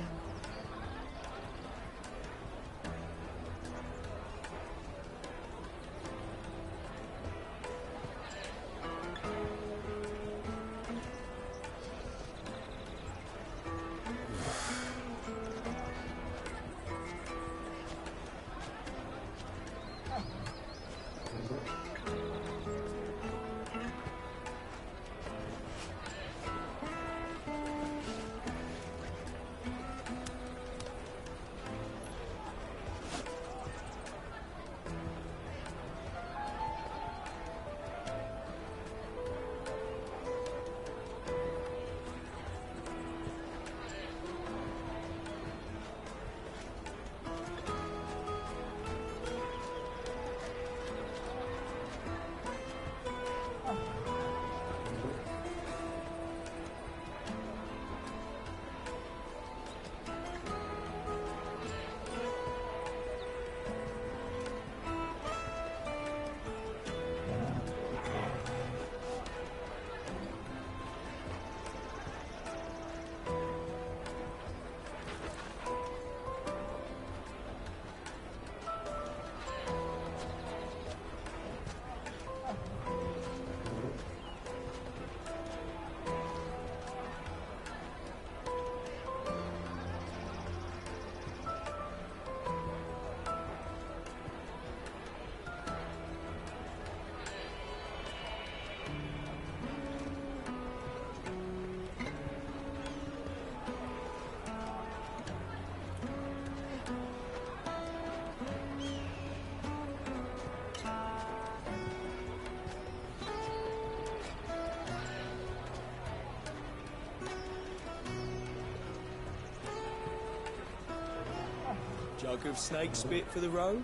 Jug of snake spit for the road?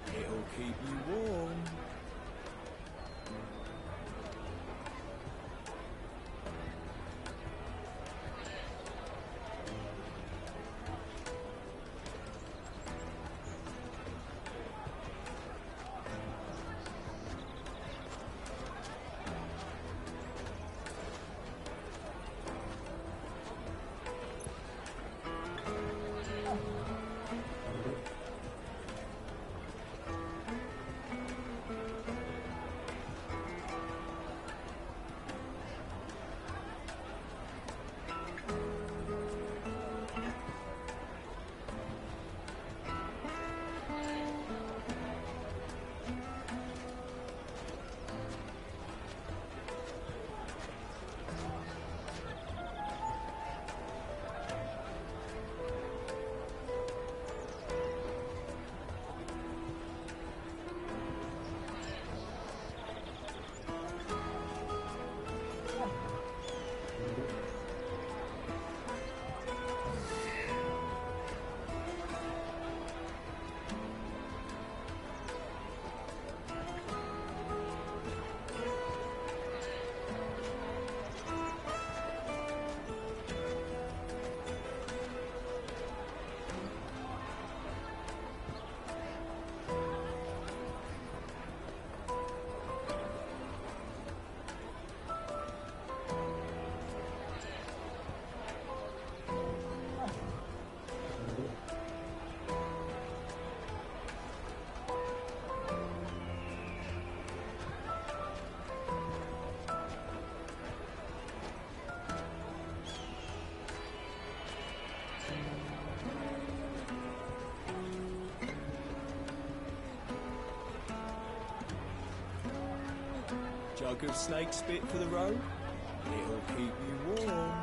It'll keep you warm. Jug of snake spit for the road? It'll keep you warm.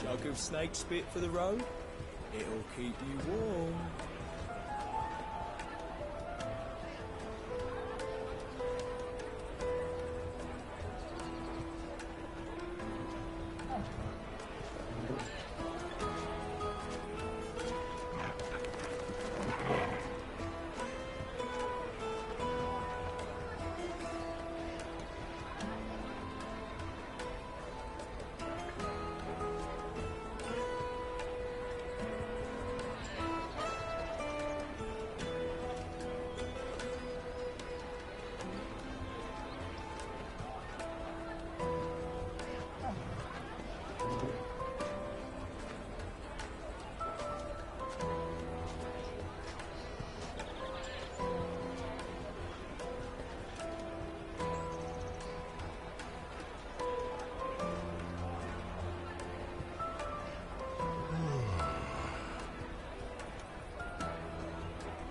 Jug of snake spit for the road? It'll keep you warm.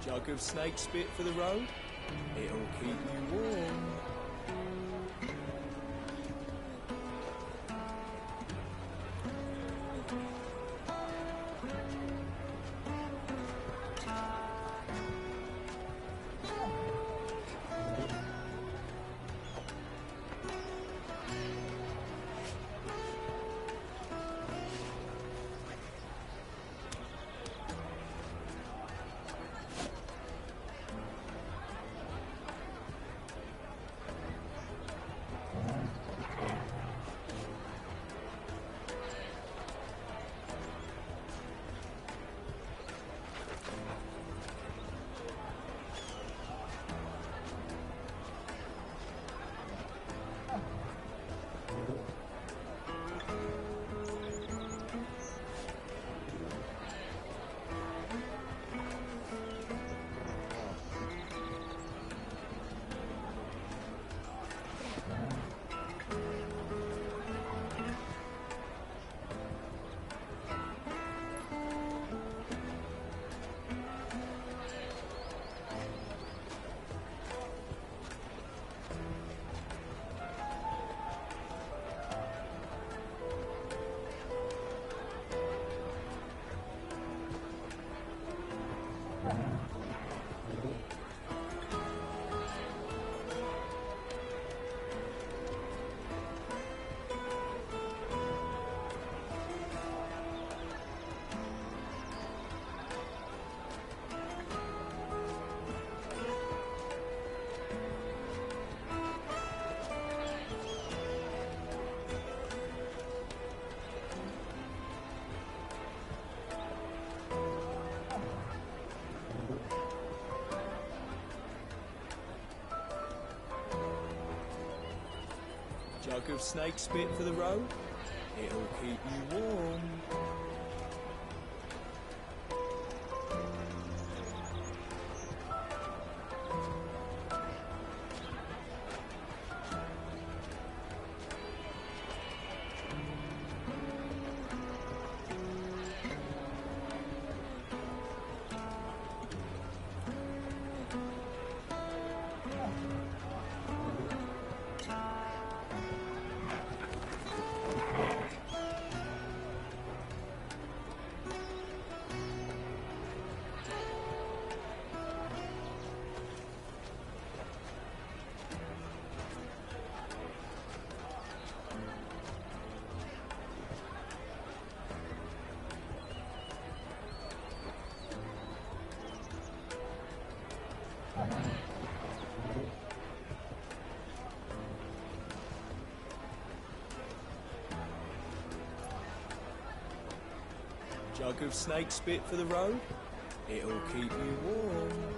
Jug of snake spit for the road? It'll keep you warm. Jug of snake spit for the road? It'll keep you warm. Jug of snake spit for the road? It'll keep you warm.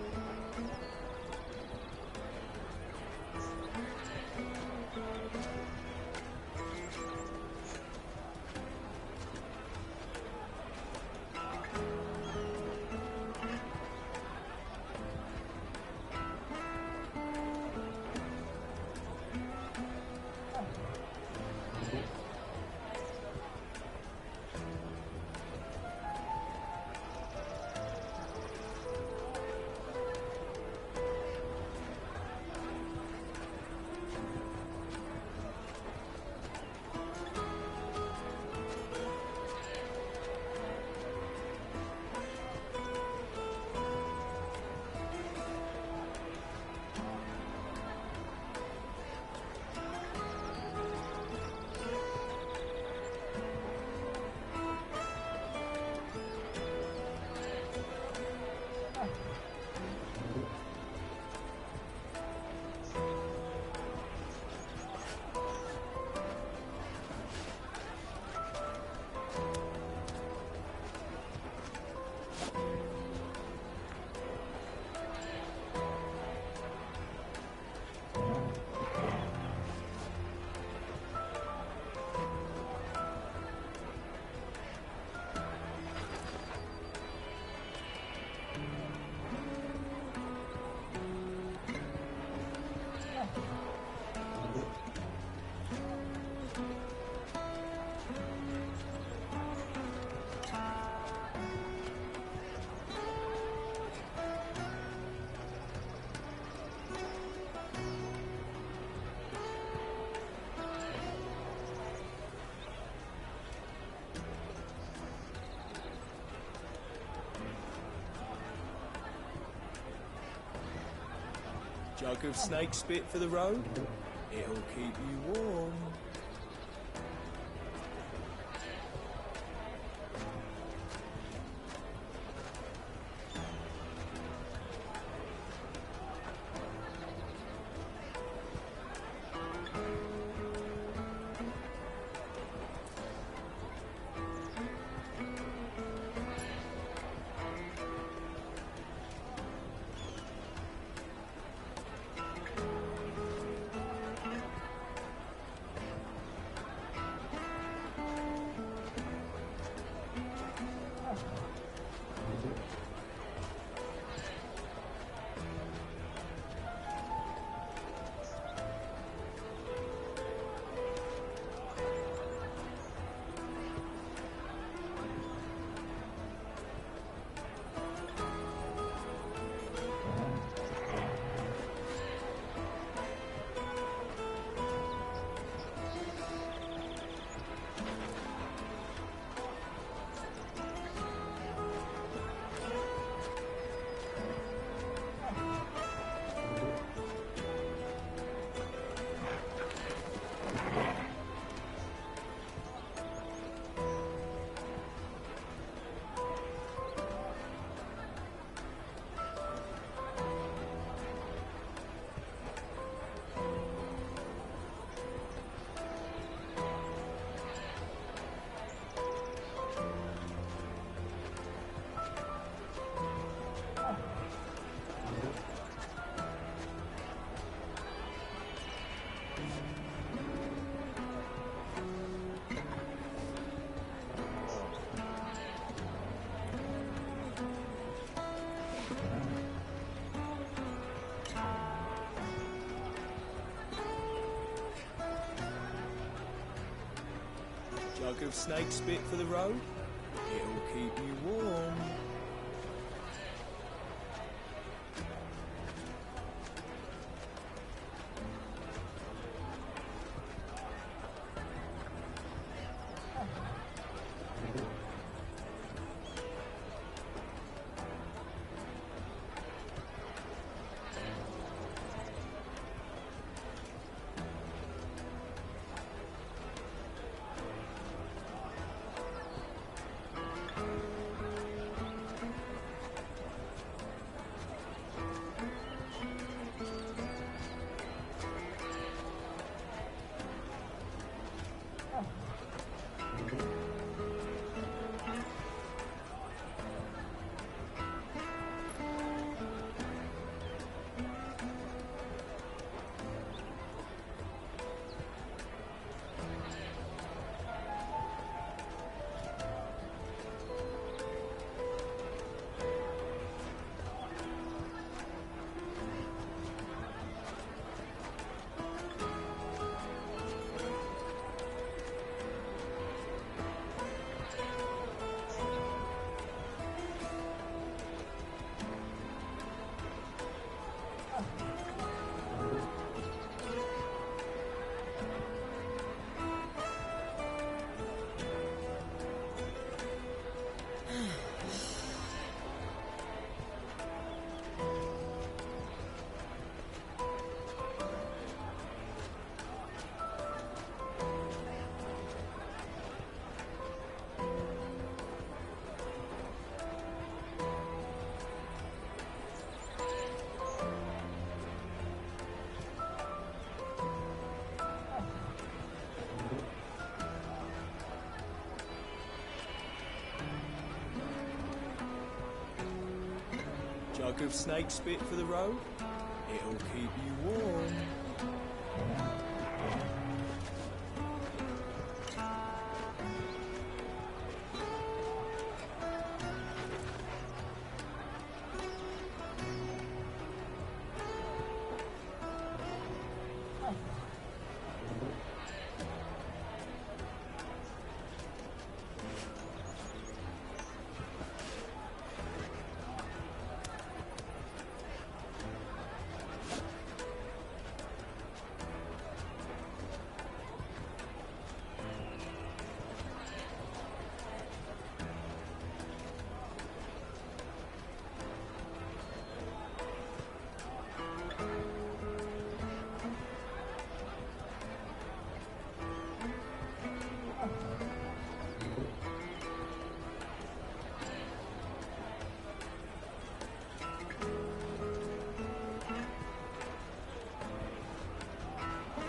Jug of snake spit for the road? It'll keep you warm. Jug of snake spit for the road? It'll keep you warm. Jug of snake spit for the road? It'll keep you warm.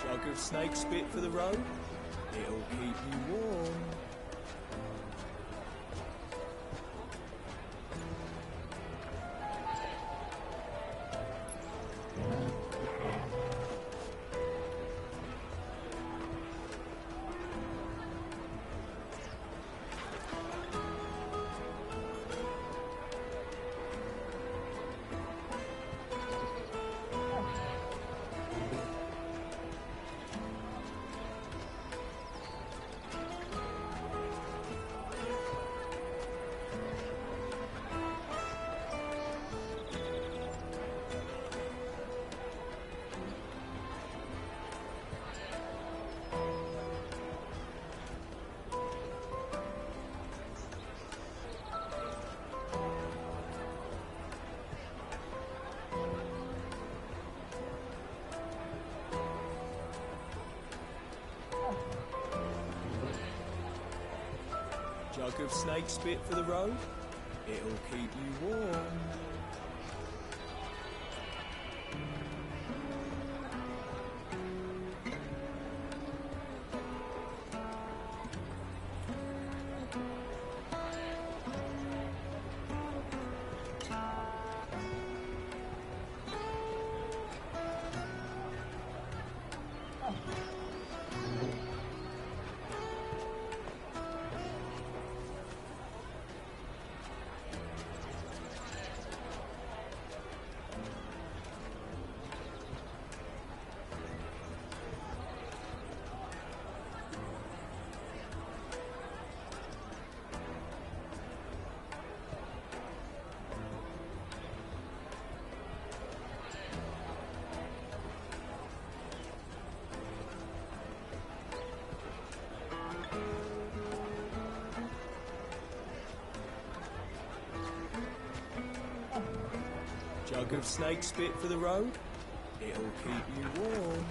Jug of snake spit for the road? It'll keep you warm. Jug of snake spit for the road? It'll keep you warm. Jug of snake spit for the road? It'll keep you warm.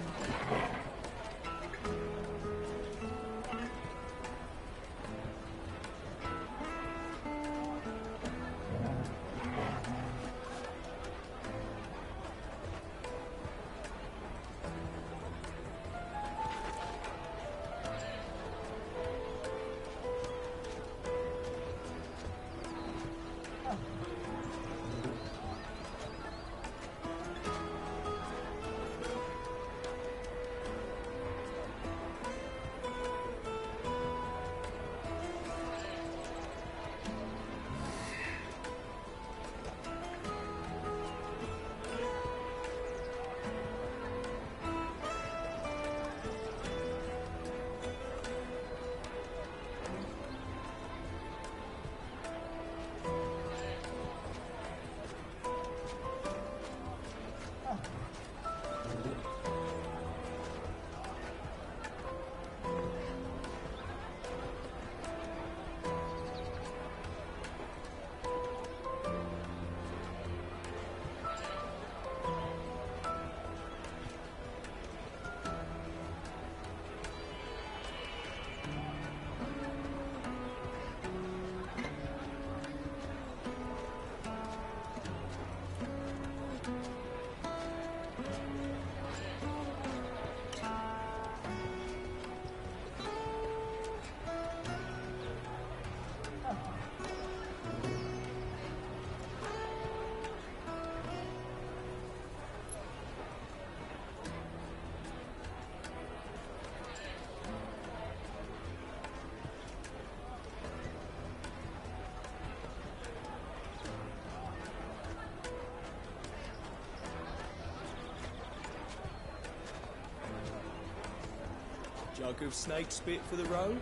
Jug of snake spit for the road?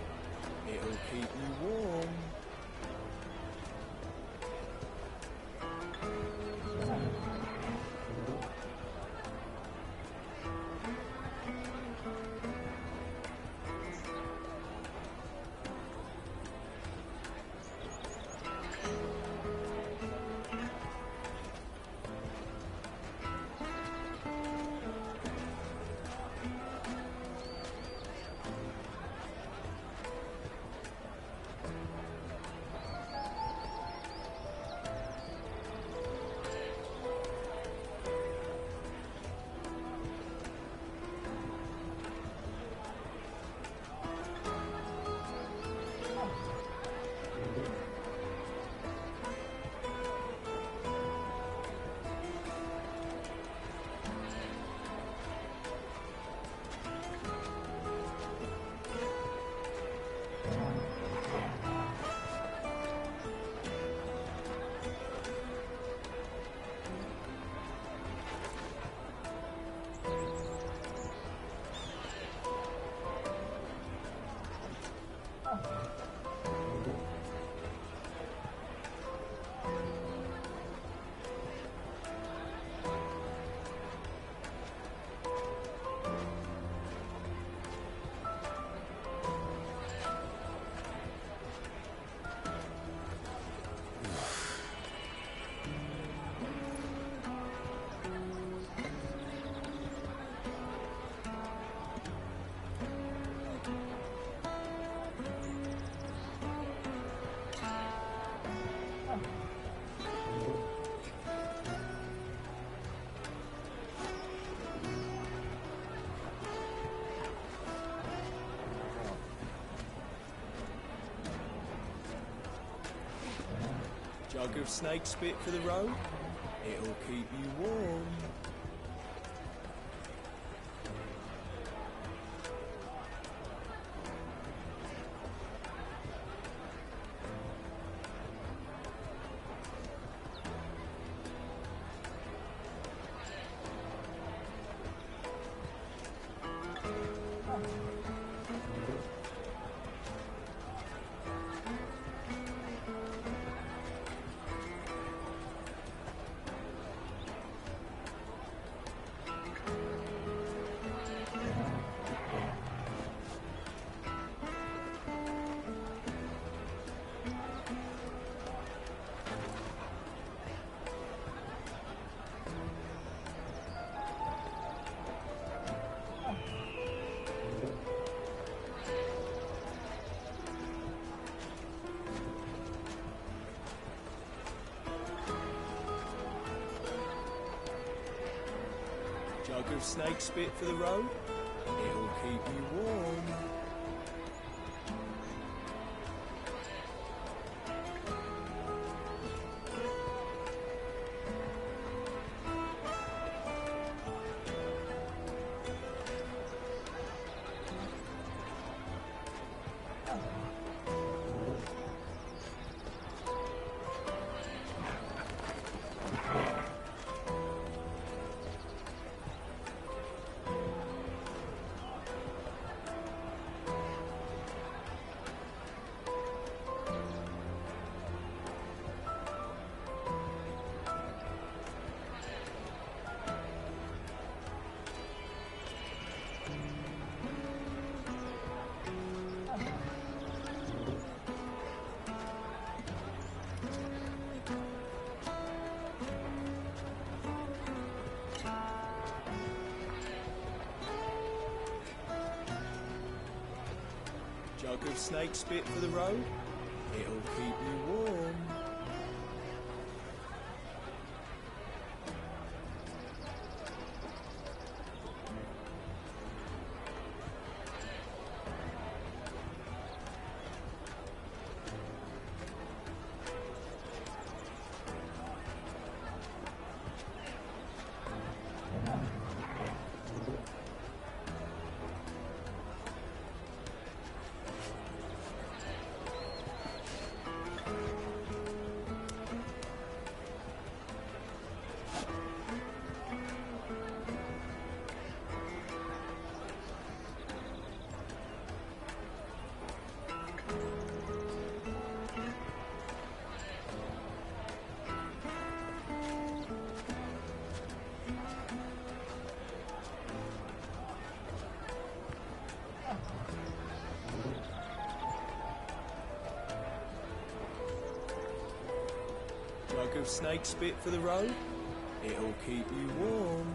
It'll keep you warm. Jug of snake spit for the road? It'll keep you warm. Jug of snake spit for the road? It'll keep you warm. Jug of snake spit for the road? It'll keep you warm. Jug of snake spit for the road? It'll keep you warm.